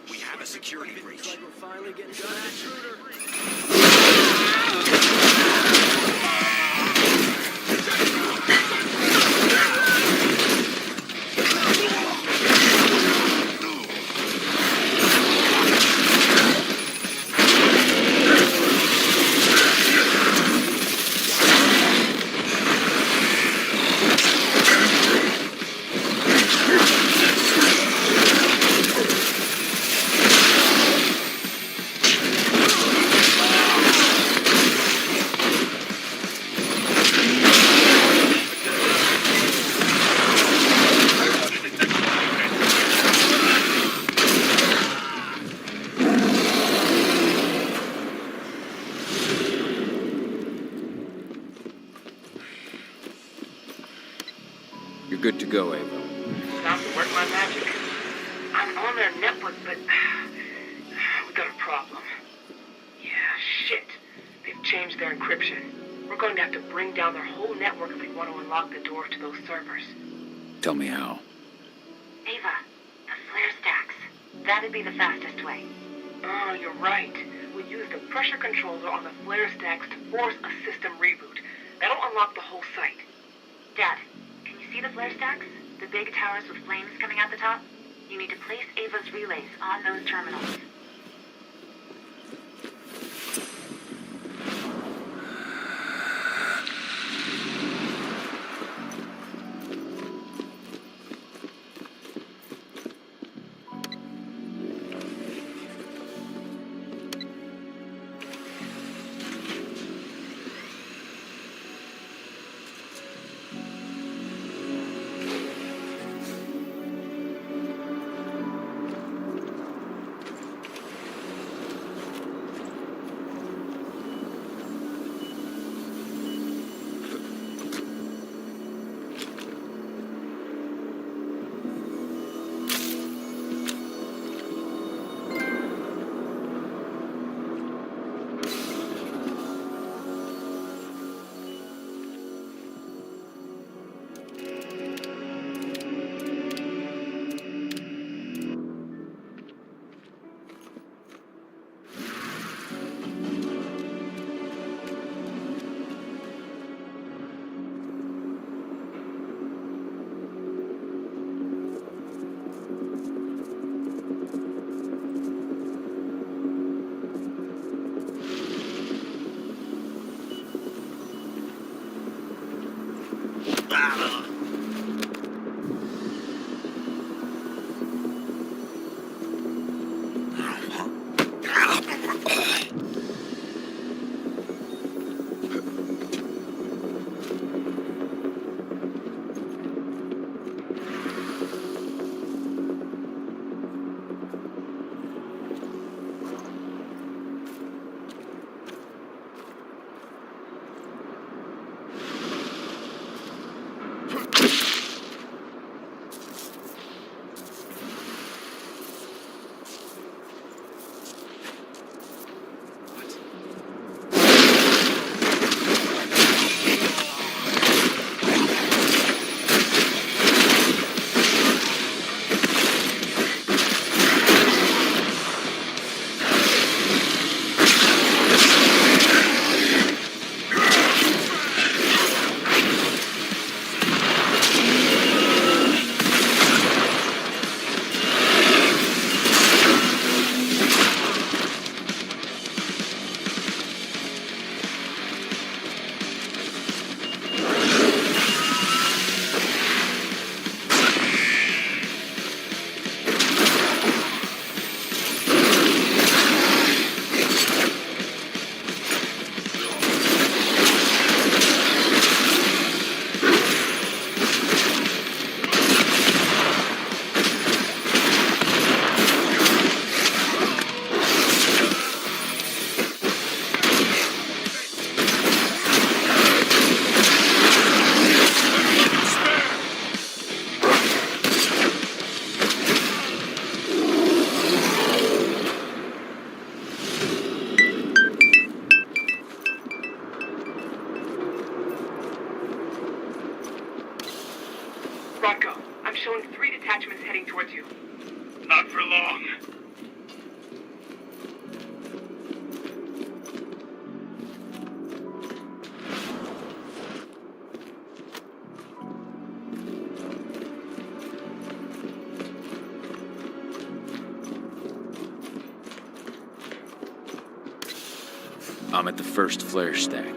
We have a security breach. Like we're finally getting done. Intruder. You're good to go, Ava. Time to work my magic. I'm on their network, but we got a problem. Yeah, shit. They've changed their encryption. We're going to have to bring down their whole network if we want to unlock the doors to those servers. Tell me how. Ava, the flare stacks. That'd be the fastest way. Oh, you're right. We use the pressure controller on the flare stacks to force a system reboot. That'll unlock the whole site. Dad, can you see the flare stacks? The big towers with flames coming out the top? You need to place Ava's relays on those terminals. Rodko, I'm showing 3 detachments heading towards you. Not for long. I'm at the first flare stack.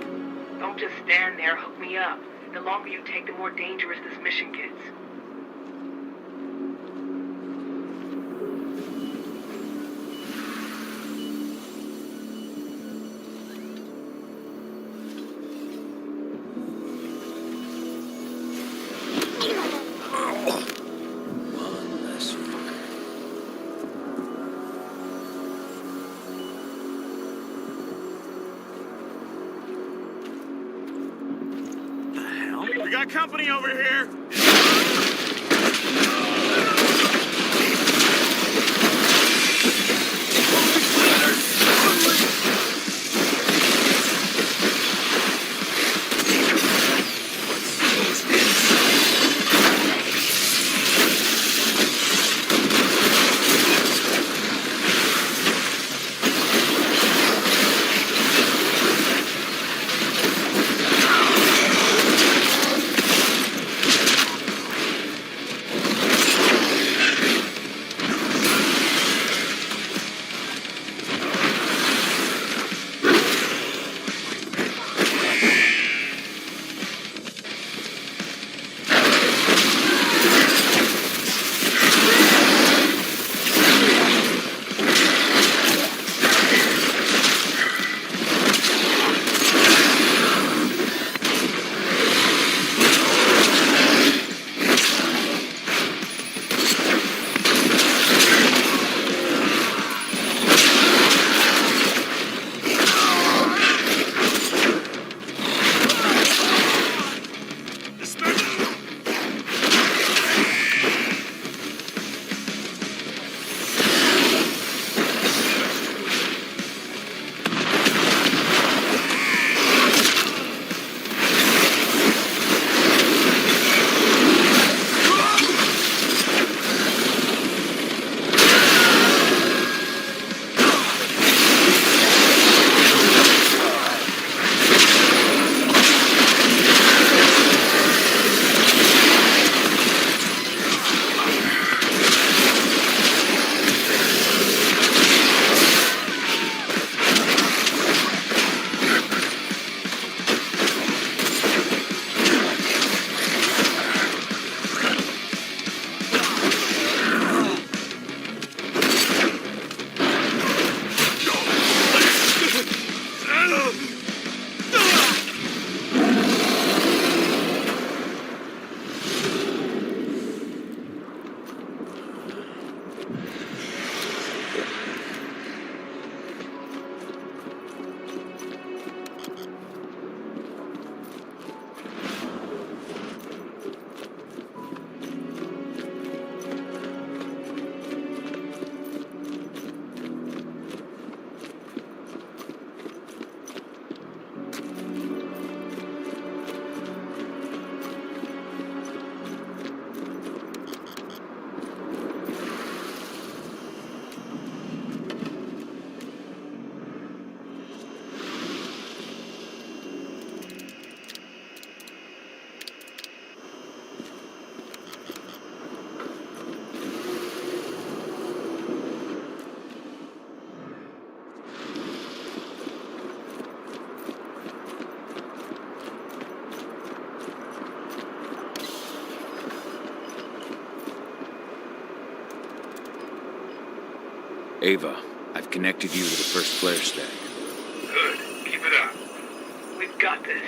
Don't just stand there, hook me up. The longer you take, the more dangerous this mission gets. One less fucker. The hell? We got company over here! Ava, I've connected you to the first flare stack. Good. Keep it up. We've got this.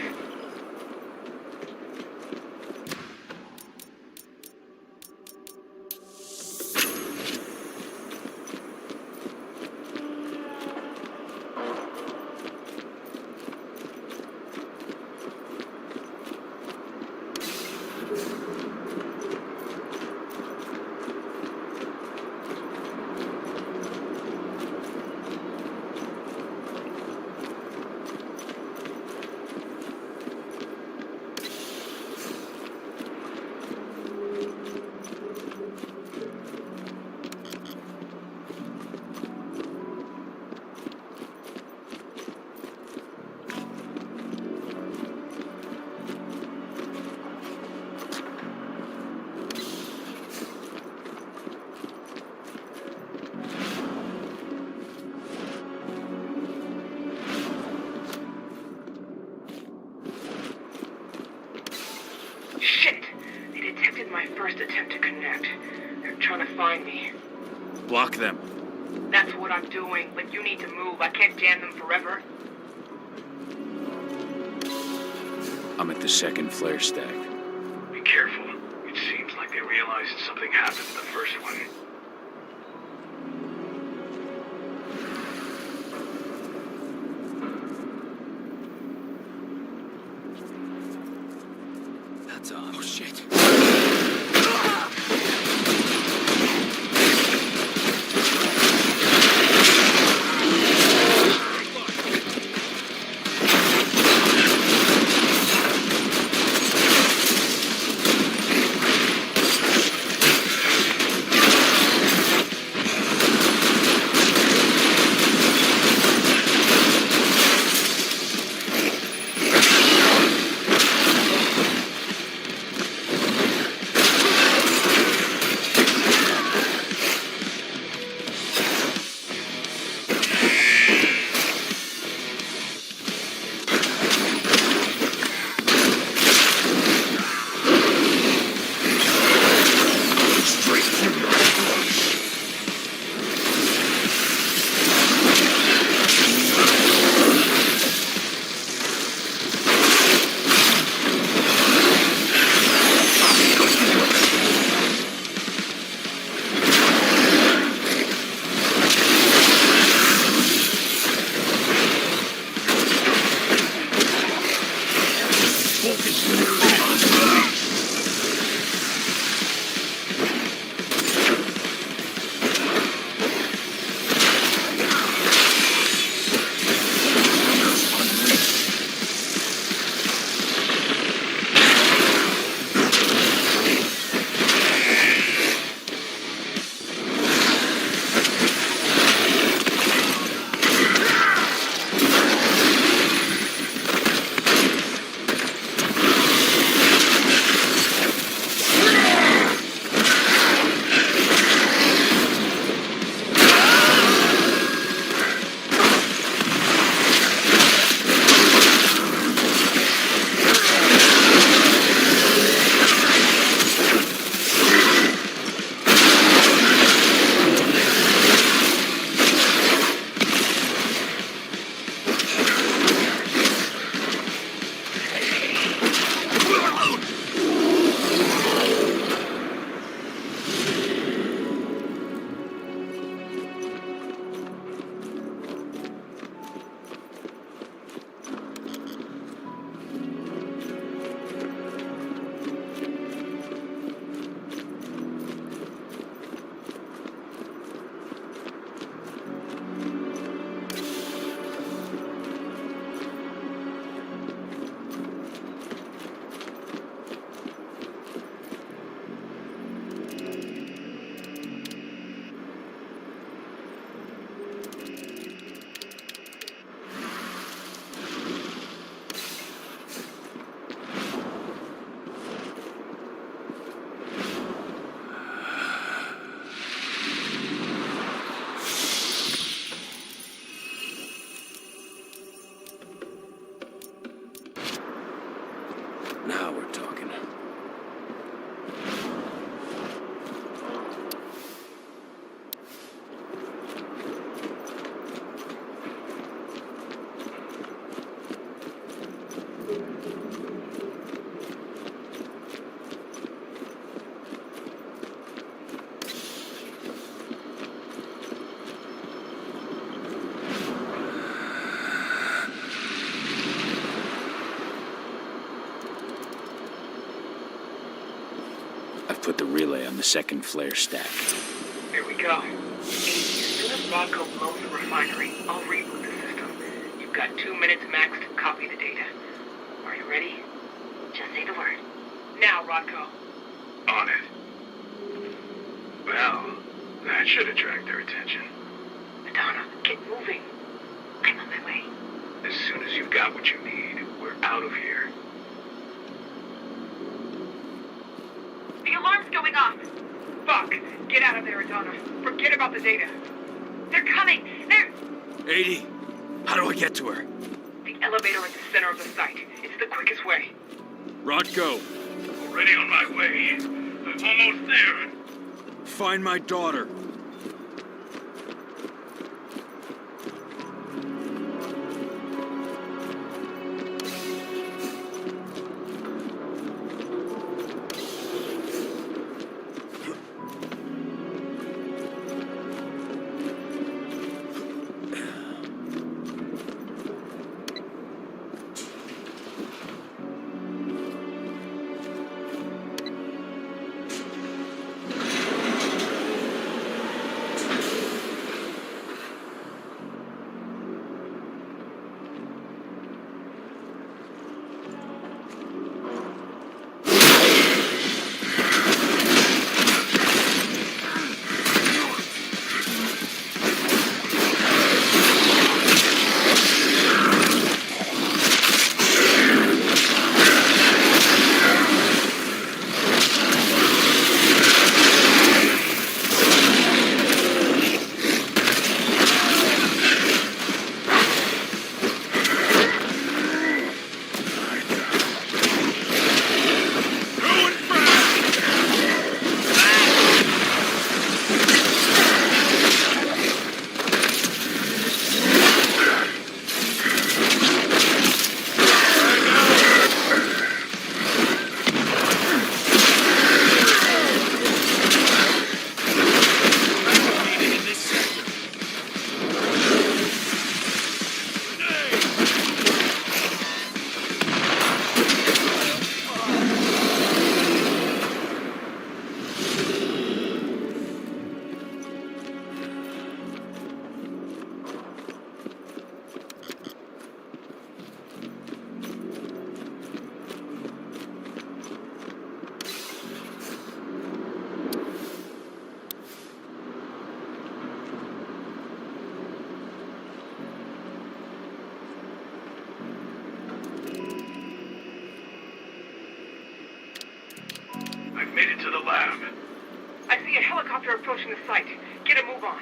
first attempt to connect. They're trying to find me. Block them. That's what I'm doing, but you need to move. I can't jam them forever. I'm at the second flare stack. Be careful. It seems like they realized something happened to the first one. That's off. Oh, shit. Now we're talking. I've put the relay on the second flare stack. Here we go. As soon as Rodko blows the refinery, I'll reboot the system. You've got 2 minutes max to copy the data. Are you ready? Just say the word. Now, Rodko. On it. Well, that should attract their attention. Madonna, get moving. I'm on my way. As soon as you've got what you need, we're out of here. The alarm's going off. Fuck! Get out of there, Adana. Forget about the data. They're coming. They're... 80. How do I get to her? The elevator at the center of the site. It's the quickest way. Rodko. Already on my way. Almost there. Find my daughter. I've made it to the lab. I see a helicopter approaching the site. Get a move on.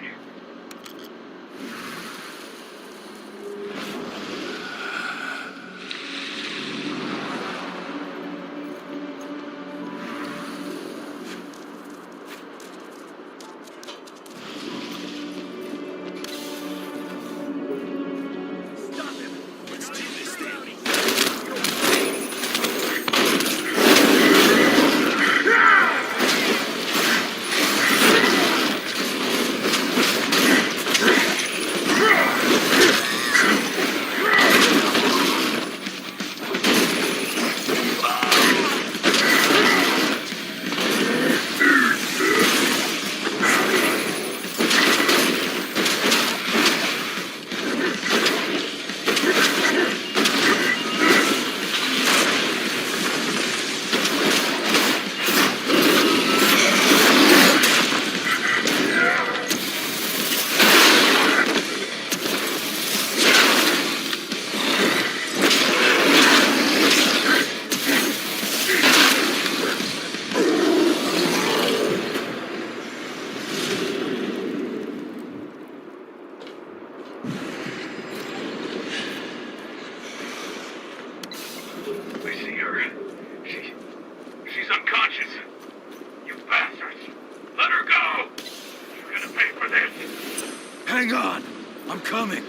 She's unconscious. You bastards. Let her go. You're gonna pay for this. Hang on! I'm coming!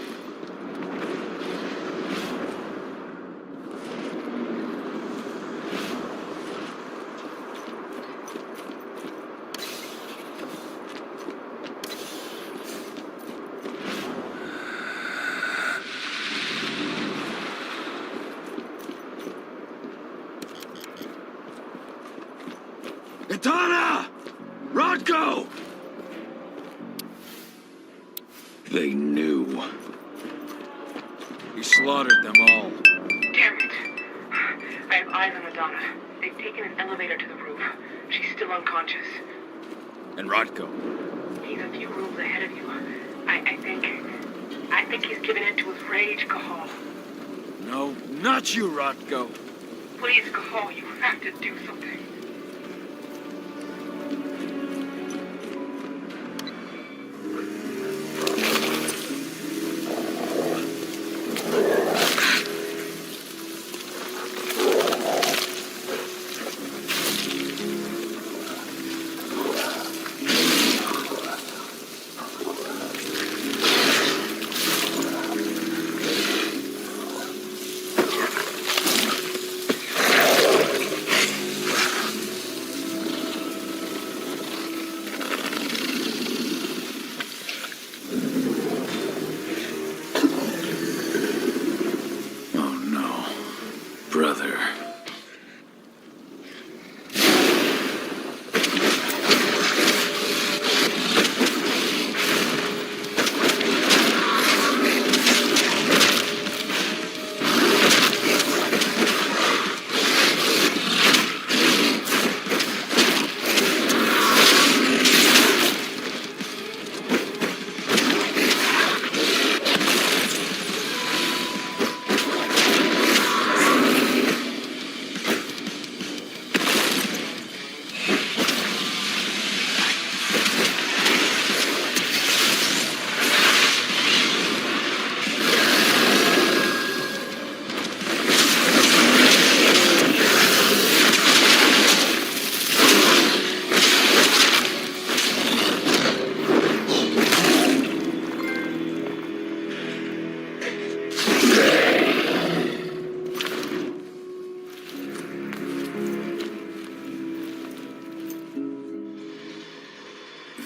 Itana! Rodko! They knew. He slaughtered them all. Damn it. I have eyes on Madonna. They've taken an elevator to the roof. She's still unconscious. And Rodko? He's a few rooms ahead of you. I think he's given in to his rage, Cahal. No, not you, Rodko. Please, Cahal, you have to do something.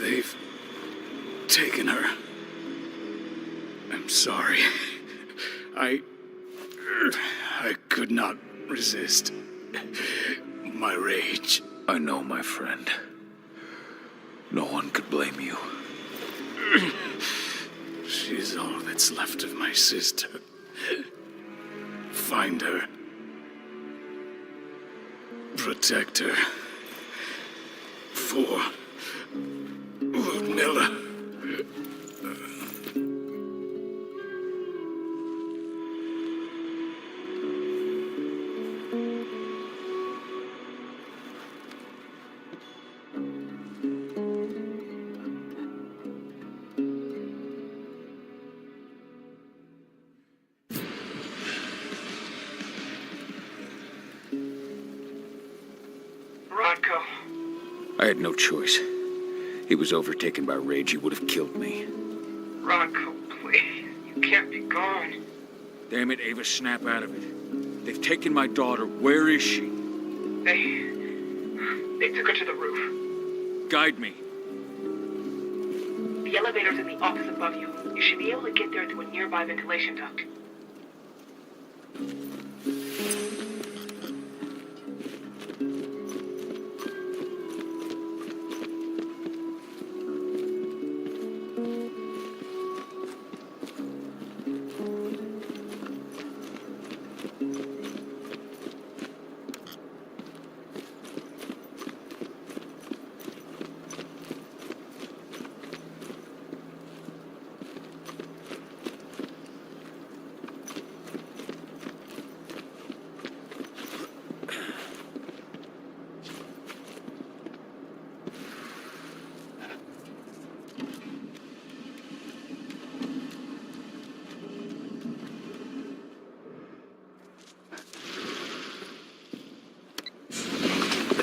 They've taken her. I'm sorry. I could not resist my rage. I know, my friend. No one could blame you. She's all that's left of my sister. Find her. Protect her. For Ludmilla. Rodko. I had no choice. He was overtaken by rage. He would have killed me. Rodko, please. You can't be gone. Damn it, Ava, snap out of it. They've taken my daughter. Where is she? They took her to the roof. Guide me. The elevator's in the office above you. You should be able to get there through a nearby ventilation duct.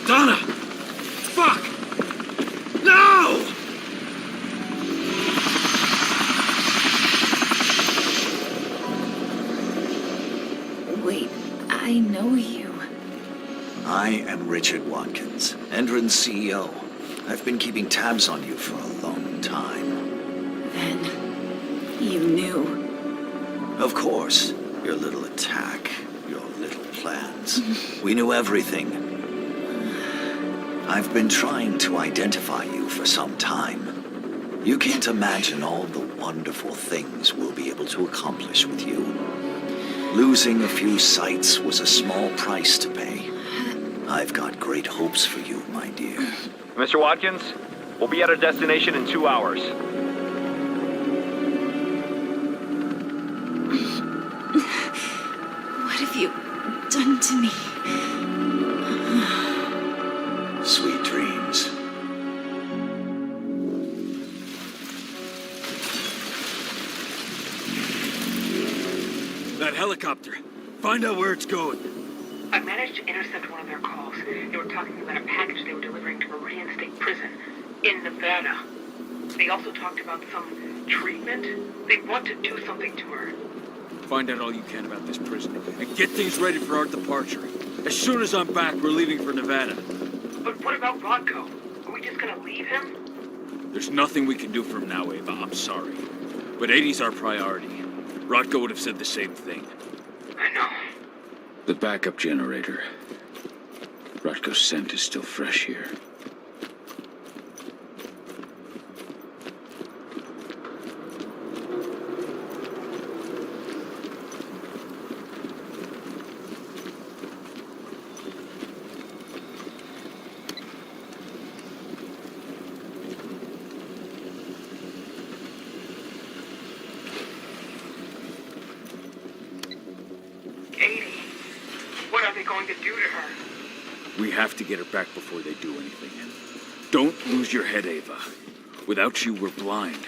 Donna! Fuck! No! Wait, I know you. I am Richard Watkins, Endron's CEO. I've been keeping tabs on you for a long time. Then, you knew. Of course. Your little attack, your little plans. We knew everything. I've been trying to identify you for some time. You can't imagine all the wonderful things we'll be able to accomplish with you. Losing a few sights was a small price to pay. I've got great hopes for you, my dear. Mr. Watkins, we'll be at our destination in 2 hours. What have you done to me? Sweet dreams. That helicopter. Find out where it's going. I managed to intercept one of their calls. They were talking about a package they were delivering to Meridian State Prison in Nevada. They also talked about some treatment. They want to do something to her. Find out all you can about this prison and get things ready for our departure. As soon as I'm back, we're leaving for Nevada. But what about Rodko? Are we just gonna leave him? There's nothing we can do for him now, Ava. I'm sorry. But 80's our priority. Rodko would have said the same thing. I know. The backup generator. Rodko's scent is still fresh here. What are they going to do to her? We have to get her back before they do anything. Don't lose your head, Ava. Without you, we're blind.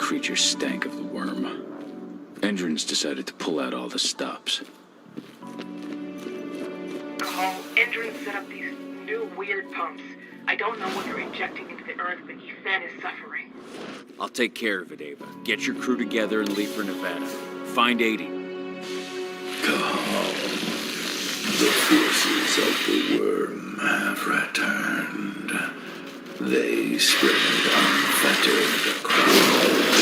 creatures stank of the worm. Endrins decided to pull out all the stops. Call, Endrin set up these new weird pumps. I don't know what they're injecting into the earth, but Ethan is suffering. I'll take care of it, Ava. Get your crew together and leave for Nevada. Find 80. Call. The forces of the worm have returned. They spread unfettered across.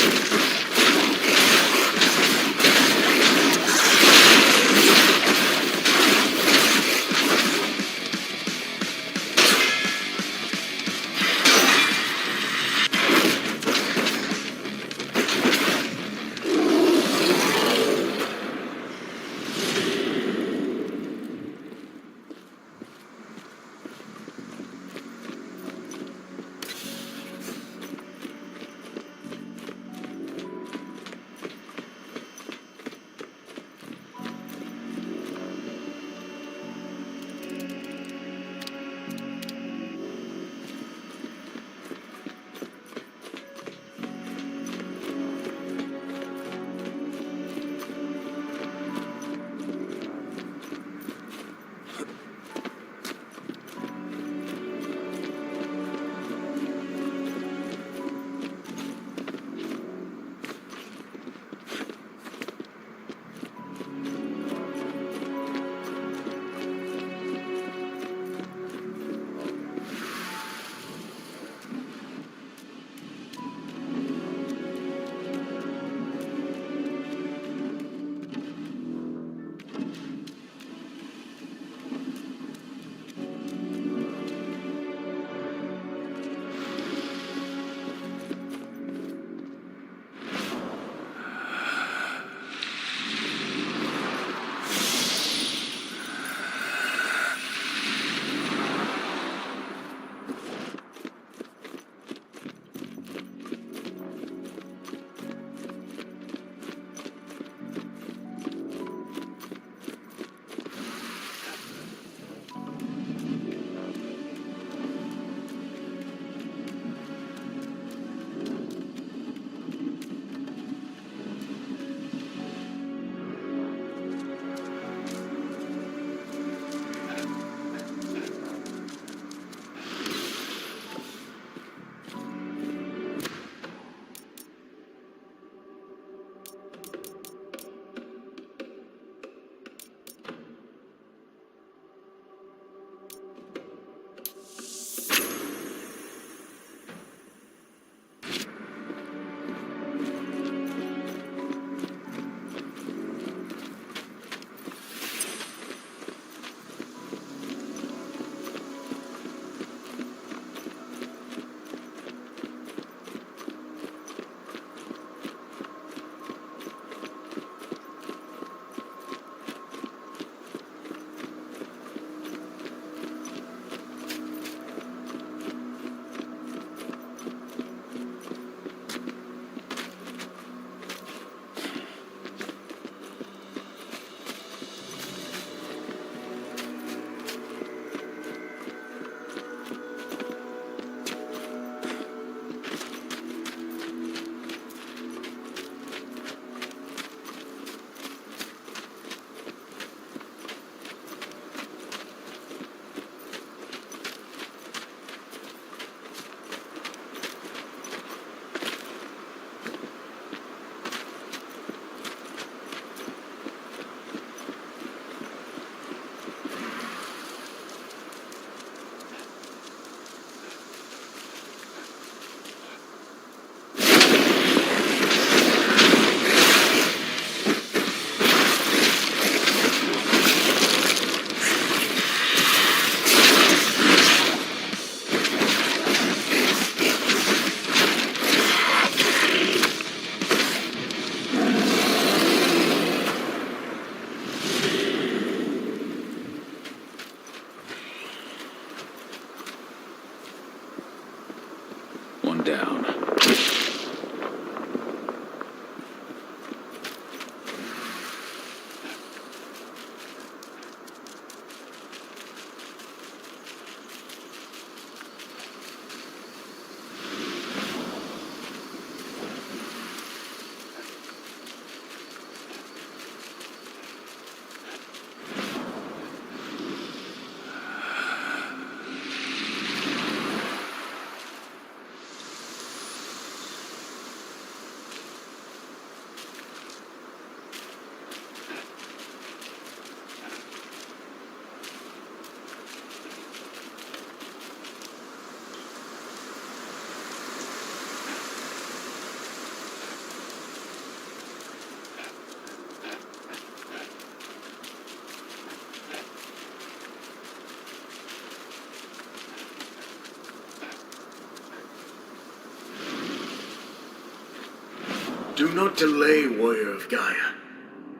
Do not delay, warrior of Gaia.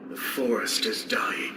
The forest is dying.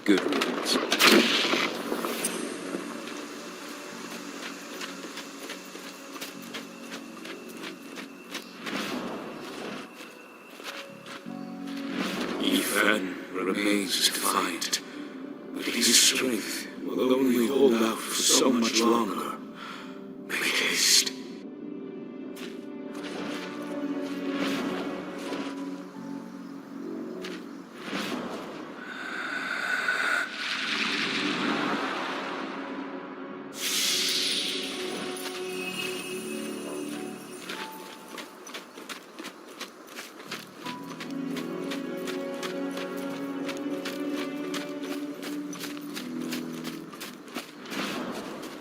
Good riddance. Ethan remains defiant, but his strength will only hold out for so much longer. Make haste.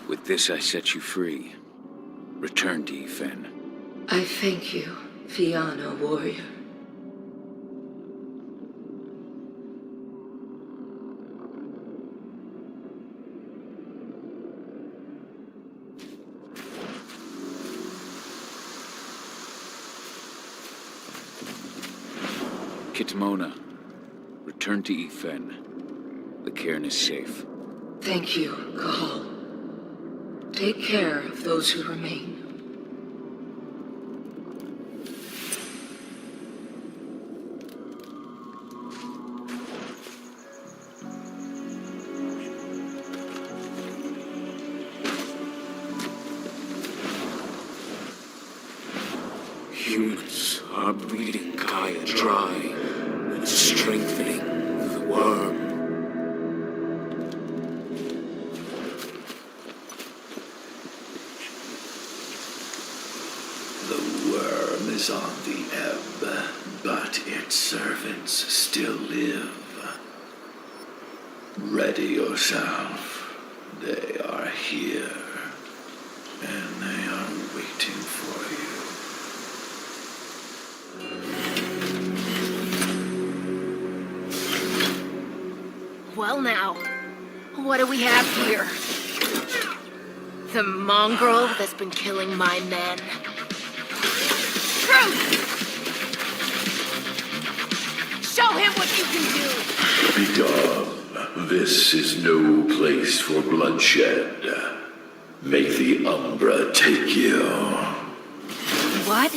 With this, I set you free. Return to Yfen. I thank you, Fianna warrior. Kitmona, return to Yfen. The cairn is safe. Thank you, Cahal. Take care of those who remain. Humans are bleeding Gaia dry and strengthening the worm. The worm is on the ebb, but its servants still live. Ready yourself. They are here, and they are waiting for you. Well now, what do we have here? The mongrel that's been killing my men. Truth! Come. This is no place for bloodshed. Make the Umbra take you. What?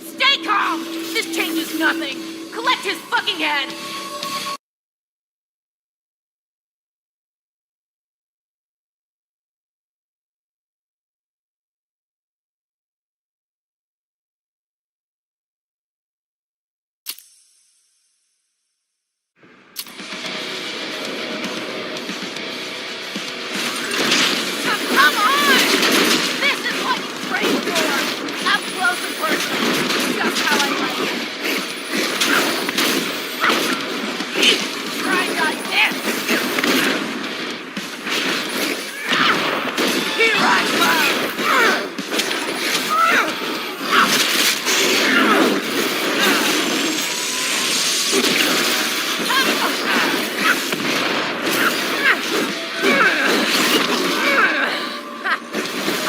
Stay calm! This changes nothing! Collect his fucking head! Come on! This is what you trained for! Up close and personal! Just how I like it! Try not this! Here I come!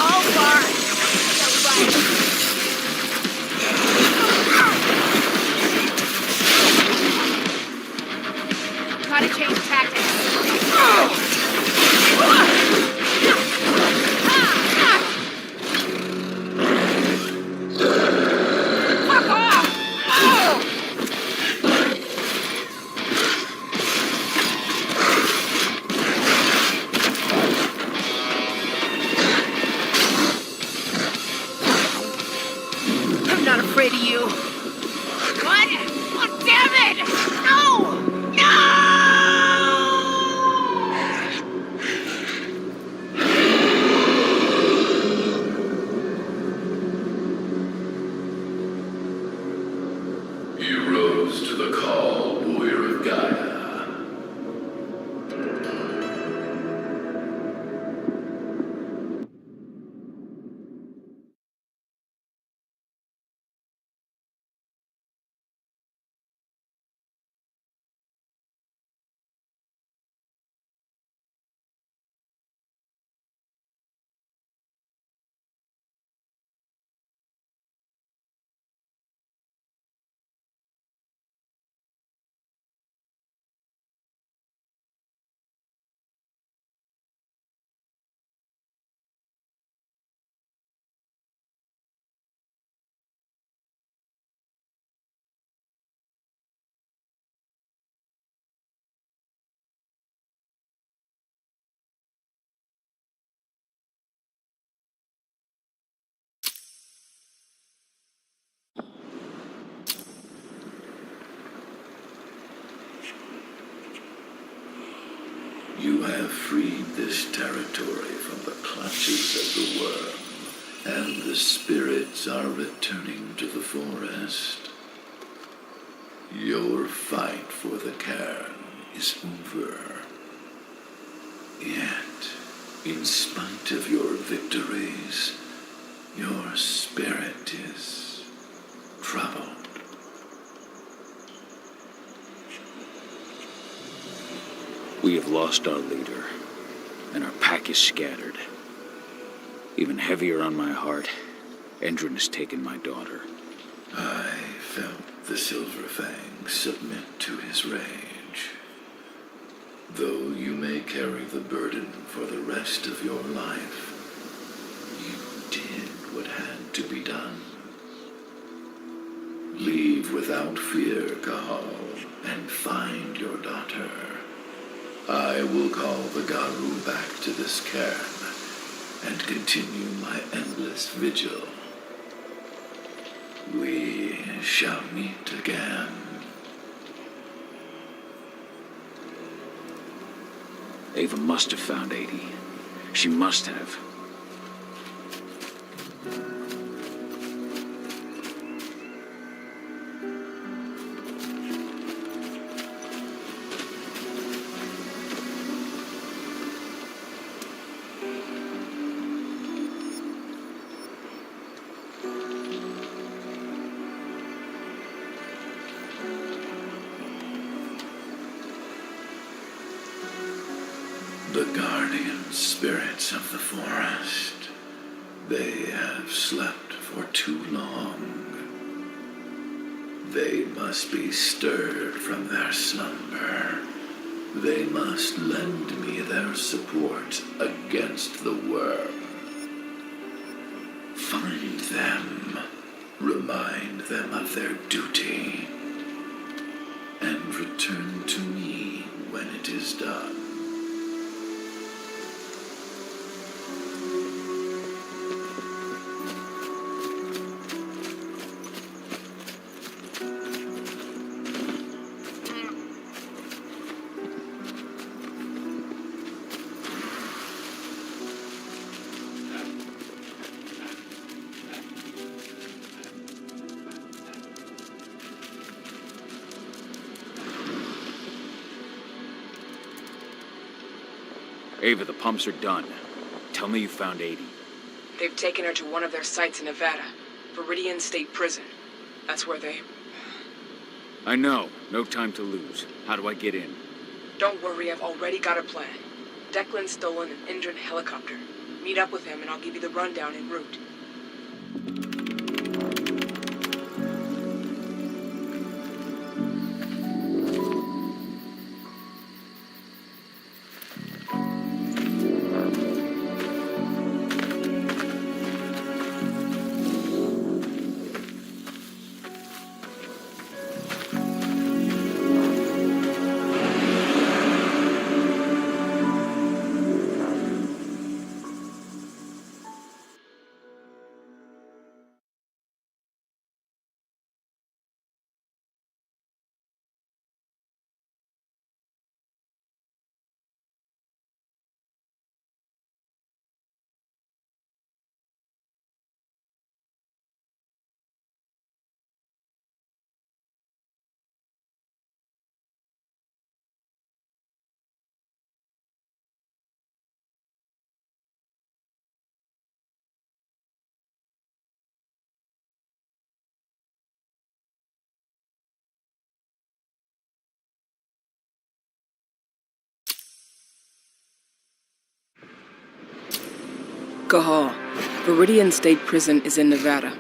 All far. So right. Gotta change tactics. Fuck off! I'm not afraid of you. What? Oh, damn it! No! No! You rose to the call, warrior of Gaia. You have freed this territory from the clutches of the worm, and the spirits are returning to the forest. Your fight for the cairn is over. Yet, in spite of your victories, your spirit is troubled. We have lost our leader, and our pack is scattered. Even heavier on my heart, Endrin has taken my daughter. I felt the Silver Fang submit to his rage. Though you may carry the burden for the rest of your life, you did what had to be done. Leave without fear, Kahal, and find your daughter. I will call the Garu back to this cairn and continue my endless vigil. We shall meet again. Ava must have found 80. She must have. The guardian spirits of the forest. They have slept for too long. They must be stirred from their slumber. They must lend me their support against the worm. Find them, remind them of their duty, and return to me when it is done. Ava, the pumps are done. Tell me you found 80. They've taken her to one of their sites in Nevada, Viridian State Prison. That's where they... I know. No time to lose. How do I get in? Don't worry, I've already got a plan. Declan's stolen an Indran helicopter. Meet up with him and I'll give you the rundown en route. Cahal, Viridian State Prison is in Nevada.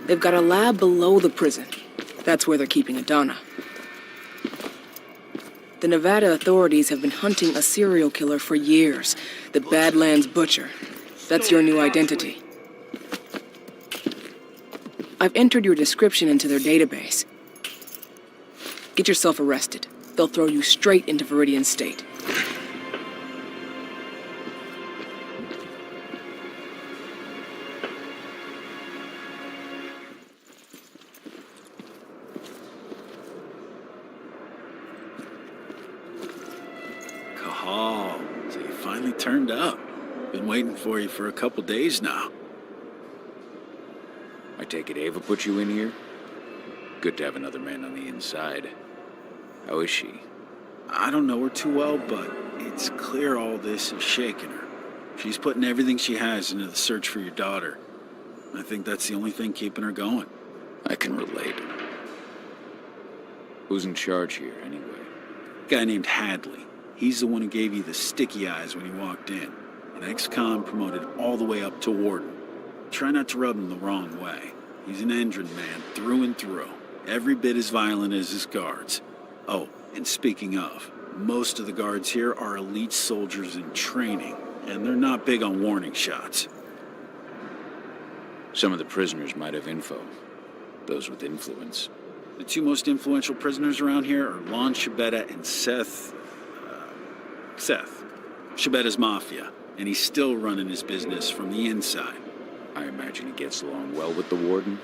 They've got a lab below the prison. That's where they're keeping Adana. The Nevada authorities have been hunting a serial killer for years. The Badlands Butcher. That's your new identity. I've entered your description into their database. Get yourself arrested. They'll throw you straight into Viridian State. Cahal, so you finally turned up. Been waiting for you for a couple days now. I take it Ava put you in here? Good to have another man on the inside. How is she? I don't know her too well, but it's clear all this is shaking her. She's putting everything she has into the search for your daughter. I think that's the only thing keeping her going. I can relate. Who's in charge here, anyway? A guy named Hadley. He's the one who gave you the sticky eyes when you walked in. An ex-con promoted all the way up to warden. Try not to rub him the wrong way. He's an Indran man, through and through. Every bit as violent as his guards. Oh, and speaking of, most of the guards here are elite soldiers in training, and they're not big on warning shots. Some of the prisoners might have info. Those with influence. The two most influential prisoners around here are Lon Shabeta and Seth. Shabetta's mafia, and he's still running his business from the inside. I imagine he gets along well with the warden.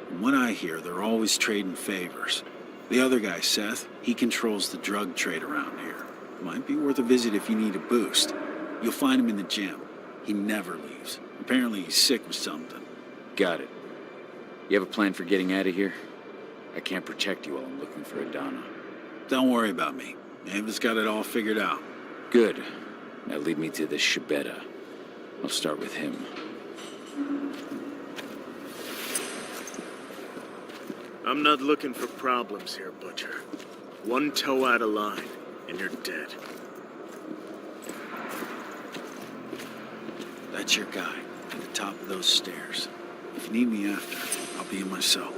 From what I hear, they're always trading favors. The other guy, Seth, he controls the drug trade around here. Might be worth a visit if you need a boost. You'll find him in the gym. He never leaves. Apparently he's sick with something. Got it. You have a plan for getting out of here? I can't protect you while I'm looking for Adana. Don't worry about me. Ava's got it all figured out. Good. Now lead me to this Shabeta. I'll start with him. I'm not looking for problems here, Butcher. One toe out of line, and you're dead. That's your guy. at the top of those stairs. If you need me after, I'll be in my cell.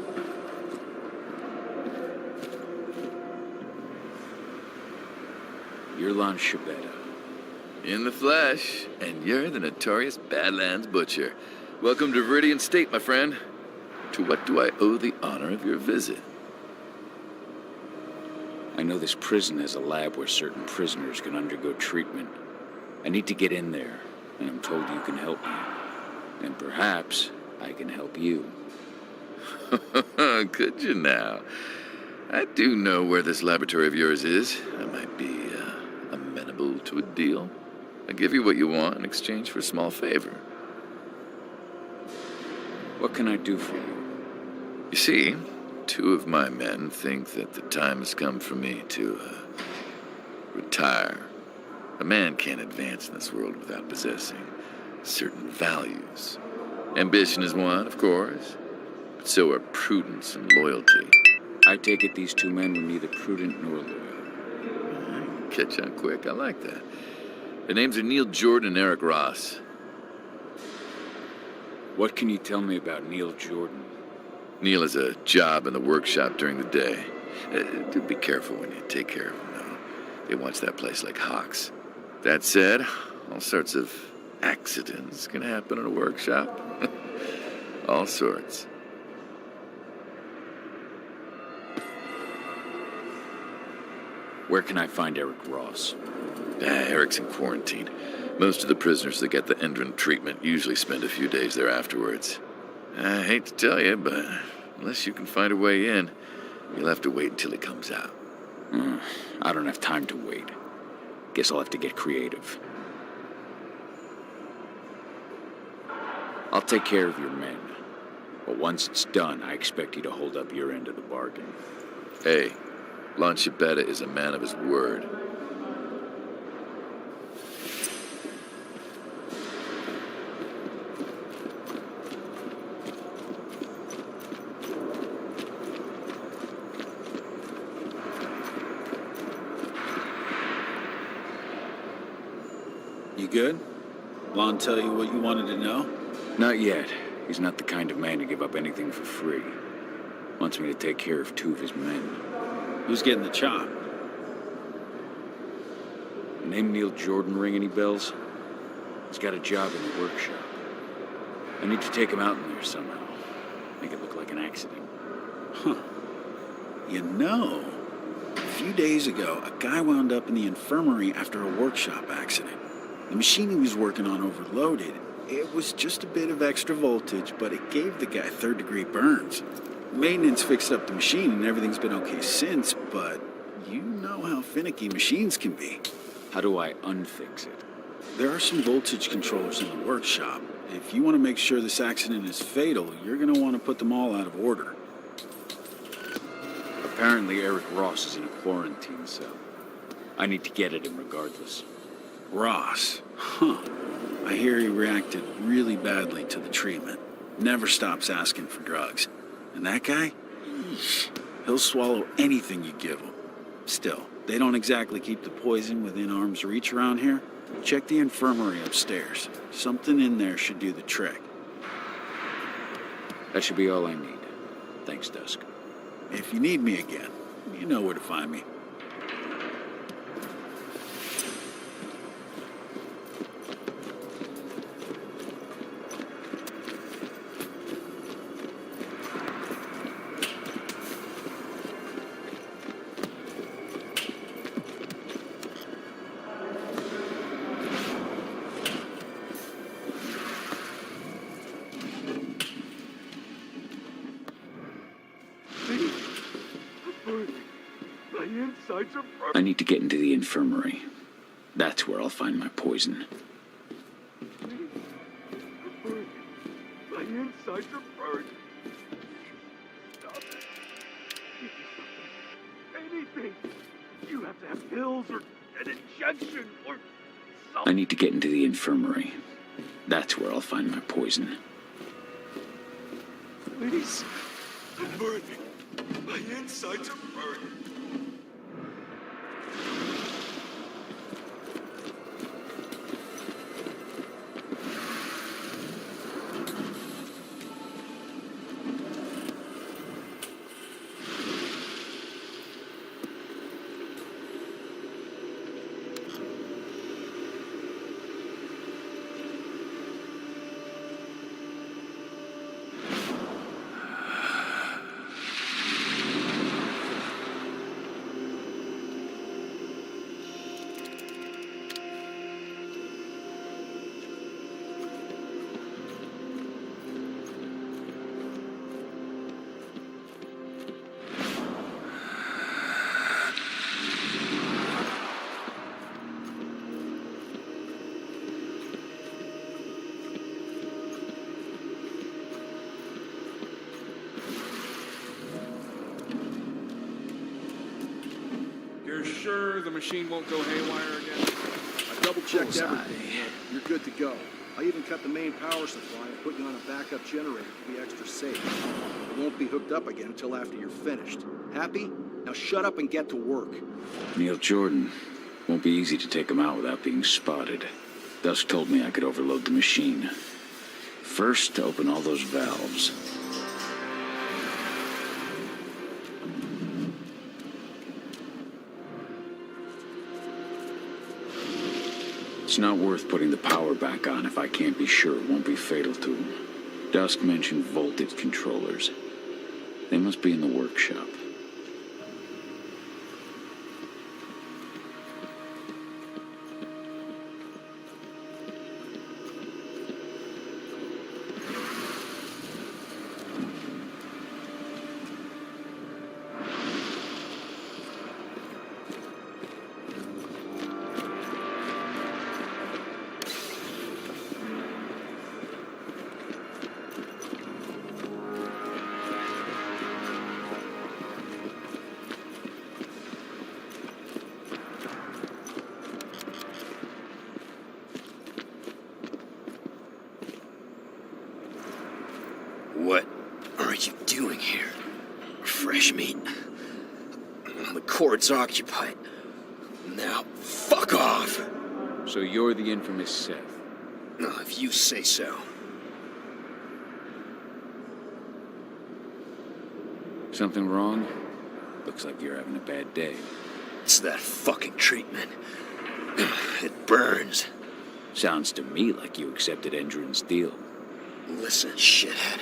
You're Lon Shabetta. In the flesh, and you're the notorious Badlands Butcher. Welcome to Viridian State, my friend. To what do I owe the honor of your visit? I know this prison has a lab where certain prisoners can undergo treatment. I need to get in there, and I'm told you can help me. And perhaps I can help you. Could you now? I do know where this laboratory of yours is. I might be amenable to a deal. I'll give you what you want in exchange for a small favor. What can I do for you? You see, 2 of my men think that the time has come for me to retire. A man can't advance in this world without possessing certain values. Ambition is one, of course, but so are prudence and loyalty. I take it these 2 men were neither prudent nor loyal. Catch on quick, I like that. Their names are Neil Jordan and Eric Ross. What can you tell me about Neil Jordan? Neil has a job in the workshop during the day. Do be careful when you take care of him, though. They watch that place like hawks. That said, all sorts of accidents can happen in a workshop. All sorts. Where can I find Eric Ross? Eric's in quarantine. Most of the prisoners that get the Endron treatment usually spend a few days there afterwards. I hate to tell you, but unless you can find a way in, you'll have to wait until he comes out. I don't have time to wait. Guess I'll have to get creative. I'll take care of your men. But once it's done, I expect you to hold up your end of the bargain. Hey, Lon Shabetta is a man of his word. You good? Lon tell you what you wanted to know? Not yet. He's not the kind of man to give up anything for free. Wants me to take care of 2 of his men. Who's getting the chop? Name Neil Jordan ring any bells? He's got a job in the workshop. I need to take him out in there somehow. Make it look like an accident. Huh. You know, a few days ago, a guy wound up in the infirmary after a workshop accident. The machine he was working on overloaded. It was just a bit of extra voltage, but it gave the guy 3rd-degree burns. Maintenance fixed up the machine and everything's been okay since, but you know how finicky machines can be. How do I unfix it? There are some voltage controllers in the workshop. If you want to make sure this accident is fatal, you're going to want to put them all out of order. Apparently Eric Ross is in a quarantine cell. I need to get at him regardless. Ross? Huh. I hear he reacted really badly to the treatment. Never stops asking for drugs. And that guy? Eesh. He'll swallow anything you give him. Still, they don't exactly keep the poison within arm's reach around here. Check the infirmary upstairs. Something in there should do the trick. That should be all I need. Thanks, Dusk. If you need me again, you know where to find me. I need to get into the infirmary. That's where I'll find my poison. My insides are burning. Stop it. Give me something. Anything. You have to have pills or an injection or something. I need to get into the infirmary. That's where I'll find my poison. Please. I'm burning. My insides are burning. sure the machine won't go haywire again? I double-checked everything. You're good to go. I even cut the main power supply and put you on a backup generator to be extra safe. It won't be hooked up again until after you're finished. Happy? Now shut up and get to work. Neil Jordan. Won't be easy to take him out without being spotted. Dusk told me I could overload the machine. First, open all those valves. It's not worth putting the power back on if I can't be sure it won't be fatal to him. Dusk mentioned voltage controllers. They must be in the workshop. What are you doing here? Fresh meat. The cord's occupied. Now, fuck off! So you're the infamous Seth? If you say so. Something wrong? Looks like you're having a bad day. It's that fucking treatment. It burns. Sounds to me like you accepted Endron's deal. Listen, shithead.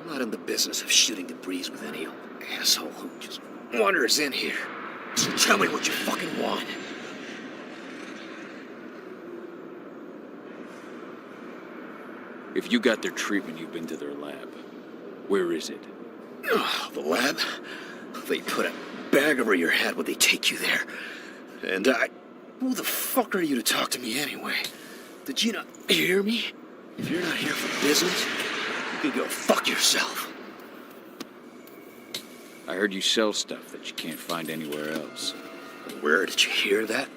I'm not in the business of shooting the breeze with any old asshole who just wanders in here. So tell me what you fucking want. If you got their treatment, you've been to their lab. Where is it? The lab? They put a bag over your head when they take you there. And who the fuck are you to talk to me anyway? Did you not hear me? If you're not here for business, you can go fuck yourself. I heard you sell stuff that you can't find anywhere else. Where did you hear that?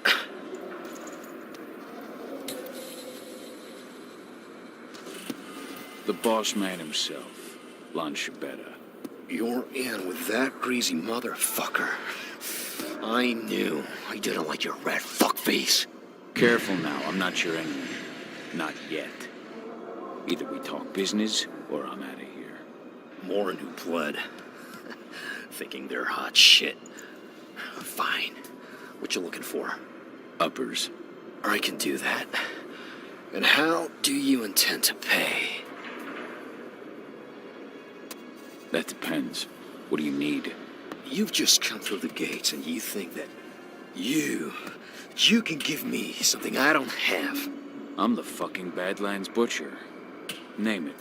The boss man himself, Lon Shabetta. You're in with that greasy motherfucker. I knew. I didn't like your red fuckface. Careful now, I'm not your enemy. Not yet. Either we talk business, or I'm out of here. More new blood. Thinking they're hot shit. Fine. What you looking for? Uppers. I can do that. And how do you intend to pay? That depends. What do you need? You've just come through the gates and you think that you can give me something I don't have. I'm the fucking Badlands Butcher. Name it.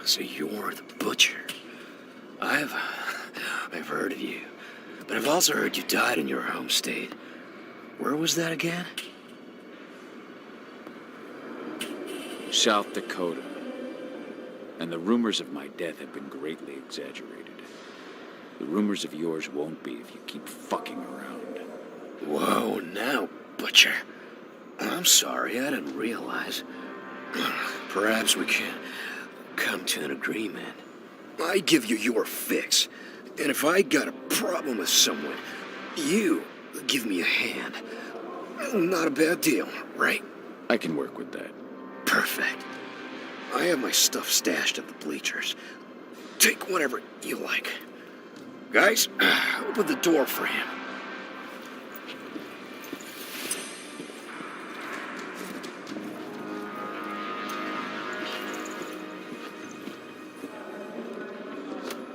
So you're the Butcher. I've heard of you. But I've also heard you died in your home state. Where was that again? South Dakota. And the rumors of my death have been greatly exaggerated. The rumors of yours won't be if you keep fucking around. Whoa, now, Butcher. I'm sorry, I didn't realize. Perhaps we can come to an agreement. I give you your fix. And if I got a problem with someone, you give me a hand. Not a bad deal, right? I can work with that. Perfect. I have my stuff stashed at the bleachers. Take whatever you like. Guys, open the door for him.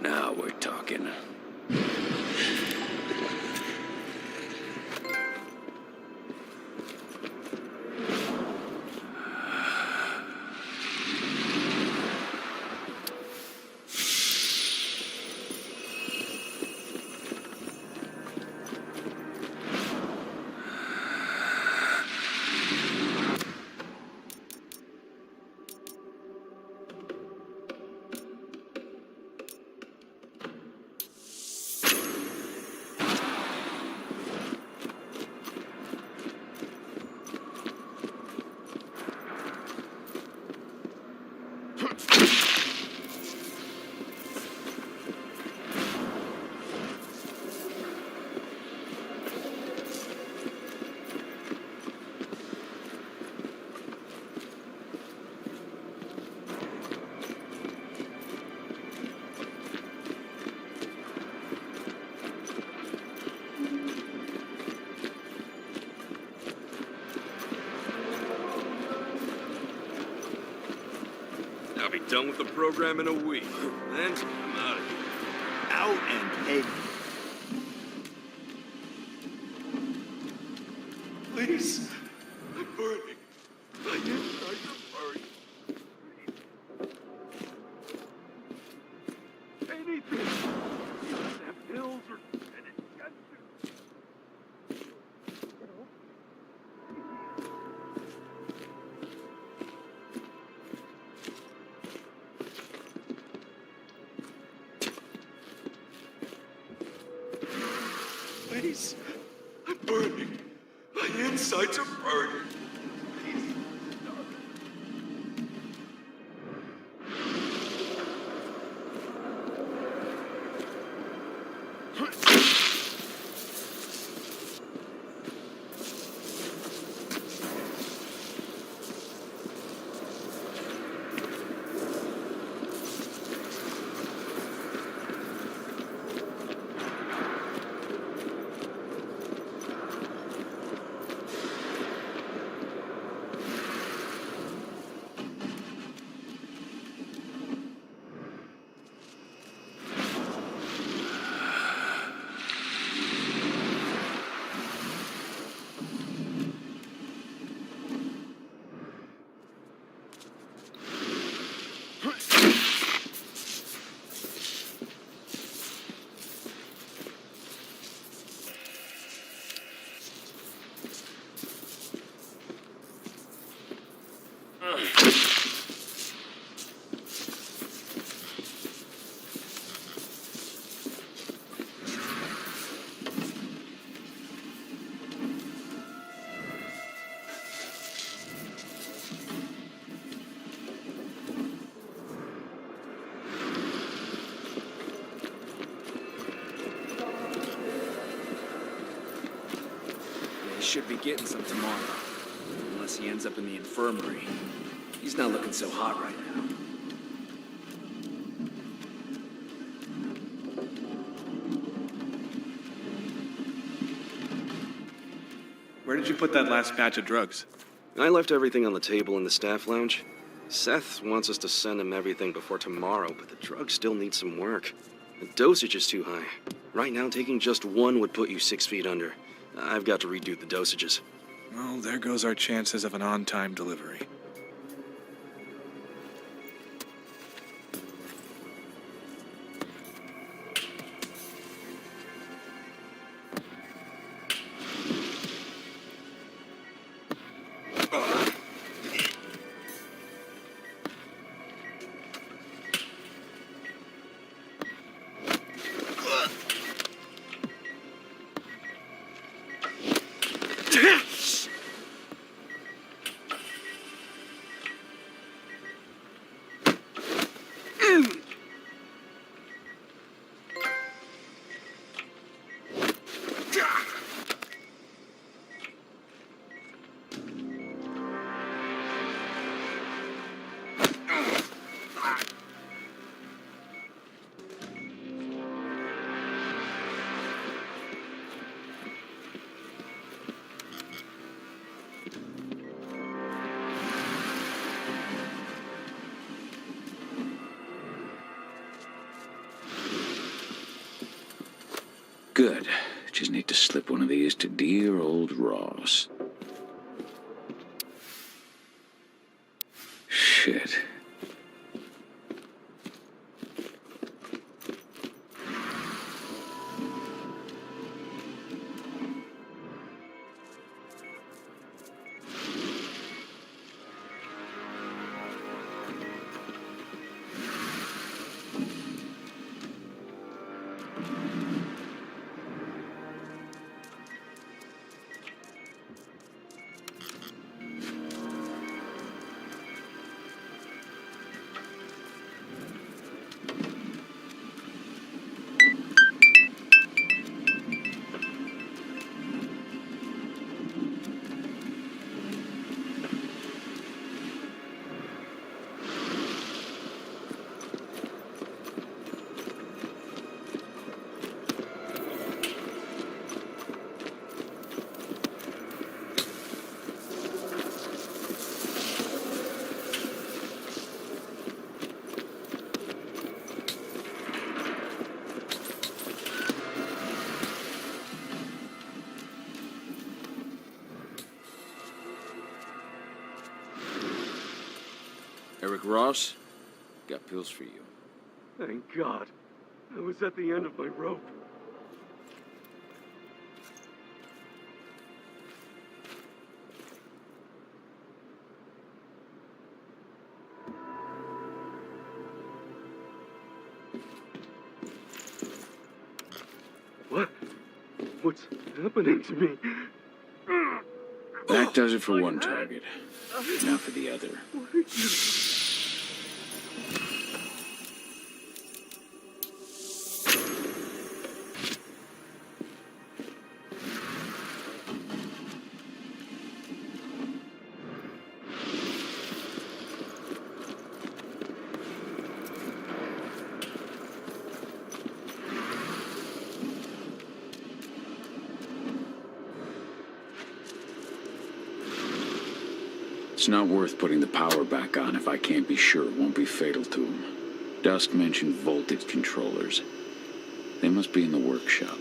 Now we're talking. done with the program in a week. Then I'm out of here. Out and head. Please. I'm burning. My insides are burning. Anything. You must have pills or an injection. Please. I'm burning. My insides are burning. Please. Should be getting some tomorrow. Unless he ends up in the infirmary. He's not looking so hot right now. Where did you put that last batch of drugs? I left everything on the table in the staff lounge. Seth wants us to send him everything before tomorrow, but the drugs still need some work. The dosage is too high. Right now, taking just one would put you 6 feet under. I've got to redo the dosages. Well, there goes our chances of an on-time delivery. Good. Just need to slip one of these to dear old Ross. Shit. Eric Ross, got pills for you. Thank God. I was at the end of my rope. What? What's happening to me? That does it for one target. Now for the other. It's not worth putting the power back on if I can't be sure it won't be fatal to him. Dusk mentioned voltage controllers. They must be in the workshop.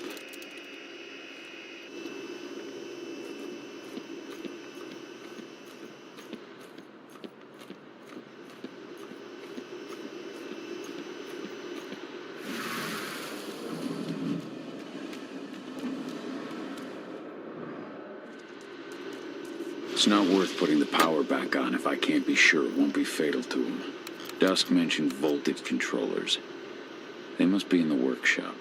It's not worth putting the power back on if I can't be sure it won't be fatal to him. Dusk mentioned voltage controllers. They must be in the workshop.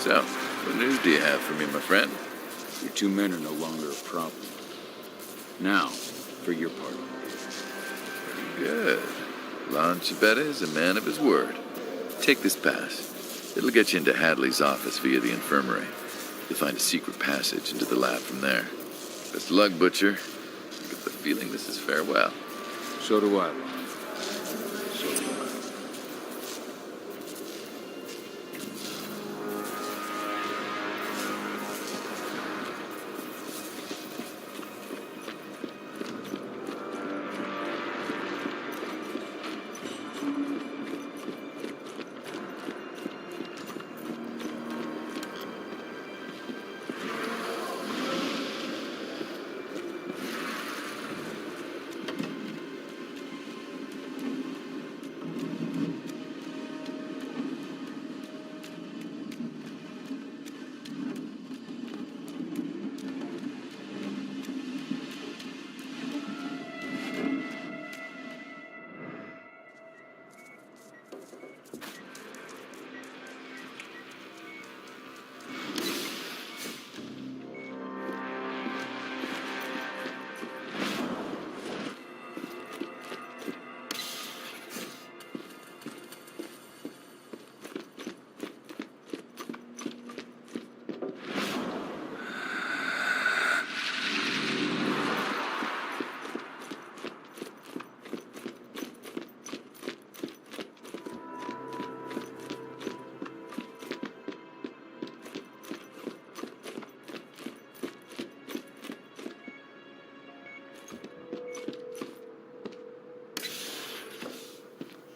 So, what news do you have for me, my friend? Your two men are no longer a problem. Now, for your part. Good. Lon Chabetta is a man of his word. Take this pass. It'll get you into Hadley's office via the infirmary. You'll find a secret passage into the lab from there. Best of luck, Butcher. I get the feeling this is farewell. So do I.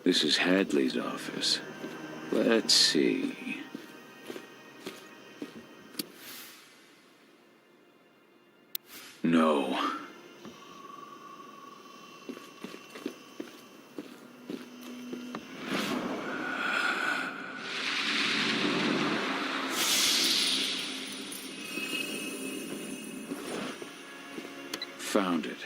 This is Hadley's office. Let's see. No. Found it.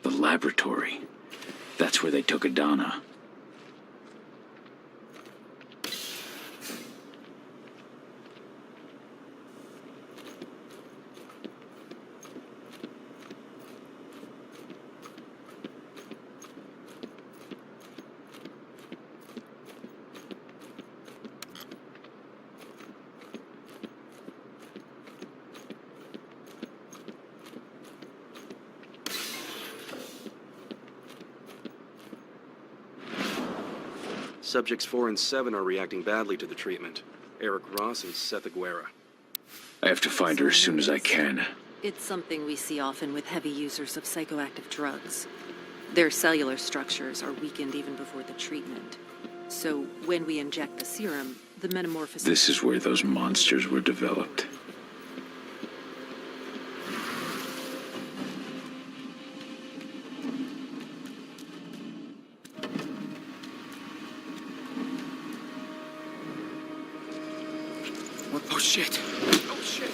The laboratory. That's where they took Adana. Subjects 4 and 7 are reacting badly to the treatment. Eric Ross and Seth Aguera. I have to find her as soon as I can. It's something we see often with heavy users of psychoactive drugs. Their cellular structures are weakened even before the treatment. So when we inject the serum, the metamorphosis... This is where those monsters were developed. Oh shit. Oh shit.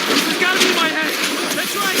This has gotta be my head! That's right!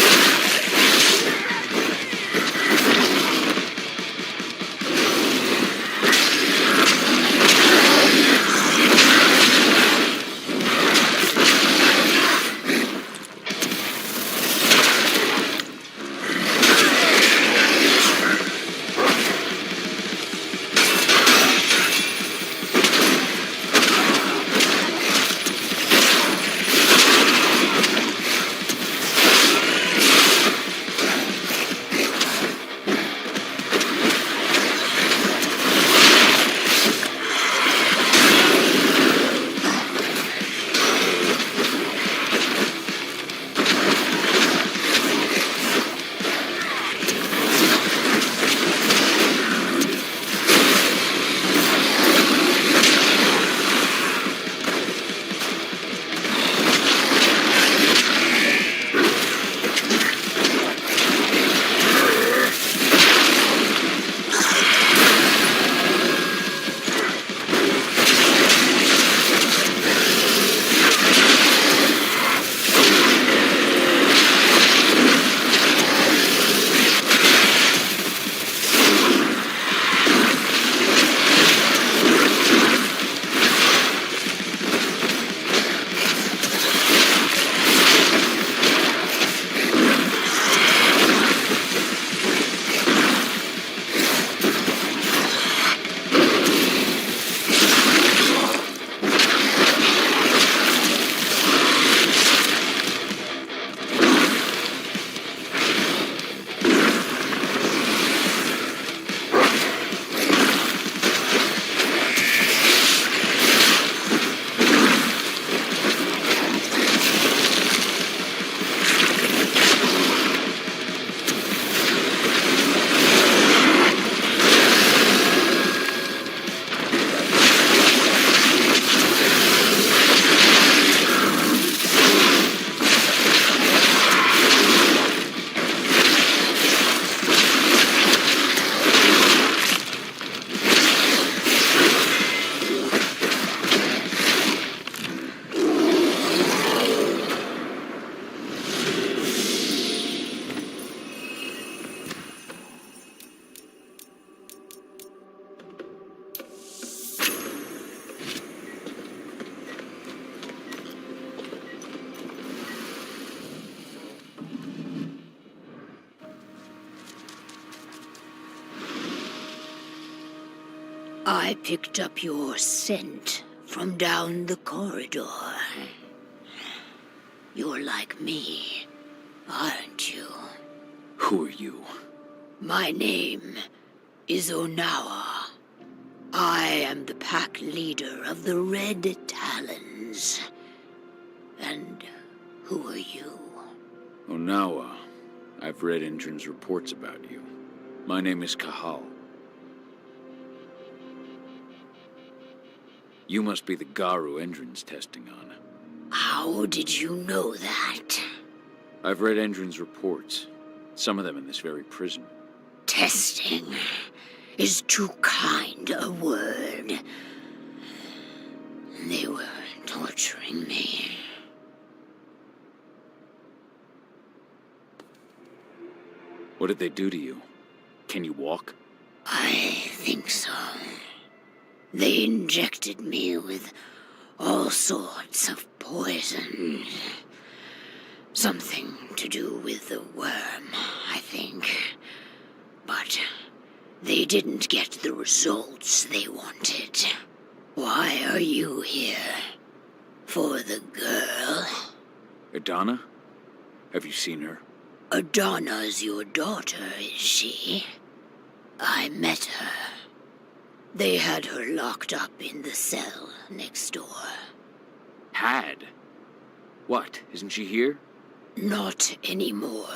I picked up your scent from down the corridor. You're like me, aren't you? Who are you? My name is Onawa. I am the pack leader of the Red Talons. And who are you? Onawa. I've read Indrin's reports about you. My name is Kahal. You must be the Garu Indrin's testing on. How did you know that? I've read Indrin's reports. Some of them in this very prison. Testing is too kind a word. They were torturing me. What did they do to you? Can you walk? I think so. They injected me with all sorts of poison. Something to do with the worm, I think. But they didn't get the results they wanted. Why are you here? For the girl? Adana? Have you seen her? Adana's your daughter, is she? I met her. They had her locked up in the cell next door. Had? What, isn't she here? Not anymore.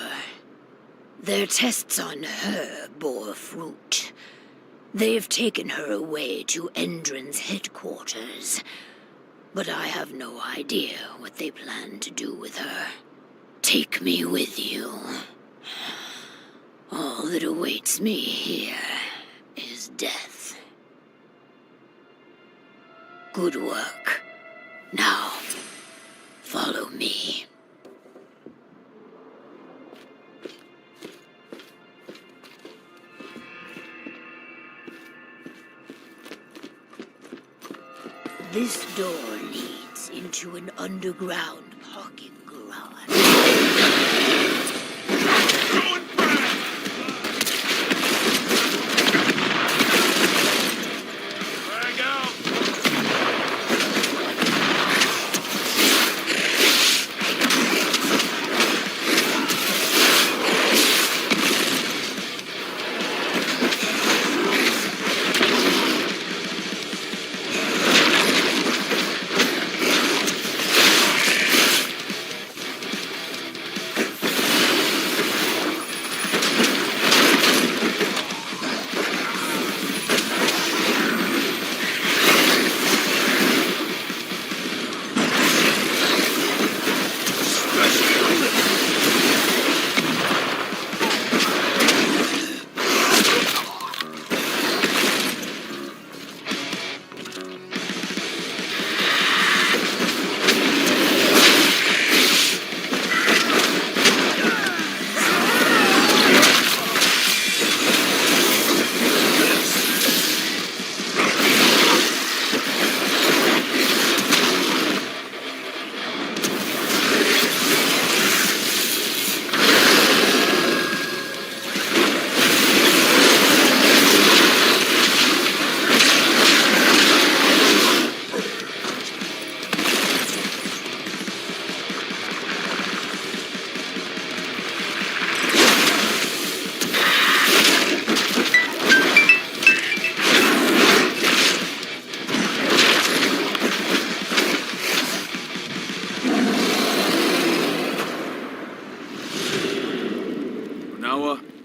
Their tests on her bore fruit. They've taken her away to Endrin's headquarters, but I have no idea what they plan to do with her. Take me with you. All that awaits me here is death. Good work. Now, follow me. This door leads into an underground parking garage.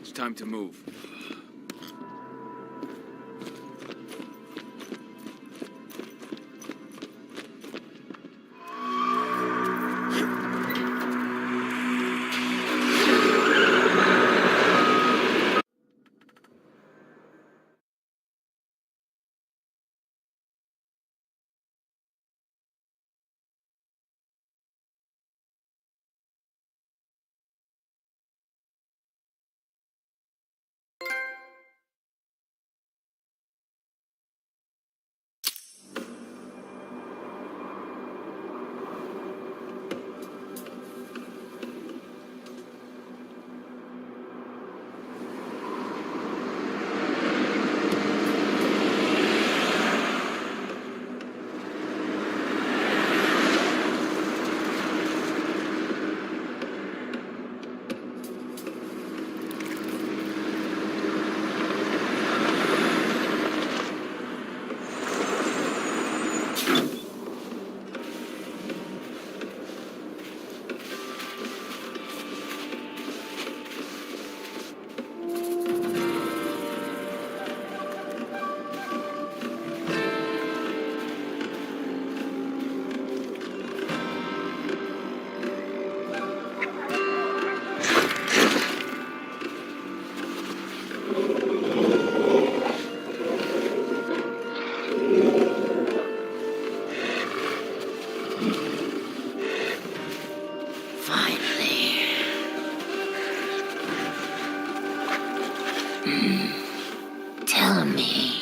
It's time to move. Finally. Tell me.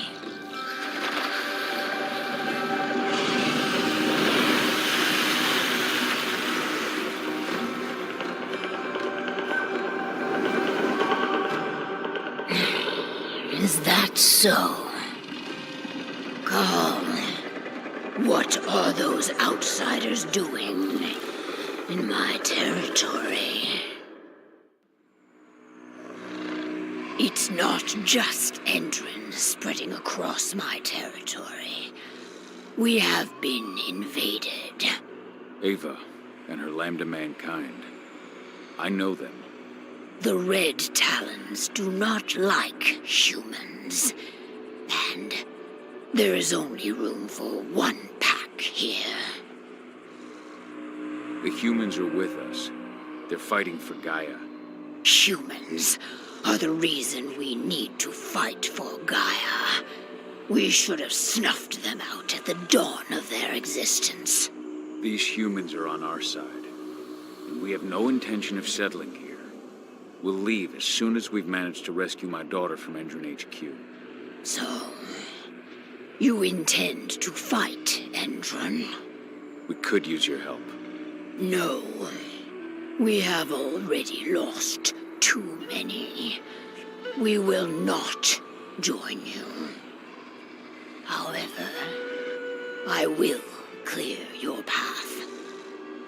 Is that so? Carl, what are those outsiders doing in my territory? It's not just Endrin spreading across my territory. We have been invaded. Ava and her Lambda mankind. I know them. The Red Talons do not like humans. And there is only room for one pack here. The humans are with us. They're fighting for Gaia. Humans are the reason we need to fight for Gaia. We should have snuffed them out at the dawn of their existence. These humans are on our side, and we have no intention of settling here. We'll leave as soon as we've managed to rescue my daughter from Endrin HQ. So, you intend to fight Endrin? We could use your help. No. We have already lost too many. We will not join you. However, I will clear your path.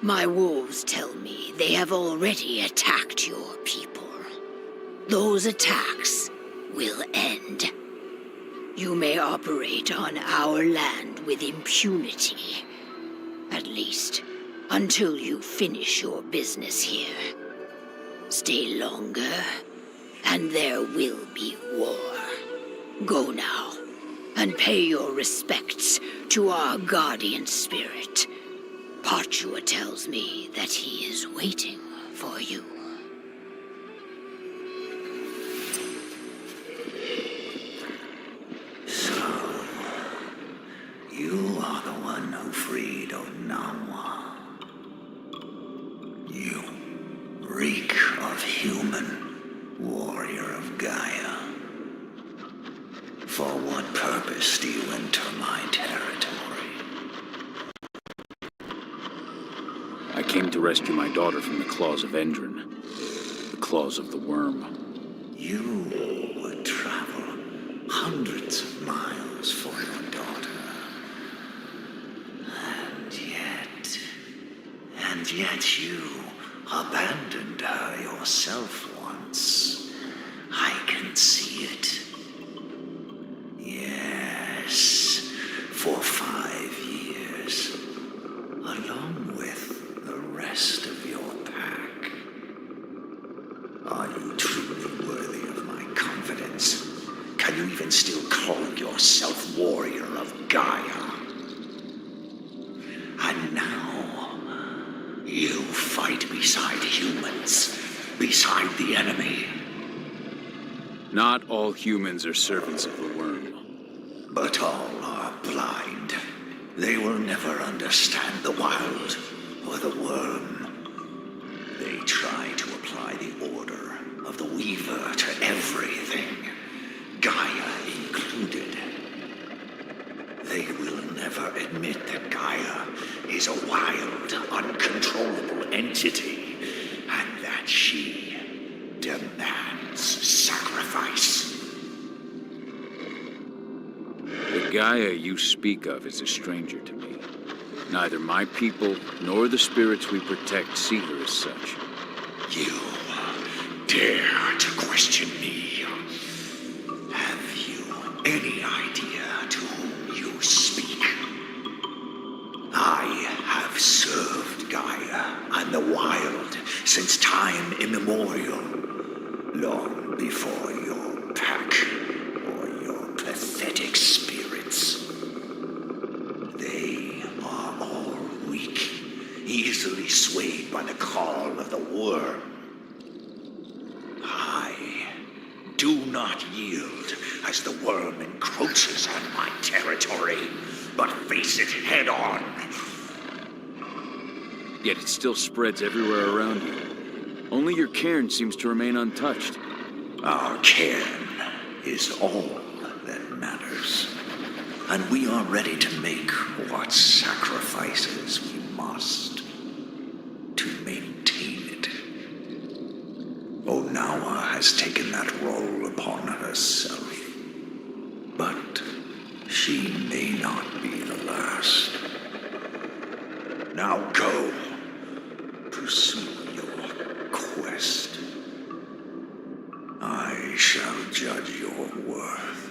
My wolves tell me they have already attacked your people. Those attacks will end. You may operate on our land with impunity. At least, until you finish your business here. Stay longer, and there will be war. Go now, and pay your respects to our guardian spirit. Parchua tells me that he is waiting for you. So, you are the one who freed Onawa. You reek of human, warrior of Gaia. For what purpose do you enter my territory? I came to rescue my daughter from the claws of Endrin. The claws of the worm. You would travel hundreds of miles for your daughter. And yet you abandoned her yourself once. I can see it. Yes, for 5 years, along with the rest of your pack. Are you truly worthy of my confidence? Can you even still call yourself warrior of Gaia? And now, you fight beside humans, beside the enemy. Not all humans are servants of the worm. But all are blind. They will never understand the wild or the worm. They try to apply the order of the Weaver to everything, Gaia included. They will never admit that Gaia is a wild, uncontrollable entity, and that she demands sacrifice. The Gaia you speak of is a stranger to me. Neither my people nor the spirits we protect see her as such. You dare to question me? Have you any idea to whom you speak? I have served Gaia and the wild since time immemorial, long before your pack or your pathetic spirits. They are all weak, easily swayed by the call of the worm. I do not yield as the worm encroaches on my territory, but face it head on. Yet it still spreads everywhere around you. Only your cairn seems to remain untouched. Our cairn is all that matters. And we are ready to make what sacrifices we must to maintain it. Onawa has taken that role upon herself. But she may not be the last. Now go. Pursue your quest. I shall judge your worth.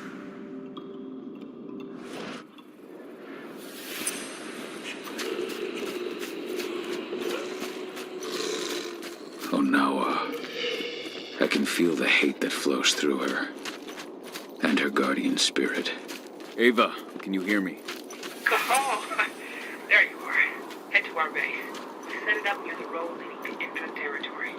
Onawa. I can feel the hate that flows through her. And her guardian spirit. Ava, can you hear me? Cahal! There you are. Head to our base. Set it up near the road leading to Indra territory.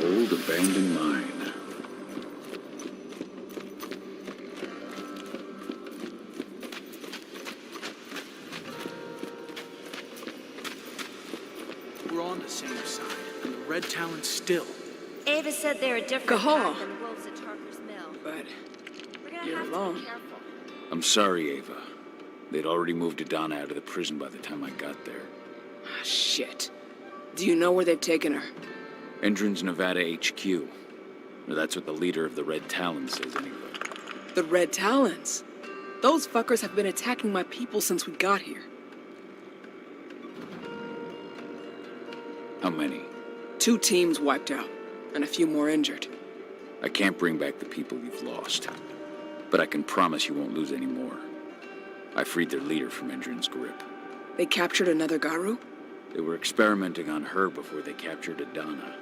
Old abandoned mine. We're on the same side, and the Red Talon's still. Ava said they're a different Cahal. kind than the wolves at Tarker's Mill. But We're gonna you're have to alone. be careful. I'm sorry, Ava. They'd already moved Adana out of the prison by the time I got there. Ah, shit. Do you know where they've taken her? Endron's Nevada HQ. Or that's what the leader of the Red Talon says anyway. The Red Talons. Those fuckers have been attacking my people since we got here. How many? 2 teams wiped out, and a few more injured. I can't bring back the people you've lost. But I can promise you won't lose any more. I freed their leader from Endron's grip. They captured another Garu? They were experimenting on her before they captured Adana.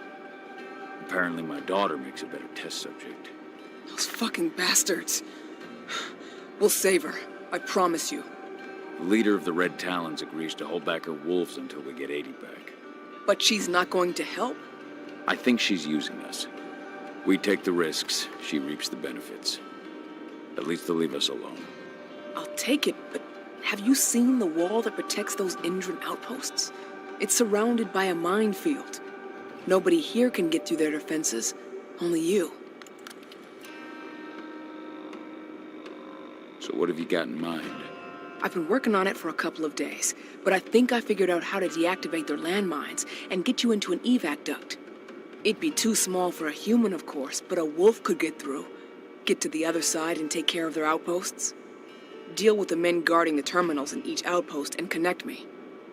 Apparently my daughter makes a better test subject. Those fucking bastards. We'll save her, I promise you. The leader of the Red Talons agrees to hold back her wolves until we get 80 back. But she's not going to help? I think she's using us. We take the risks, she reaps the benefits. At least they'll leave us alone. I'll take it, but have you seen the wall that protects those Indran outposts? It's surrounded by a minefield. Nobody here can get through their defenses. Only you. So what have you got in mind? I've been working on it for a couple of days, but I think I figured out how to deactivate their landmines and get you into an evac duct. It'd be too small for a human, of course, but a wolf could get through. Get to the other side and take care of their outposts. Deal with the men guarding the terminals in each outpost and connect me.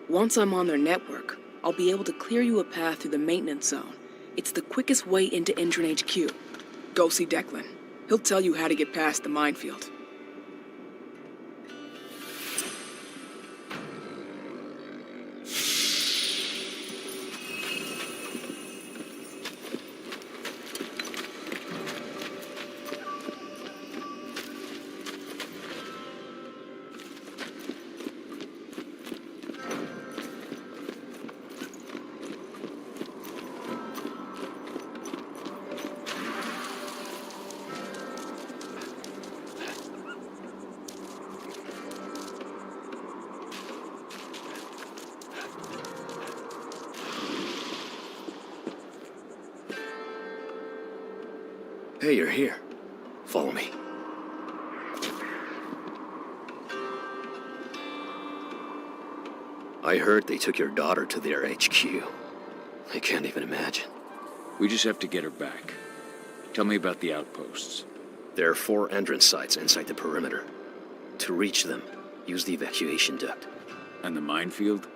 Once I'm on their network, I'll be able to clear you a path through the maintenance zone. It's the quickest way into Indran HQ. Go see Declan. He'll tell you how to get past the minefield. Hey, you're here. Follow me. I heard they took your daughter to their HQ. I can't even imagine. We just have to get her back. Tell me about the outposts. There are 4 entrance sites inside the perimeter. To reach them, use the evacuation duct. And the minefield?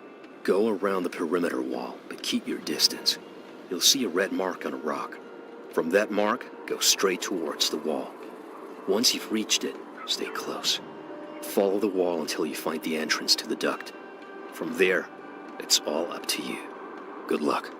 Go around the perimeter wall, but keep your distance. You'll see a red mark on a rock. From that mark, go straight towards the wall. Once you've reached it, stay close. Follow the wall until you find the entrance to the duct. From there, it's all up to you. Good luck.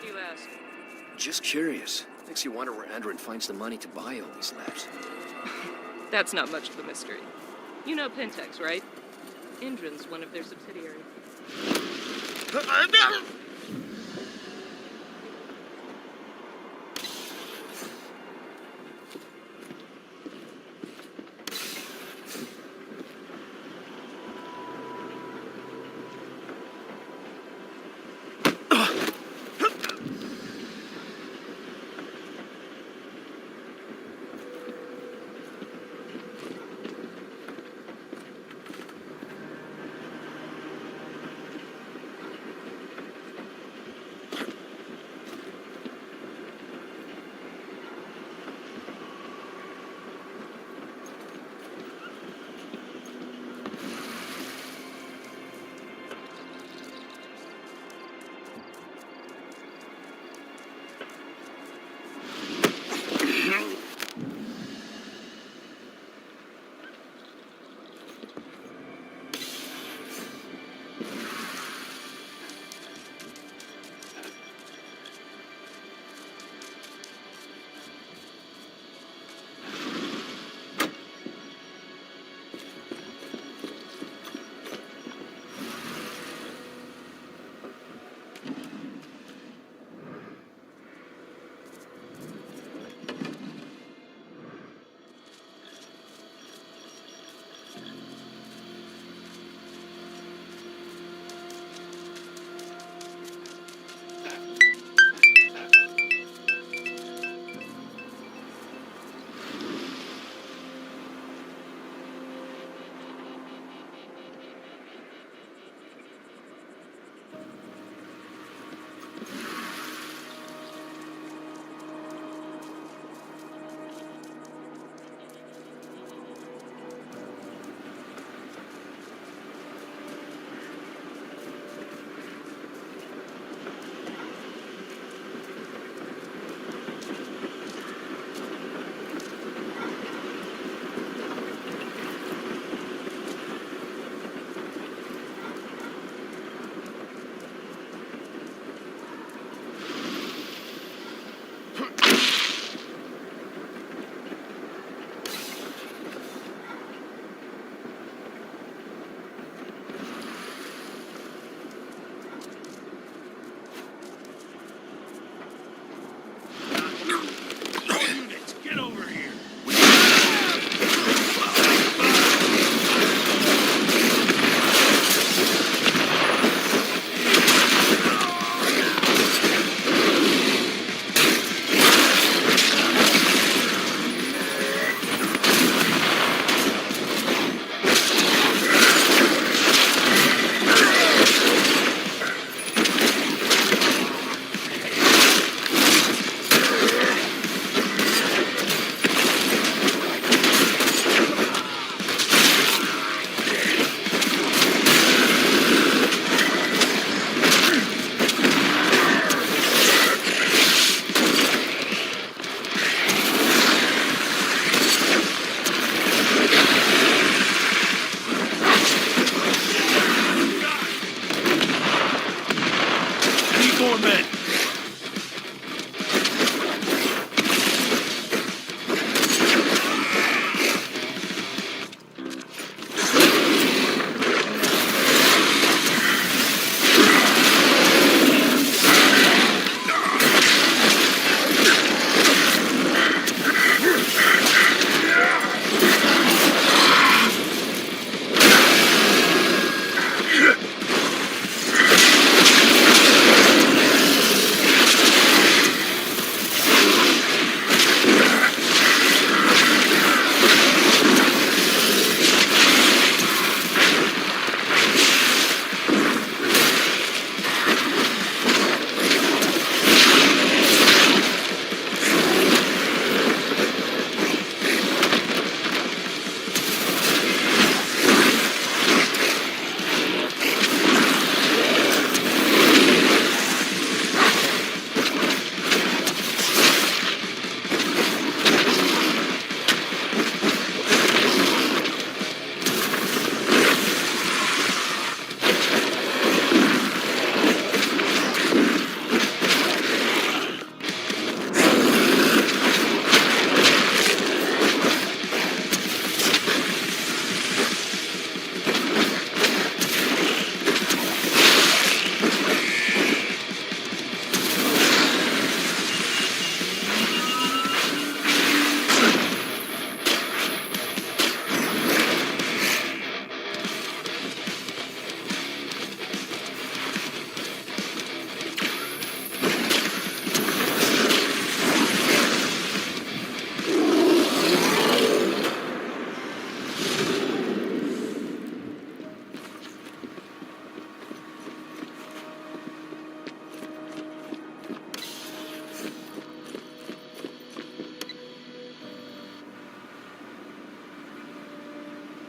do you ask? Just curious. Makes you wonder where Andron finds the money to buy all these labs. That's not much of a mystery. You know Pentex, right? Indran's one of their subsidiaries.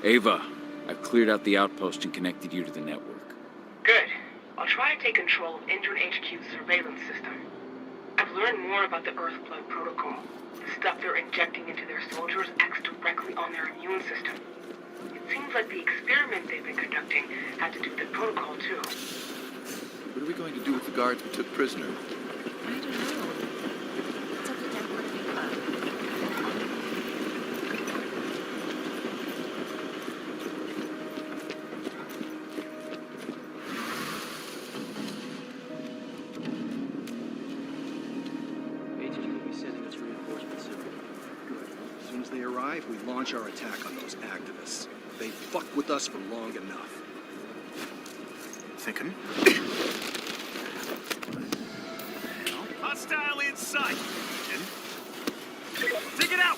Ava, I've cleared out the outpost and connected you to the network. Good. I'll try to take control of Indran HQ's surveillance system. I've learned more about the Earthblood protocol. The stuff they're injecting into their soldiers acts directly on their immune system. It seems like the experiment they've been conducting had to do with the protocol, too. What are we going to do with the guards we took prisoner? I don't know. It's up to them for the club. HQ will be sending us reinforcements soon. Good. As soon as they arrive, we launch our attack on those activists. They fucked with us for long enough. Thinking? Hostile in sight. Dig it out.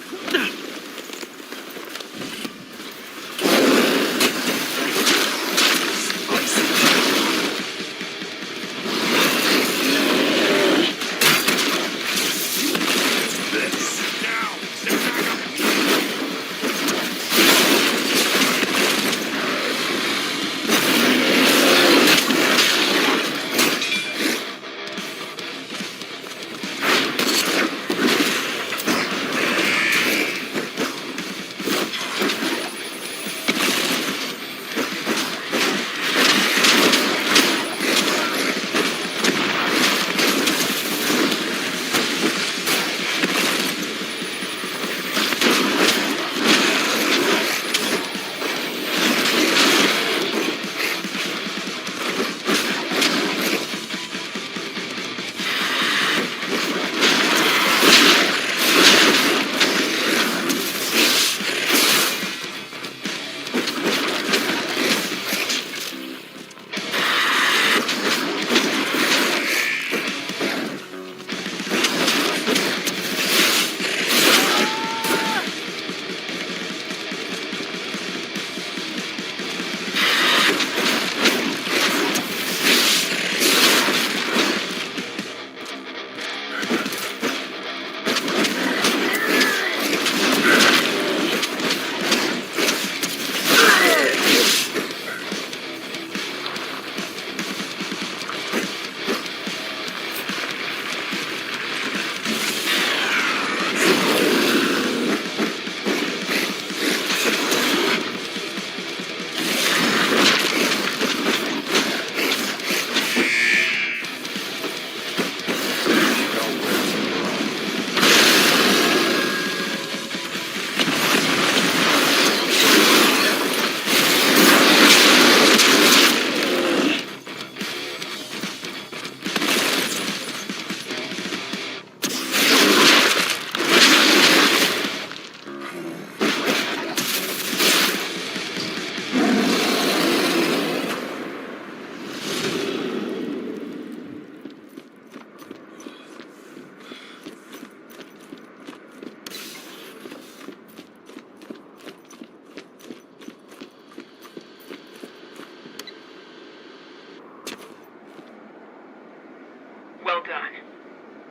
Well done.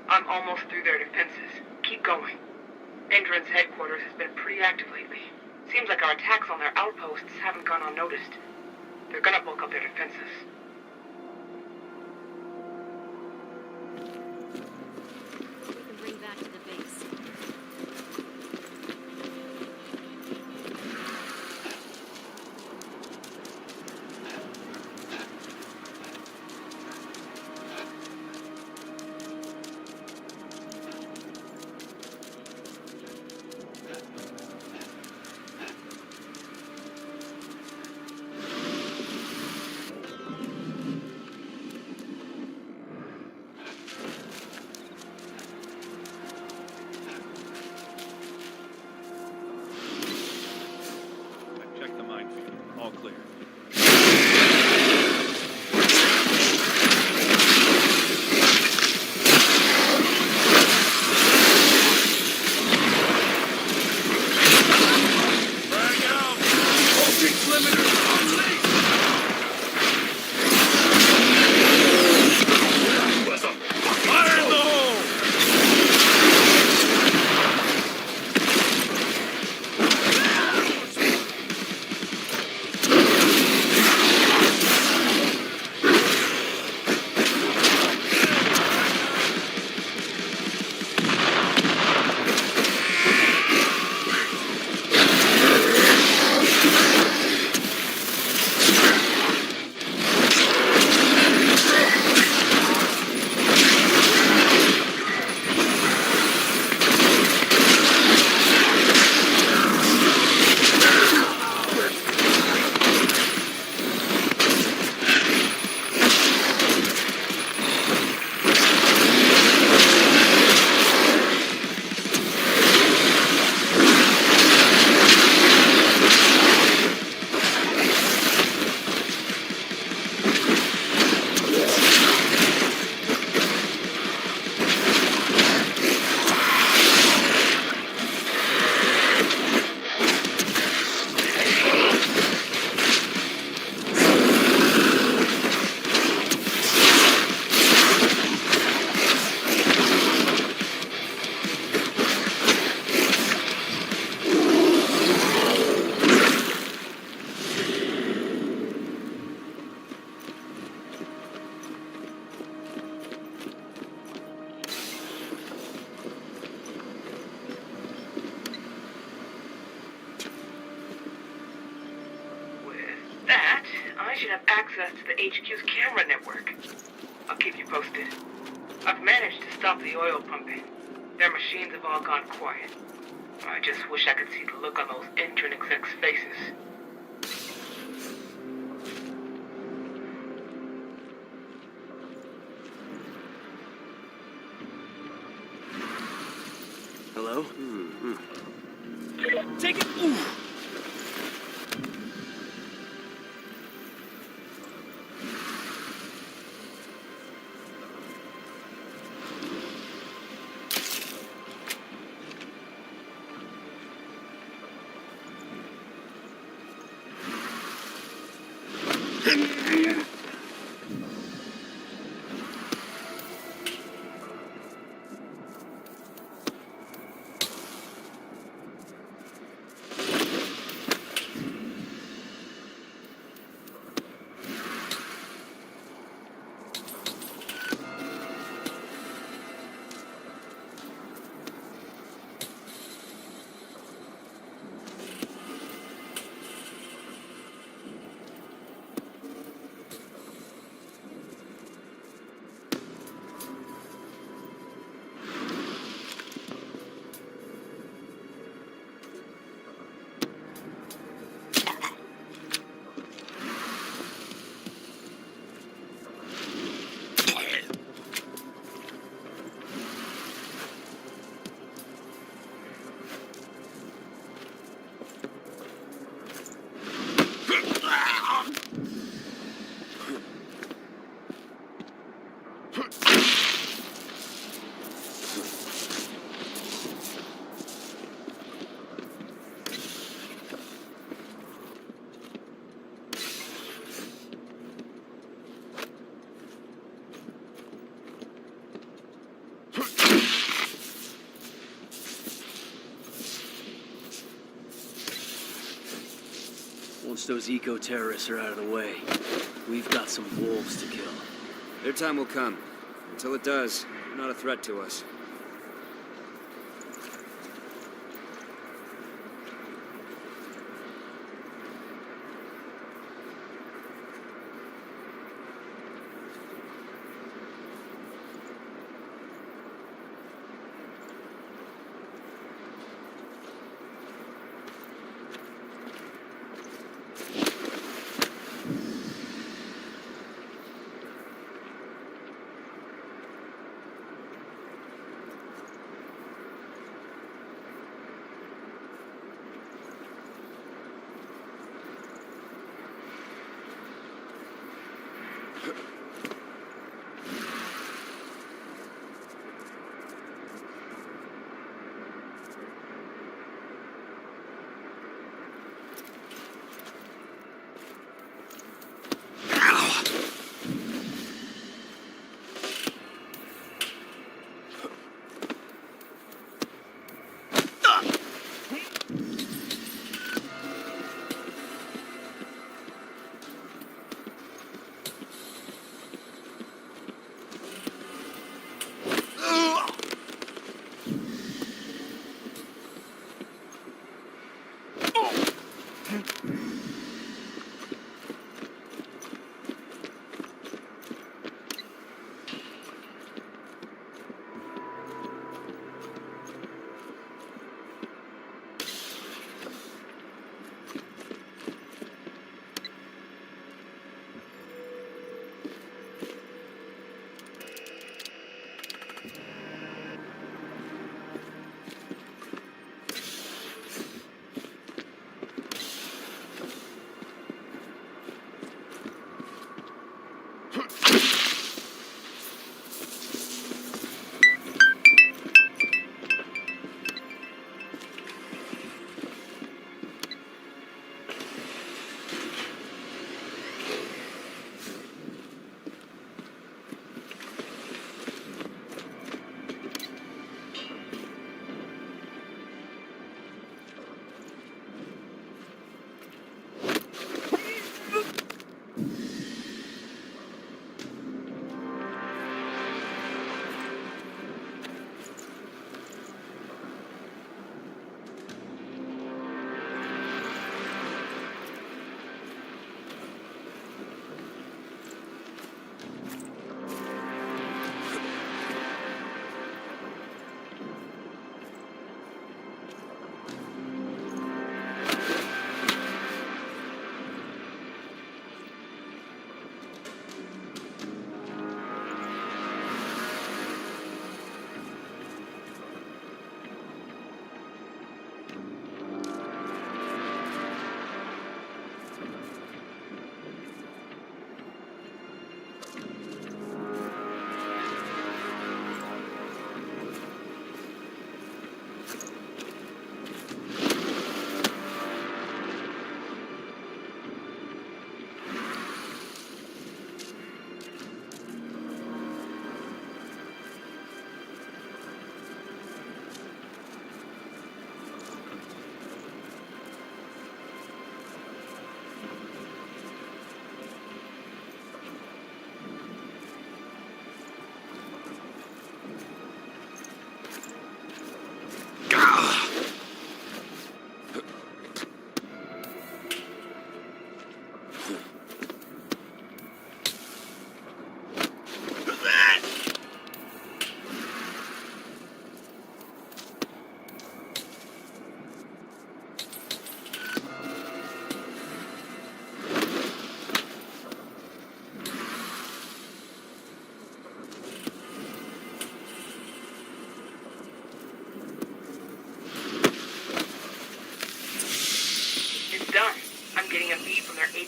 I'm almost through their defenses. Keep going. Indran's headquarters has been pretty active lately. Seems like our attacks on their outposts haven't gone unnoticed. They're gonna bulk up their defenses. We can bring back to the base. Check the minefield. All clear. should have access to the HQ's camera network. I'll keep you posted. I've managed to stop the oil pumping. Their machines have all gone quiet. I just wish I could see the look on those intern execs' faces. Hello? Take it! Ooh. Once those eco-terrorists are out of the way, we've got some wolves to kill. Their time will come. Until it does, they're not a threat to us.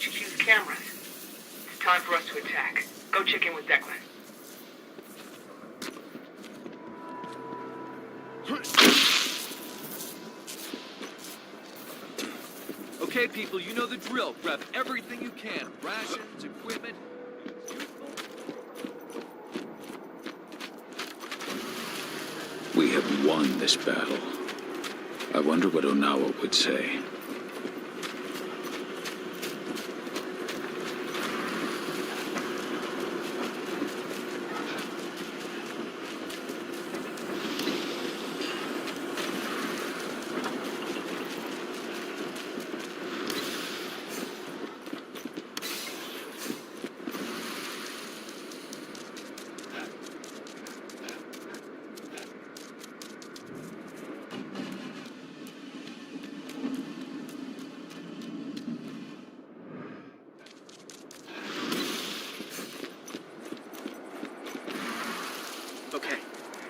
HQ's cameras. It's time for us to attack. Go check in with Declan. Okay, people, you know the drill. Grab everything you can. Rations, equipment. We have won this battle. I wonder what Onawa would say.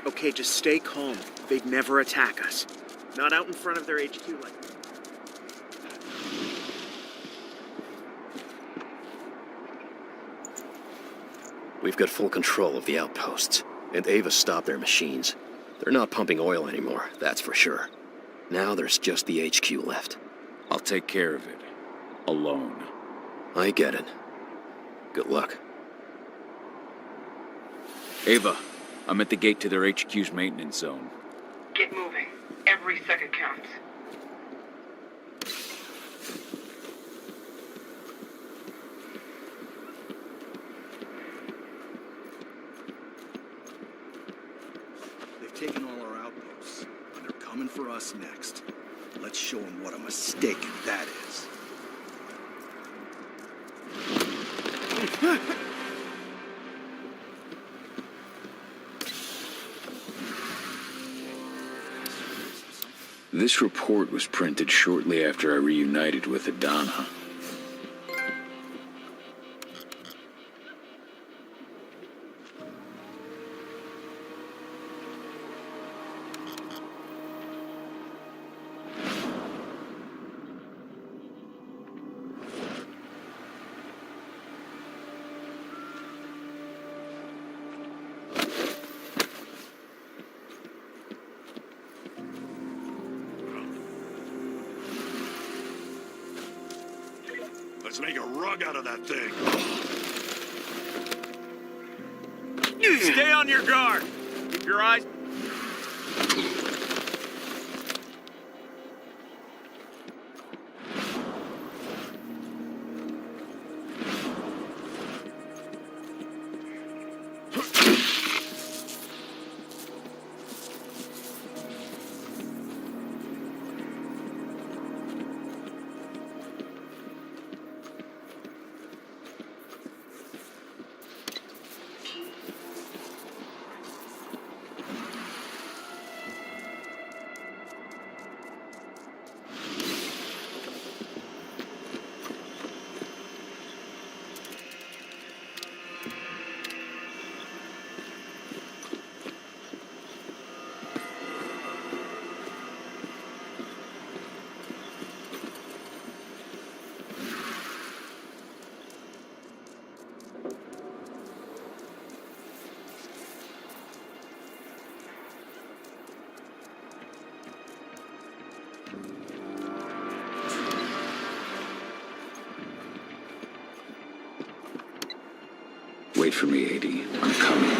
Okay, just stay calm. They'd never attack us. Not out in front of their HQ like that. We've got full control of the outposts, and Ava stopped their machines. They're not pumping oil anymore, that's for sure. Now there's just the HQ left. I'll take care of it. Alone. I get it. Good luck. Ava, I'm at the gate to their HQ's maintenance zone. Get moving. Every second counts. They've taken all our outposts, and they're coming for us next. Let's show them what a mistake that is. This report was printed shortly after I reunited with Adana. Let's make a rug out of that thing. Stay on your guard. Keep your eyes... Wait for me, AD. I'm coming.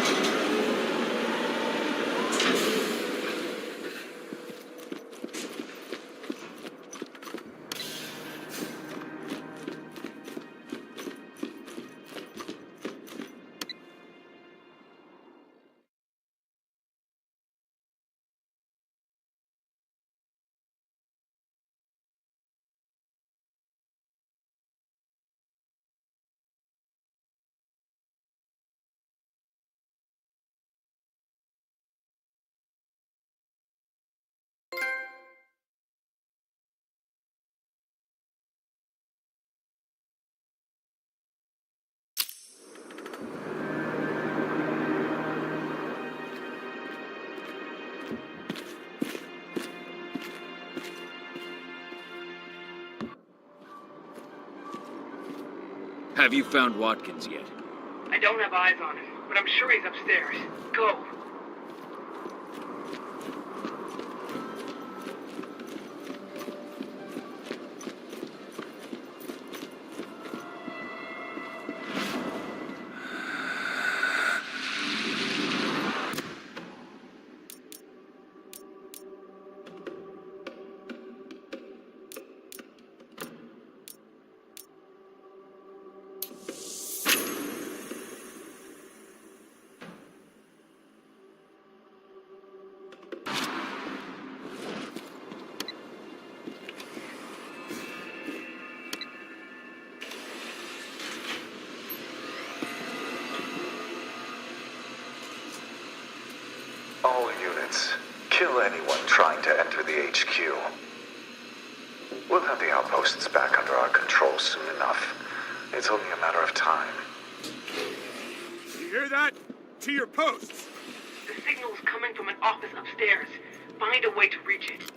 Have you found Watkins yet? I don't have eyes on him, but I'm sure he's upstairs. Go. All units, kill anyone trying to enter the HQ. We'll have the outposts back under our control soon enough. It's only a matter of time. You hear that? To your posts! The signal's coming from an office upstairs. Find a way to reach it.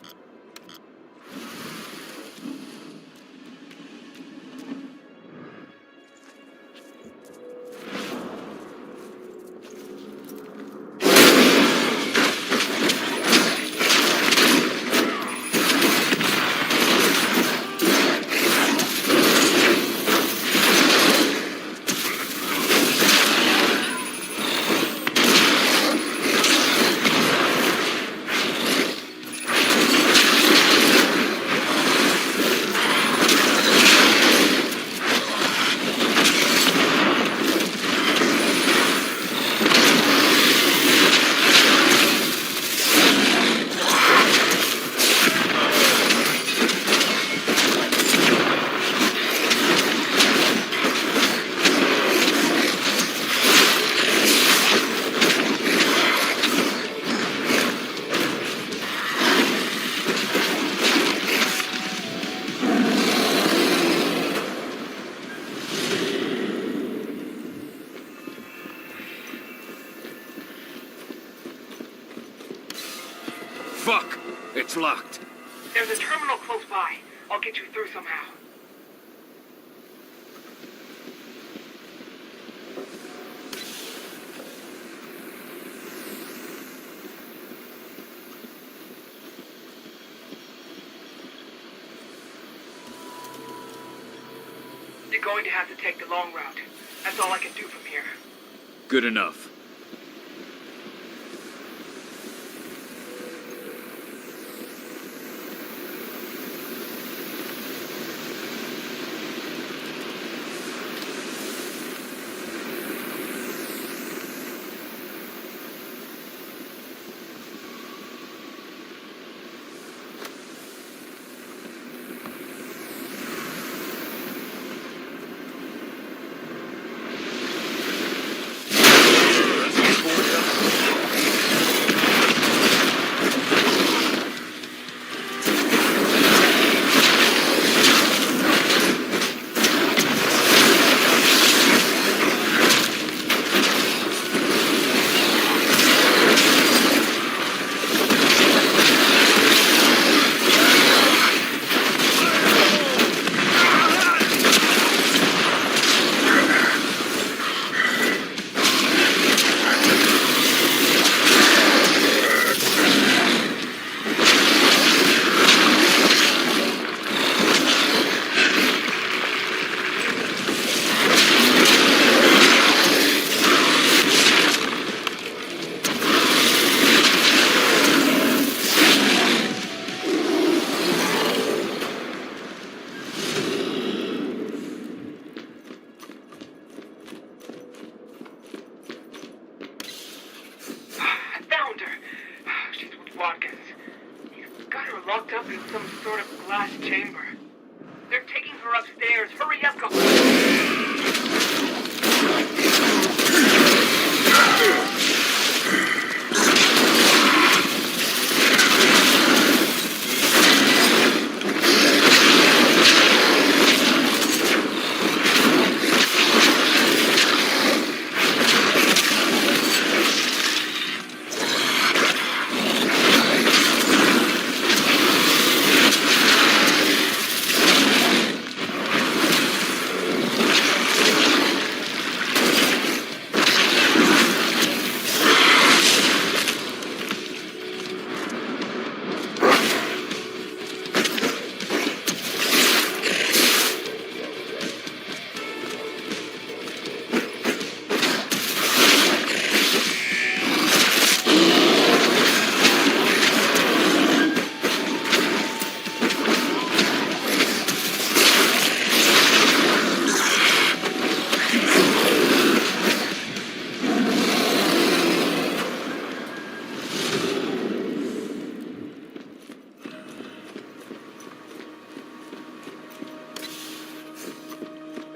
Fuck! It's locked. There's a terminal close by. I'll get you through somehow. You're going to have to take the long route. That's all I can do from here. Good enough. Watkins. He's got her locked up in some sort of glass chamber. They're taking her upstairs. Hurry up, go.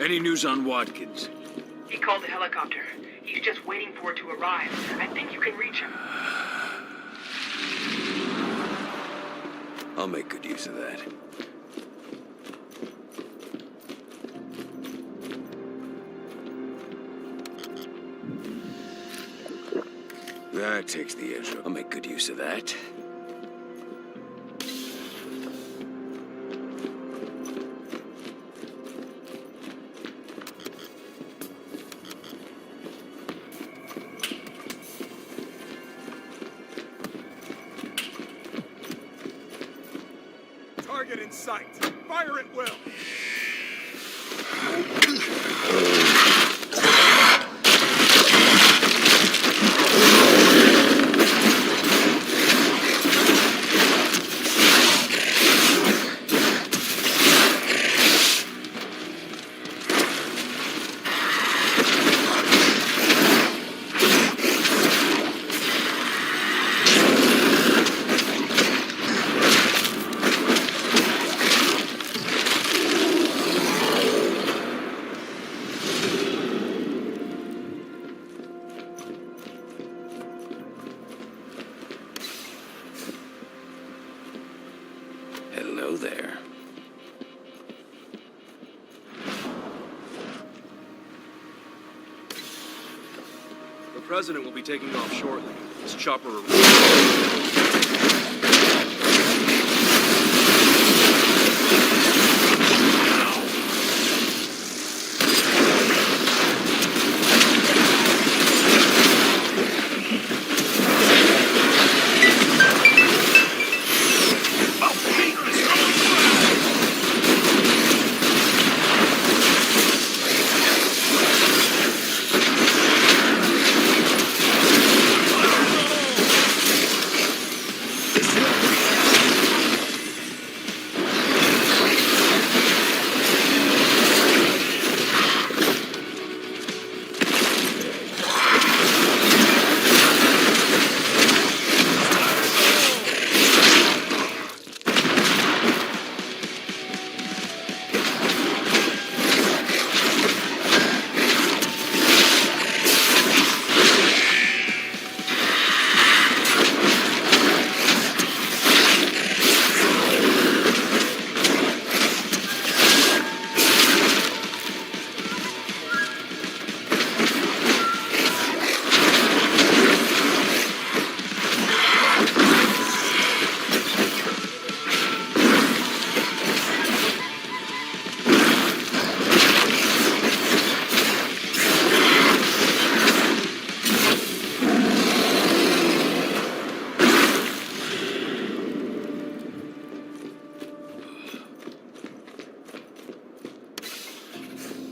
Any news on Watkins? He called a helicopter. He's just waiting for it to arrive. I think you can reach him. I'll make good use of that. That takes the edge off. I'll make good use of that. Target in sight. Fire at will. Hello there. The president will be taking off shortly. His chopper.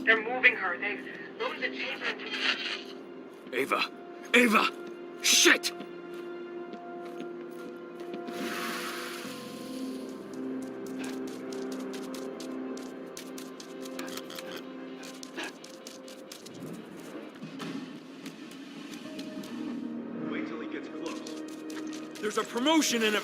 They're moving her. They've loaded the chamber into... Ava! Ava! Shit! Wait till he gets close. There's a promotion in it.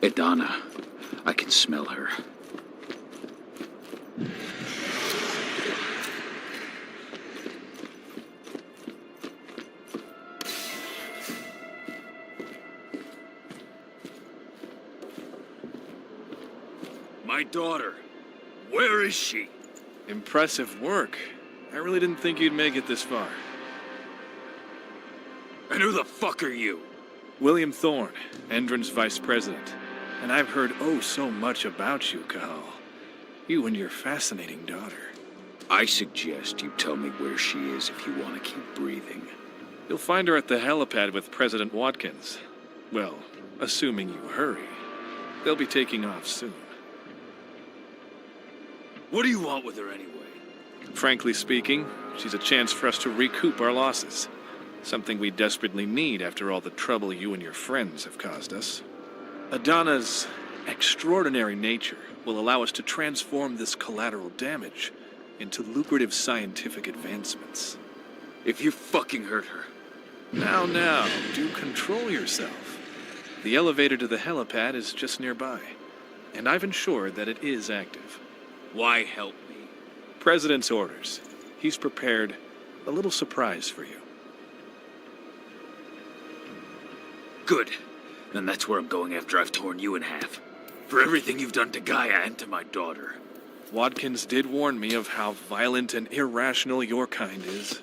Idana. I can smell her. My daughter. Where is she? Impressive work. I really didn't think you'd make it this far. And who the fuck are you? William Thorne, Endron's vice president. And I've heard oh so much about you, Cahal. You and your fascinating daughter. I suggest you tell me where she is if you want to keep breathing. You'll find her at the helipad with President Watkins. Well, assuming you hurry. They'll be taking off soon. What do you want with her anyway? Frankly speaking, she's a chance for us to recoup our losses. Something we desperately need after all the trouble you and your friends have caused us. Adana's extraordinary nature will allow us to transform this collateral damage into lucrative scientific advancements. If you fucking hurt her. Now, do control yourself. The elevator to the helipad is just nearby, and I've ensured that it is active. Why help me? President's orders. He's prepared a little surprise for you. Good. Then that's where I'm going after I've torn you in half. For everything you've done to Gaia and to my daughter. Watkins did warn me of how violent and irrational your kind is.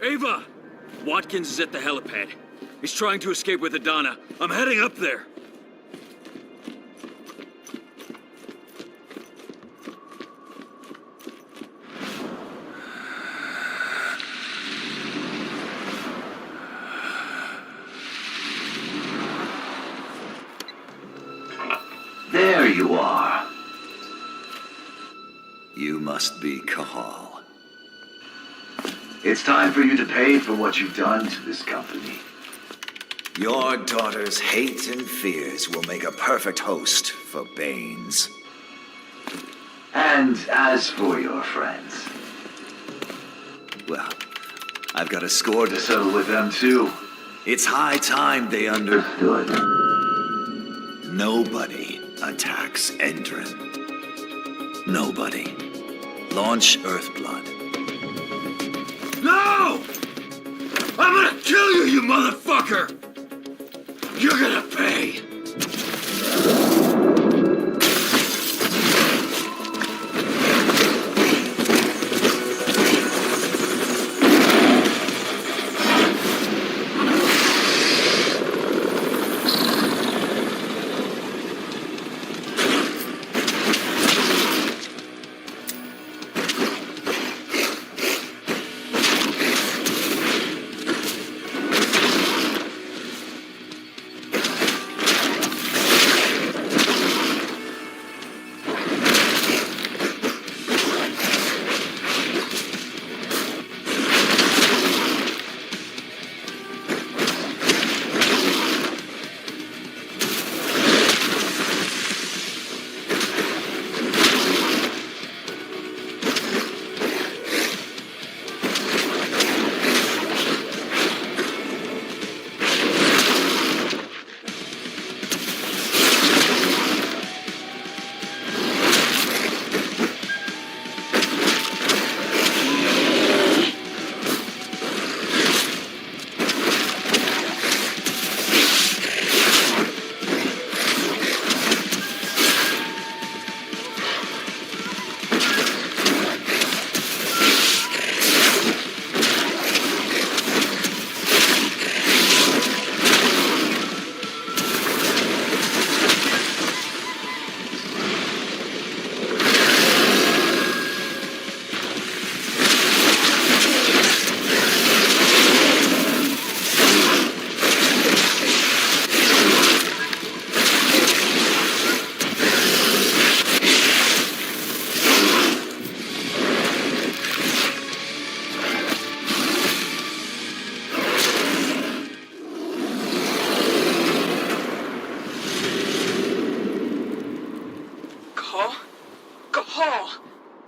Ava! Watkins is at the helipad. He's trying to escape with Adana. I'm heading up there. There you are. You must be Cahal. It's time for you to pay for what you've done to this company. Your daughter's hate and fears will make a perfect host for Baines. And as for your friends, well, I've got a score to settle with them too. It's high time they understood. Nobody attacks Endron. Nobody. Launch Earthblood. No! I'm gonna kill you, you motherfucker! You're gonna pay!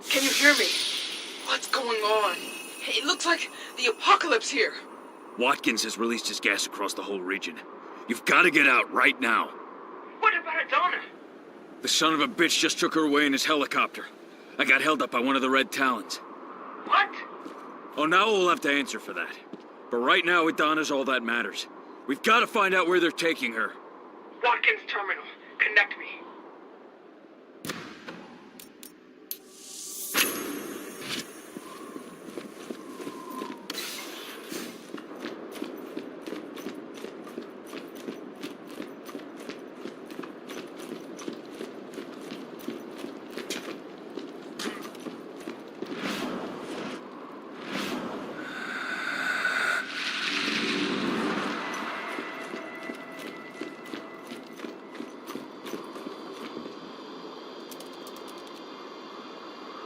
Can you hear me? What's going on? It looks like the apocalypse here. Watkins has released his gas across the whole region. You've got to get out right now. What about Adana? The son of a bitch just took her away in his helicopter. I got held up by one of the Red Talons. What? Oh, now we'll have to answer for that. But right now, Adana's all that matters. We've got to find out where they're taking her. Watkins Terminal. Connect me.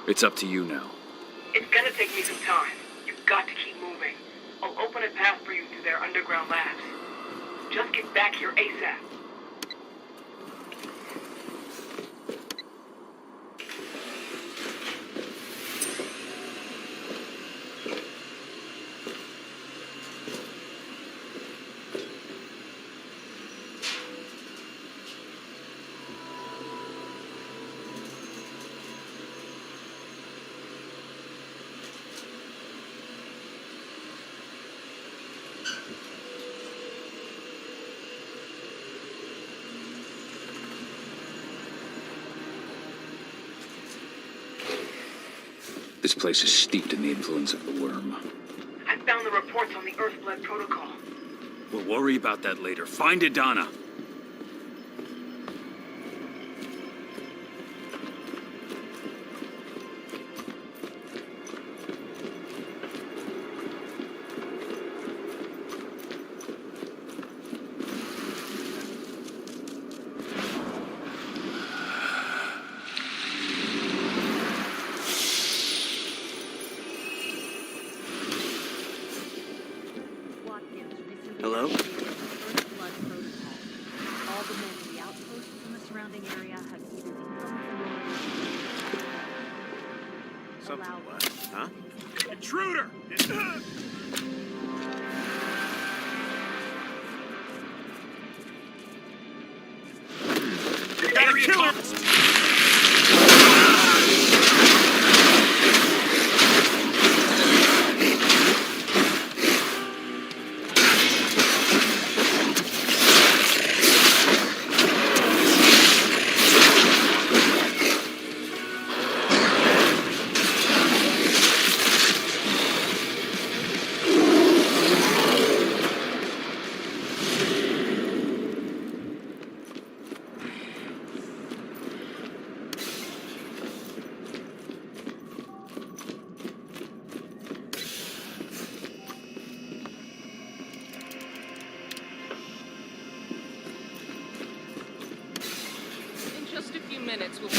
It's up to you now. It's gonna take me some time. You've got to keep moving. I'll open a path for you through their underground labs. Just get back here ASAP. This place is steeped in the influence of the worm. I found the reports on the Earthblood protocol. We'll worry about that later. Find Adana. Hello? Earthblood protocol. All the men in the outposts in the surrounding area have either become Something what? Huh? Intruder! Gotta kill him! In just a few minutes, we'll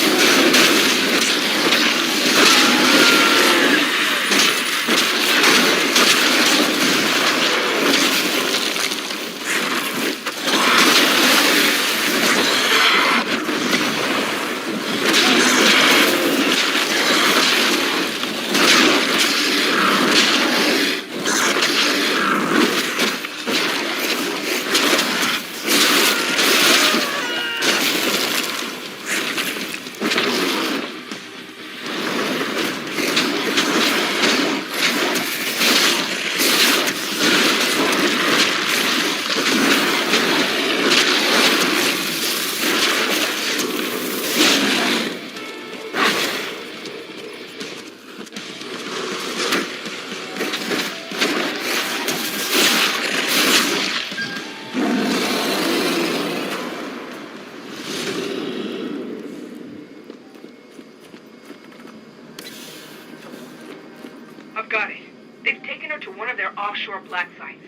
I've got it. They've taken her to one of their offshore black sites.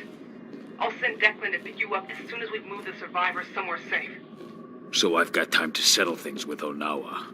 I'll send Declan to pick you up as soon as we've moved the survivors somewhere safe. So I've got time to settle things with Onawa.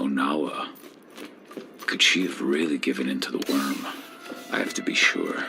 Onawa. Could she have really given in to the worm? I have to be sure.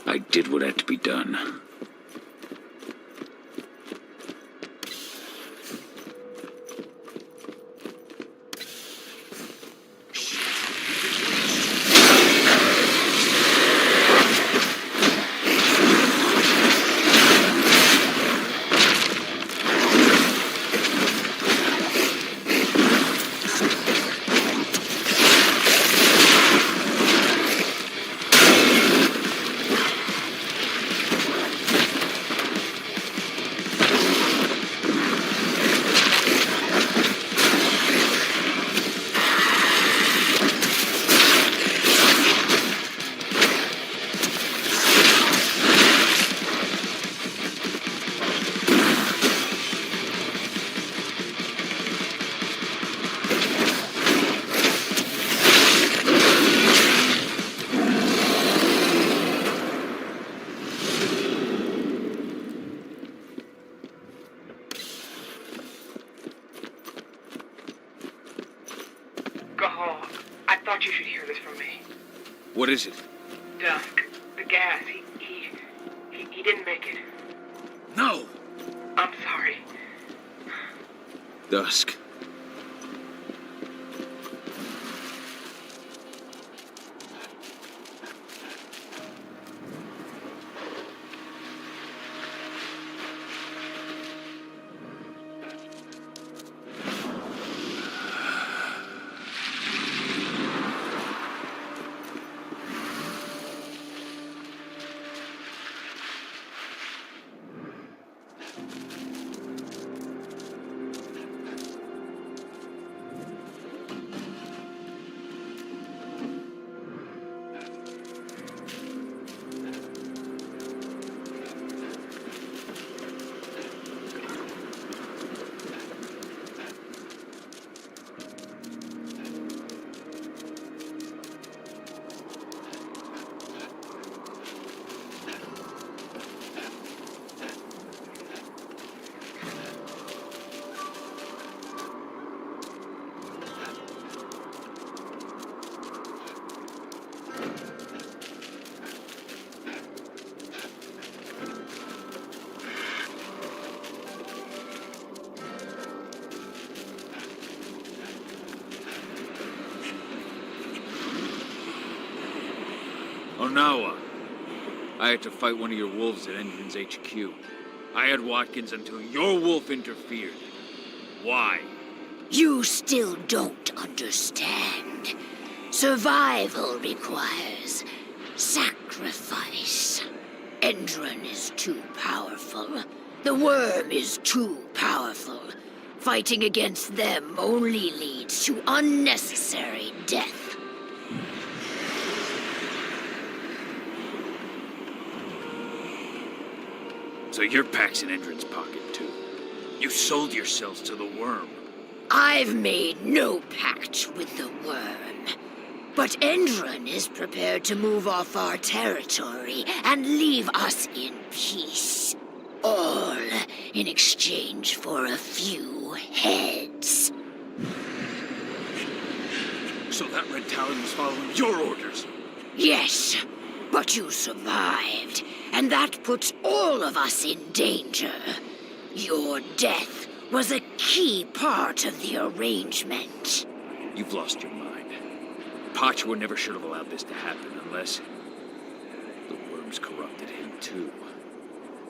I did what had to be done. thought you should hear this from me. What is it? Dusk. The gas. He didn't make it. No! I'm sorry. Dusk. Onawa. I had to fight one of your wolves at Endron's HQ. I had Watkins until your wolf interfered. Why? You still don't understand. Survival requires sacrifice. Endron is too powerful. The worm is too powerful. Fighting against them only leads to unnecessary death. So your pack's in Endron's pocket, too. You sold yourselves to the worm. I've made no pact with the worm. But Endron is prepared to move off our territory and leave us in peace. All in exchange for a few heads. So that Red Talon was following your orders? Yes, but you survived, and that puts all of us in danger. Your death was a key part of the arrangement. You've lost your mind. Pachwa never should have allowed this to happen unless the worms corrupted him too.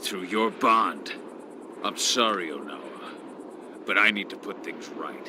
Through your bond. I'm sorry, Onawa, but I need to put things right.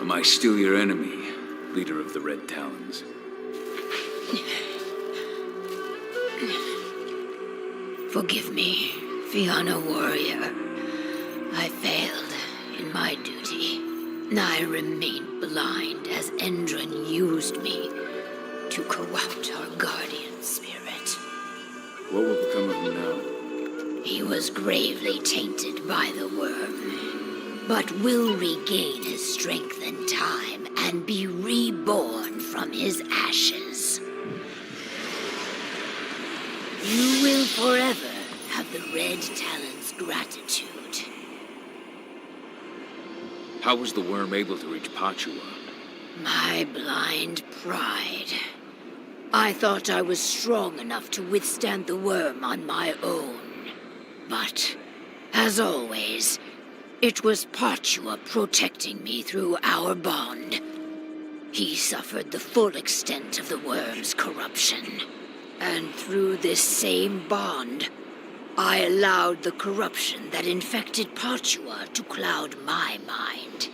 Am I still your enemy, leader of the Red Talons? Forgive me, Fianna warrior. I failed in my duty. I remained blind as Endron used me to corrupt our guardian spirit. What will become of him now? He was gravely tainted by the worm, but will regain his strength in time and be reborn from his ashes. You will forever have the Red Talon's gratitude. How was the worm able to reach Pachua? My blind pride. I thought I was strong enough to withstand the worm on my own. But, as always, it was Pachua protecting me through our bond. He suffered the full extent of the worm's corruption. And through this same bond, I allowed the corruption that infected Pachua to cloud my mind.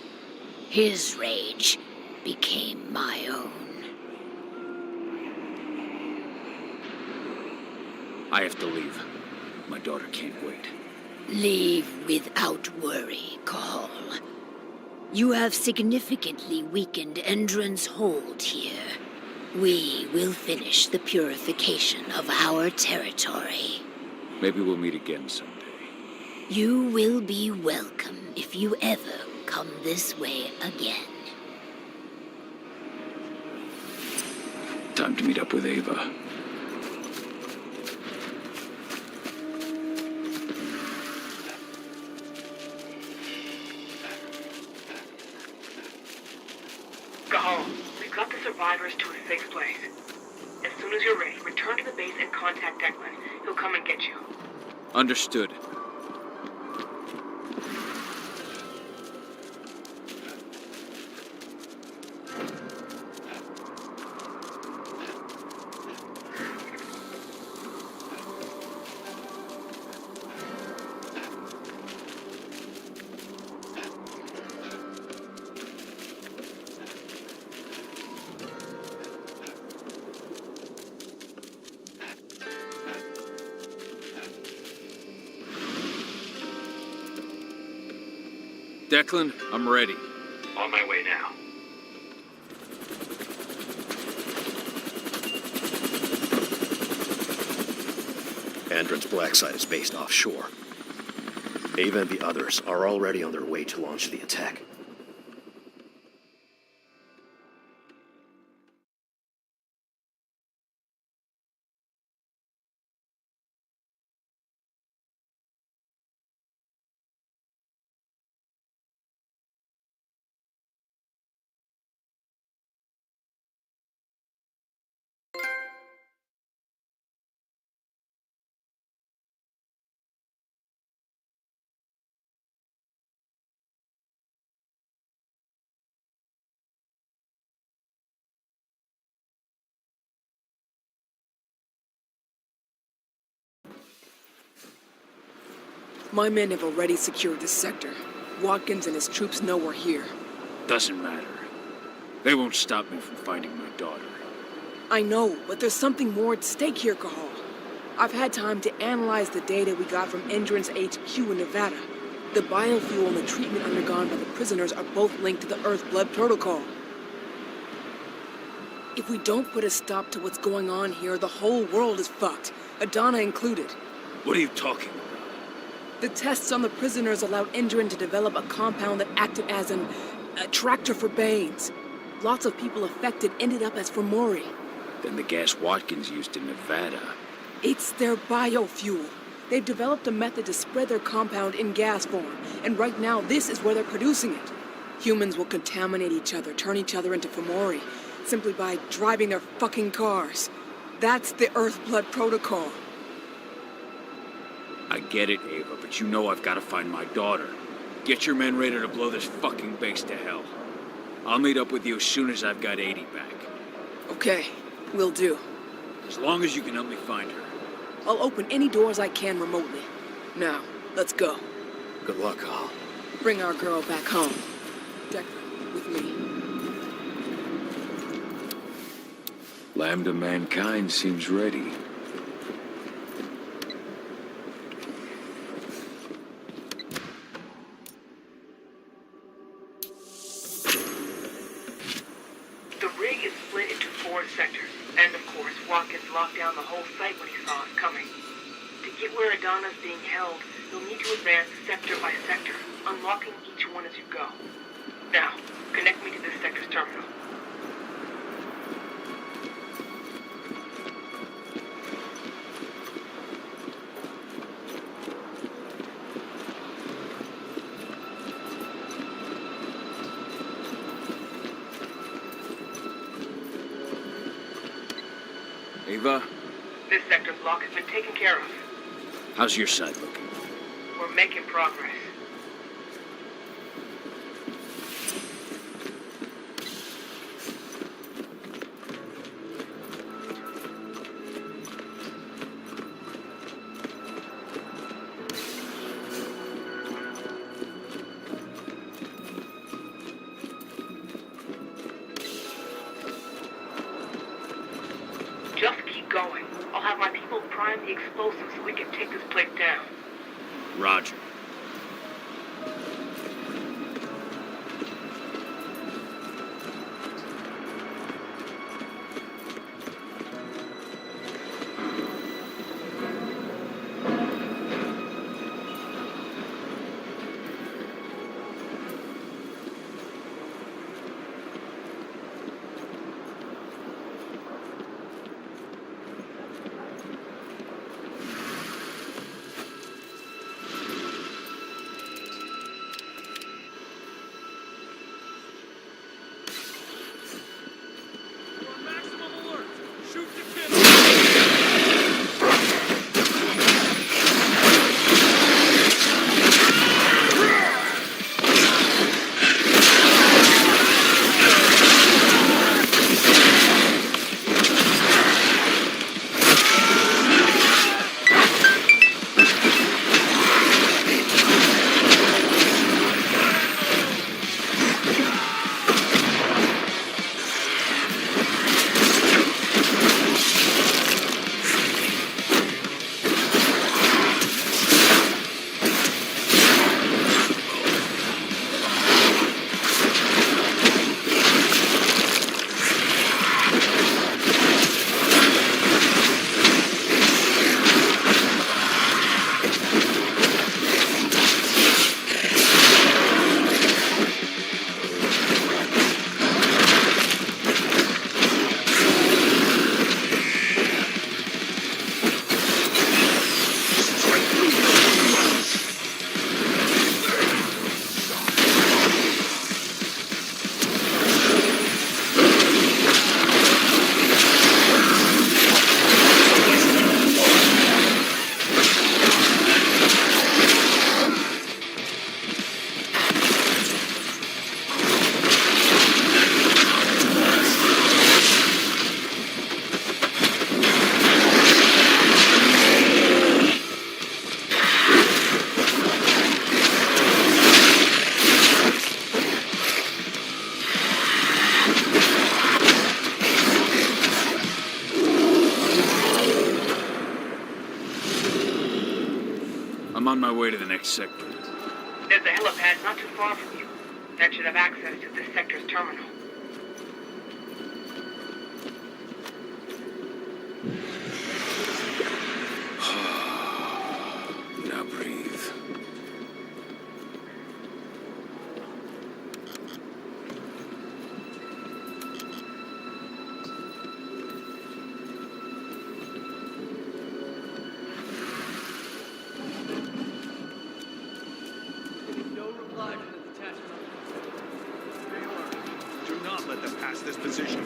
His rage became my own. I have to leave. My daughter can't wait. Leave without worry, Call. You have significantly weakened Endron's hold here. We will finish the purification of our territory. Maybe we'll meet again someday. You will be welcome if you ever come this way again. Time to meet up with Ava. Gahal, we've got the survivors to a safe place. As soon as you're ready, return to the base and contact Declan. He'll come and get you. Understood. Declan, I'm ready. On my way now. Andron's black site is based offshore. Ava and the others are already on their way to launch the attack. My men have already secured this sector. Watkins and his troops know we're here. Doesn't matter. They won't stop me from finding my daughter. I know, but there's something more at stake here, Cahal. I've had time to analyze the data we got from Endron's HQ in Nevada. The biofuel and the treatment undergone by the prisoners are both linked to the Earthblood Protocol. If we don't put a stop to what's going on here, the whole world is fucked, Adana included. What are you talking about? The tests on the prisoners allowed Endron to develop a compound that acted as an attractor for Banes. Lots of people affected ended up as Fomori. Then the gas Watkins used in Nevada. It's their biofuel. They've developed a method to spread their compound in gas form, and right now this is where they're producing it. Humans will contaminate each other, turn each other into Fomori, simply by driving their fucking cars. That's the Earthblood Protocol. I get it, Ava, but you know I've got to find my daughter. Get your men ready to blow this fucking base to hell. I'll meet up with you as soon as I've got 80 back. Okay, will do. As long as you can help me find her. I'll open any doors I can remotely. Now, let's go. Good luck, Al. Bring our girl back home. Declan. With me. Lambda Mankind seems ready. The rig is split into 4 sectors, and of course, Watkins locked down the whole site when he saw us coming. To get where Adana's being held, you'll need to advance sector by sector, unlocking each one as you go. Now, connect me to this sector's terminal. Ava, This sector's lock has been taken care of. how's your side looking? We're making progress. Just keep going. I'll have my people prime the explosives so we can take this place down. Roger. I'm on my way to the next sector. There's a helipad not too far from you. That should have access to this sector's terminal. Now breathe. No reply from the detachment. Do not let them pass this position.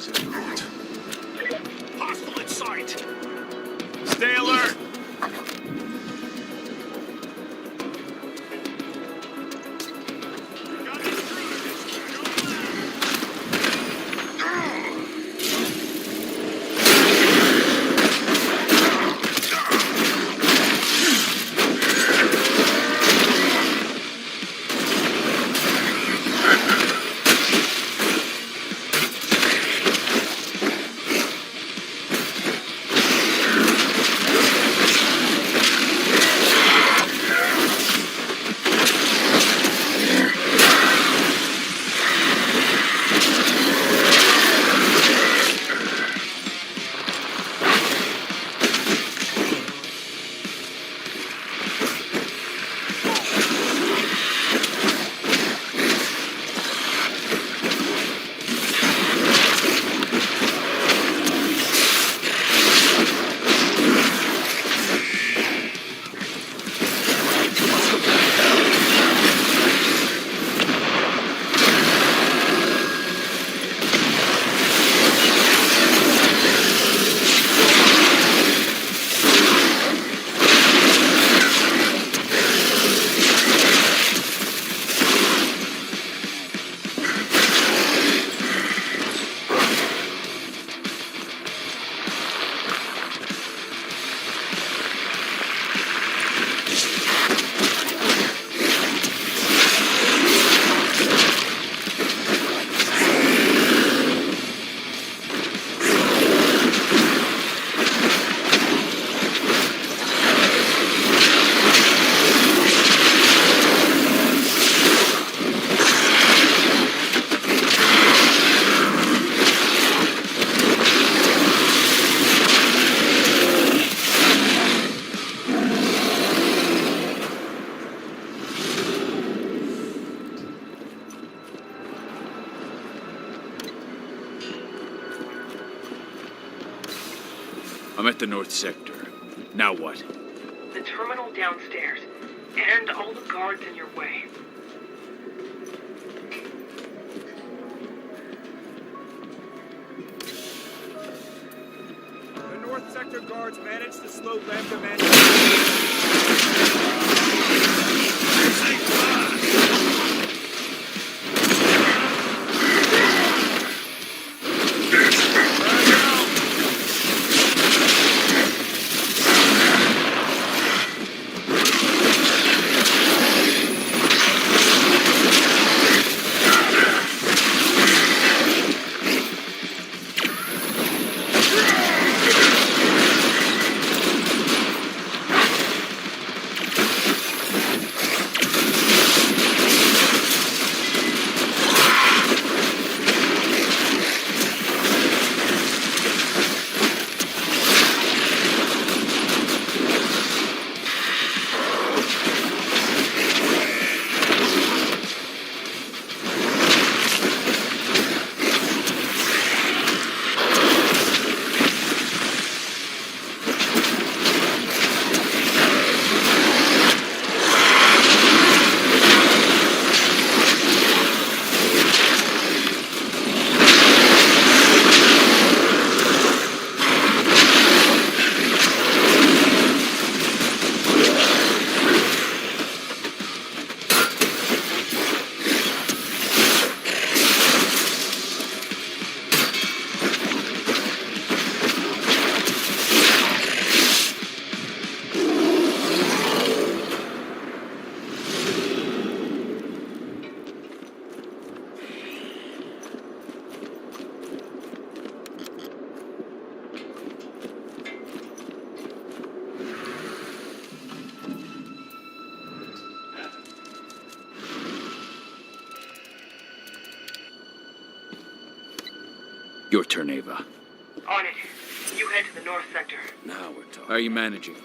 things in route. Hostile in sight! Stay alert! I'm at the north sector. Now what? The terminal downstairs, and all the guards in your way. The North Sector guards managed to slow Lambda Man. Your turn, Ava. On it. You head to the North Sector. Now we're talking. How are you managing?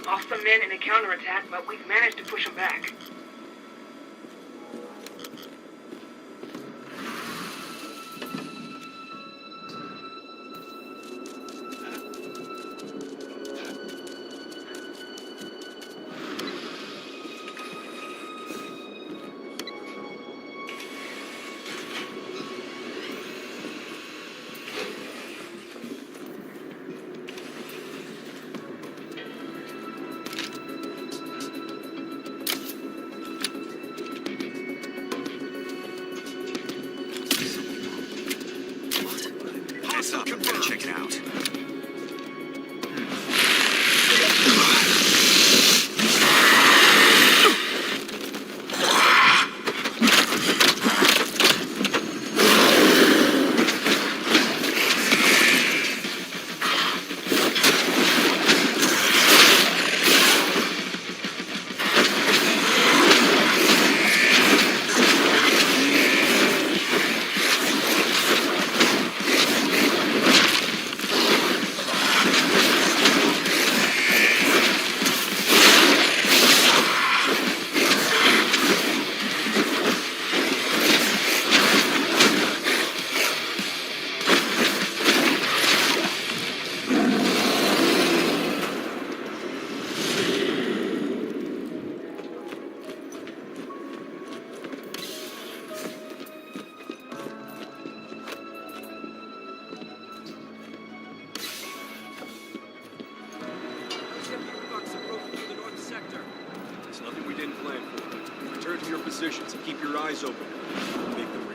Lost some men in a counterattack, but we've managed to push them back. What's up? I'm gonna check it out. It's nothing we didn't plan for. Return to your positions and keep your eyes open. Make them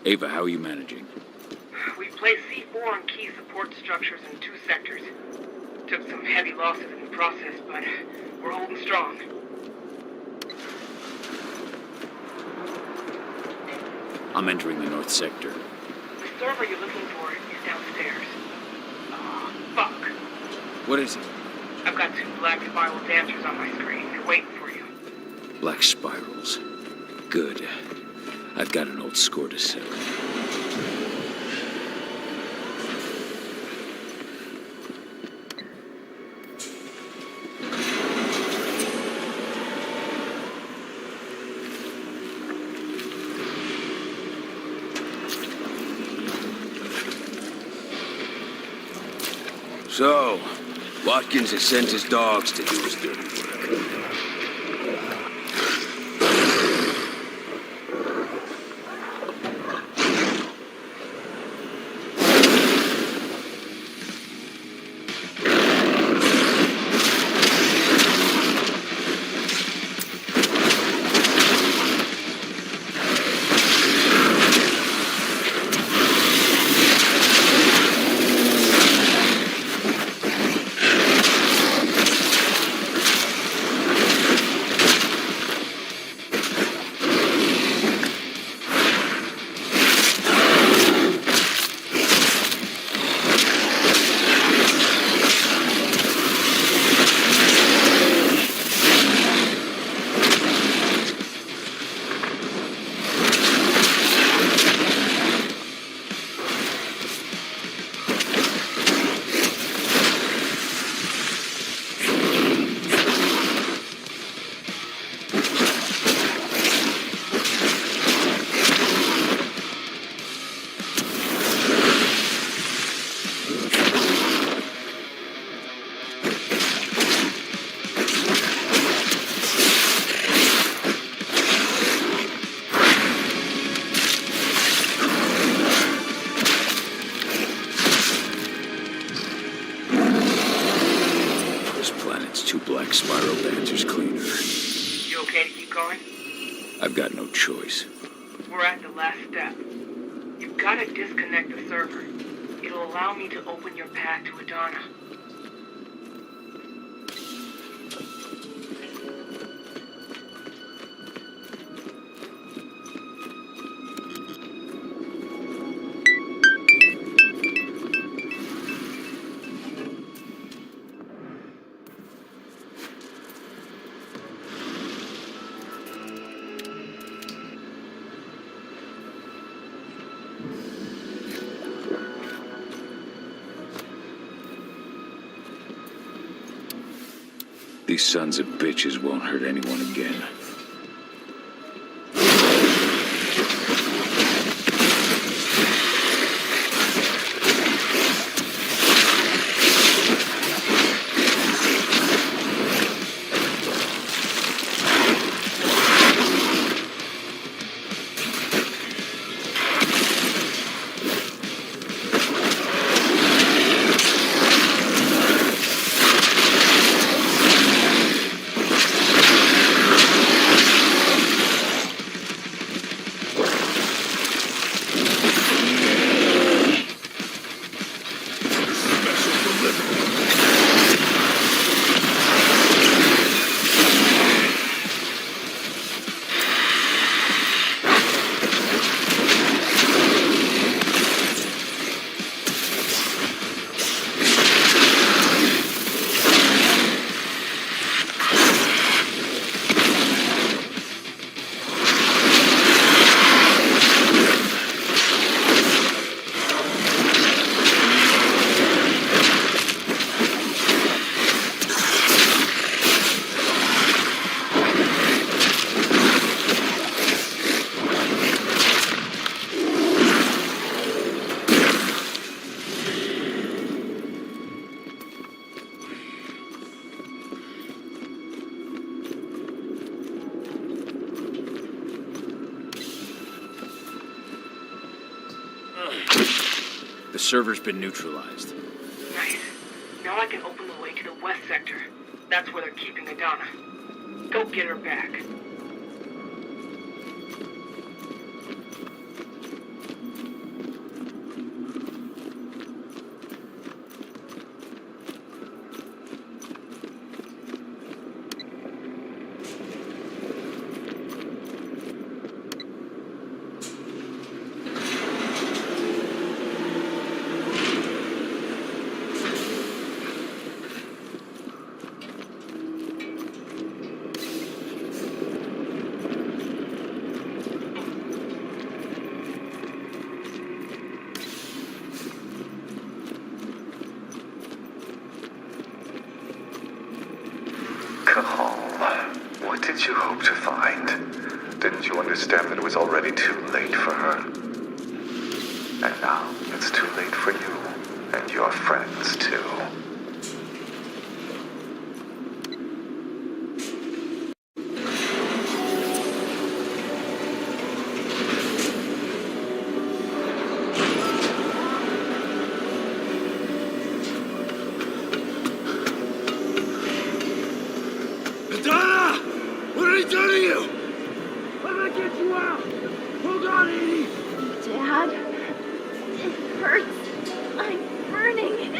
Ava, how are you managing? We've placed C4 on key support structures in 2 sectors. Took some heavy losses in the process, but we're holding strong. I'm entering the north sector. The server you're looking for is downstairs. Fuck. What is it? I've got 2 black spiral dancers on my screen. They're waiting for you. Black spirals. Good. I've got an old score to settle. So, Watkins has sent his dogs to do his dirty work. 2 black spiral dancers cleaner. You okay to keep going? I've got no choice. We're at the last step. You've got to disconnect the server. It'll allow me to open your path to Adana. These sons of bitches won't hurt anyone again. The server's been neutralized. Nice. Now I can open the way to the west sector. That's where they're keeping Adana. Go get her back. What did you hope to find? Didn't you understand that it was already too late for her? And now it's too late for you and your friends too. Adana! What did he do to you? Let me get you out! Hold on, Edie! Dad, it hurts. I'm burning.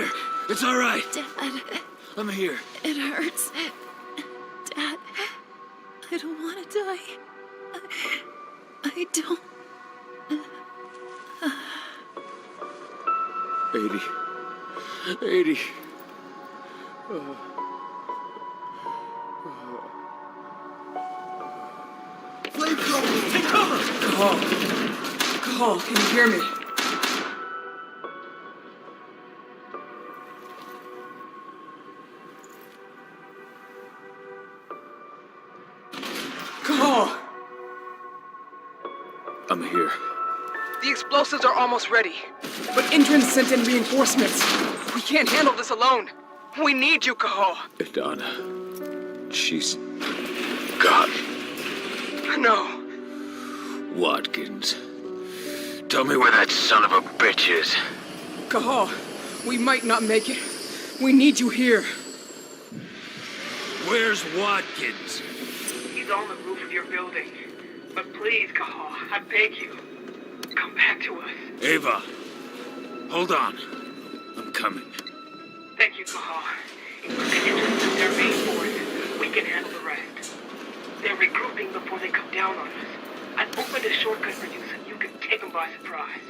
there. It's all right. Dad. I'm here. It hurts. Dad, I don't want to die. I don't. 80. Flamethrower, take cover! Cahal, can you hear me? Cahal! I'm here. The explosives are almost ready. But Indran sent in reinforcements. We can't handle this alone. We need you, Cahal. Adana. She's gone. No. Watkins. Tell me where that son of a bitch is. Cahal, we might not make it. We need you here. Where's Watkins? He's on the roof of your building. But please, Cahal, I beg you, come back to us. Ava, hold on. I'm coming. Thank you, Cahal. If we can intercept their main force, we can handle the rest. They're regrouping before they come down on us. I've opened a shortcut for you so you can take them by surprise.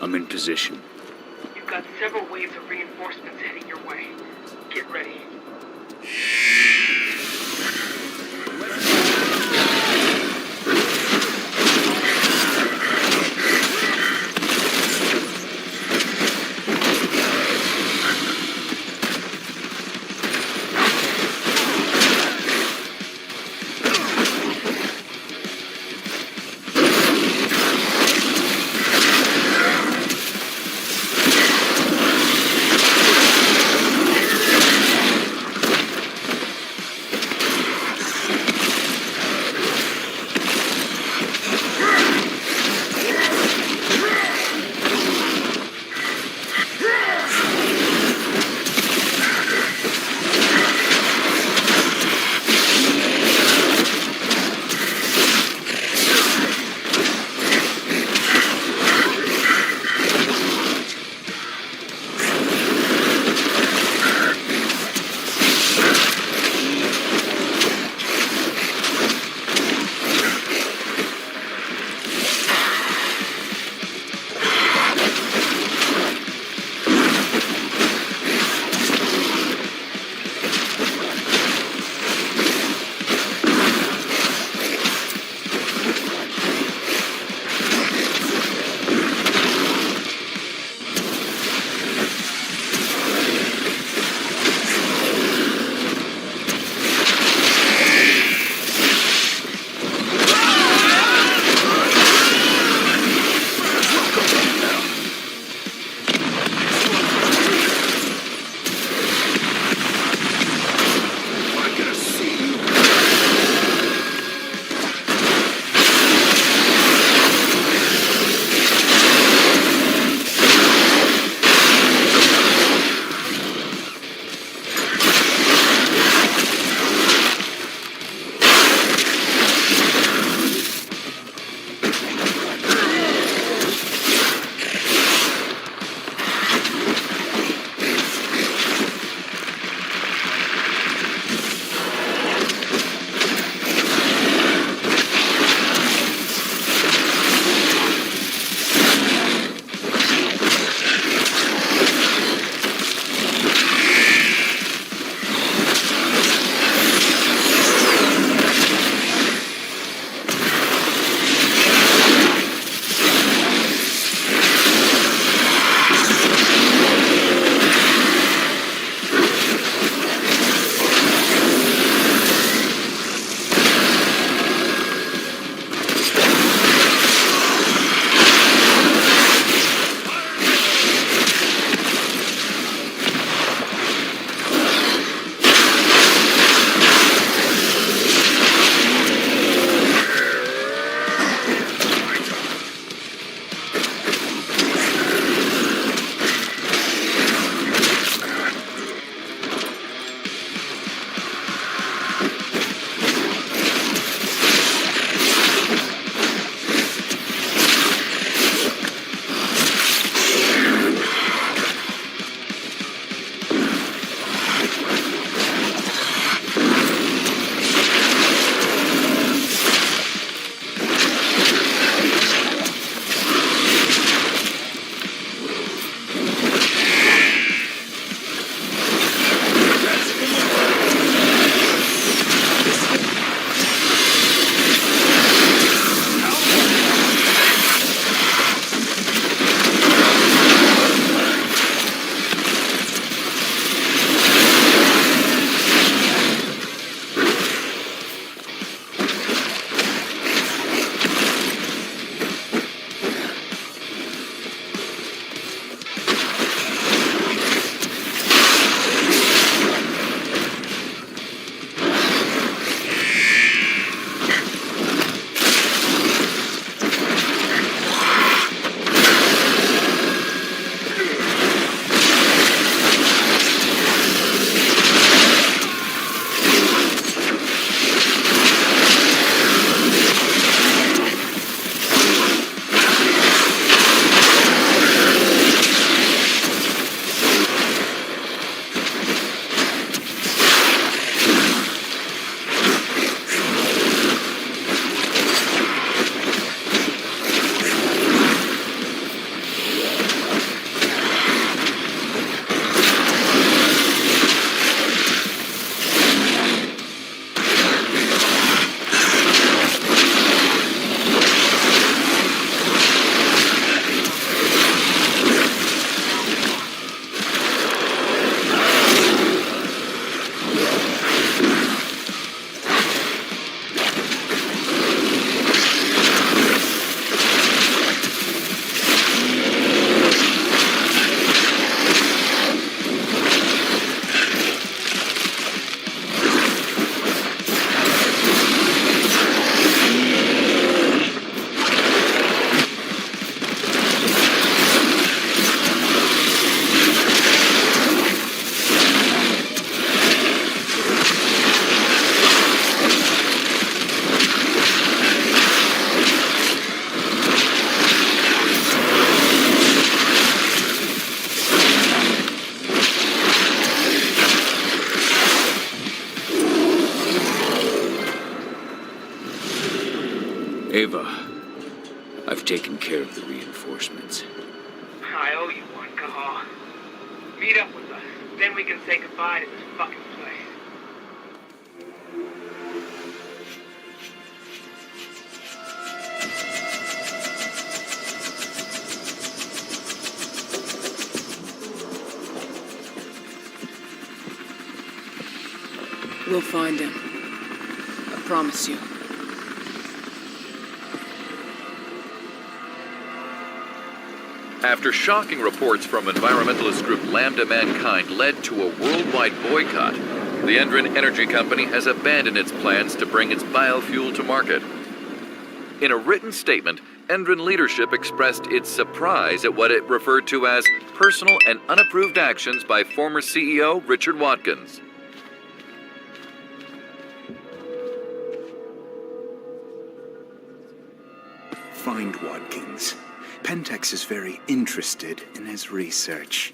I'm in position. You've got several waves of reinforcements heading your way. Get ready. Ava, I've taken care of the reinforcements. I owe you one, Cahal. Meet up with us. Then we can say goodbye to this fucking place. We'll find him. I promise you. After shocking reports from environmentalist group Lambda Mankind led to a worldwide boycott, the Endron Energy Company has abandoned its plans to bring its biofuel to market. In a written statement, Endron leadership expressed its surprise at what it referred to as personal and unapproved actions by former CEO Richard Watkins. Find Watkins. Pentex is very interested in his research.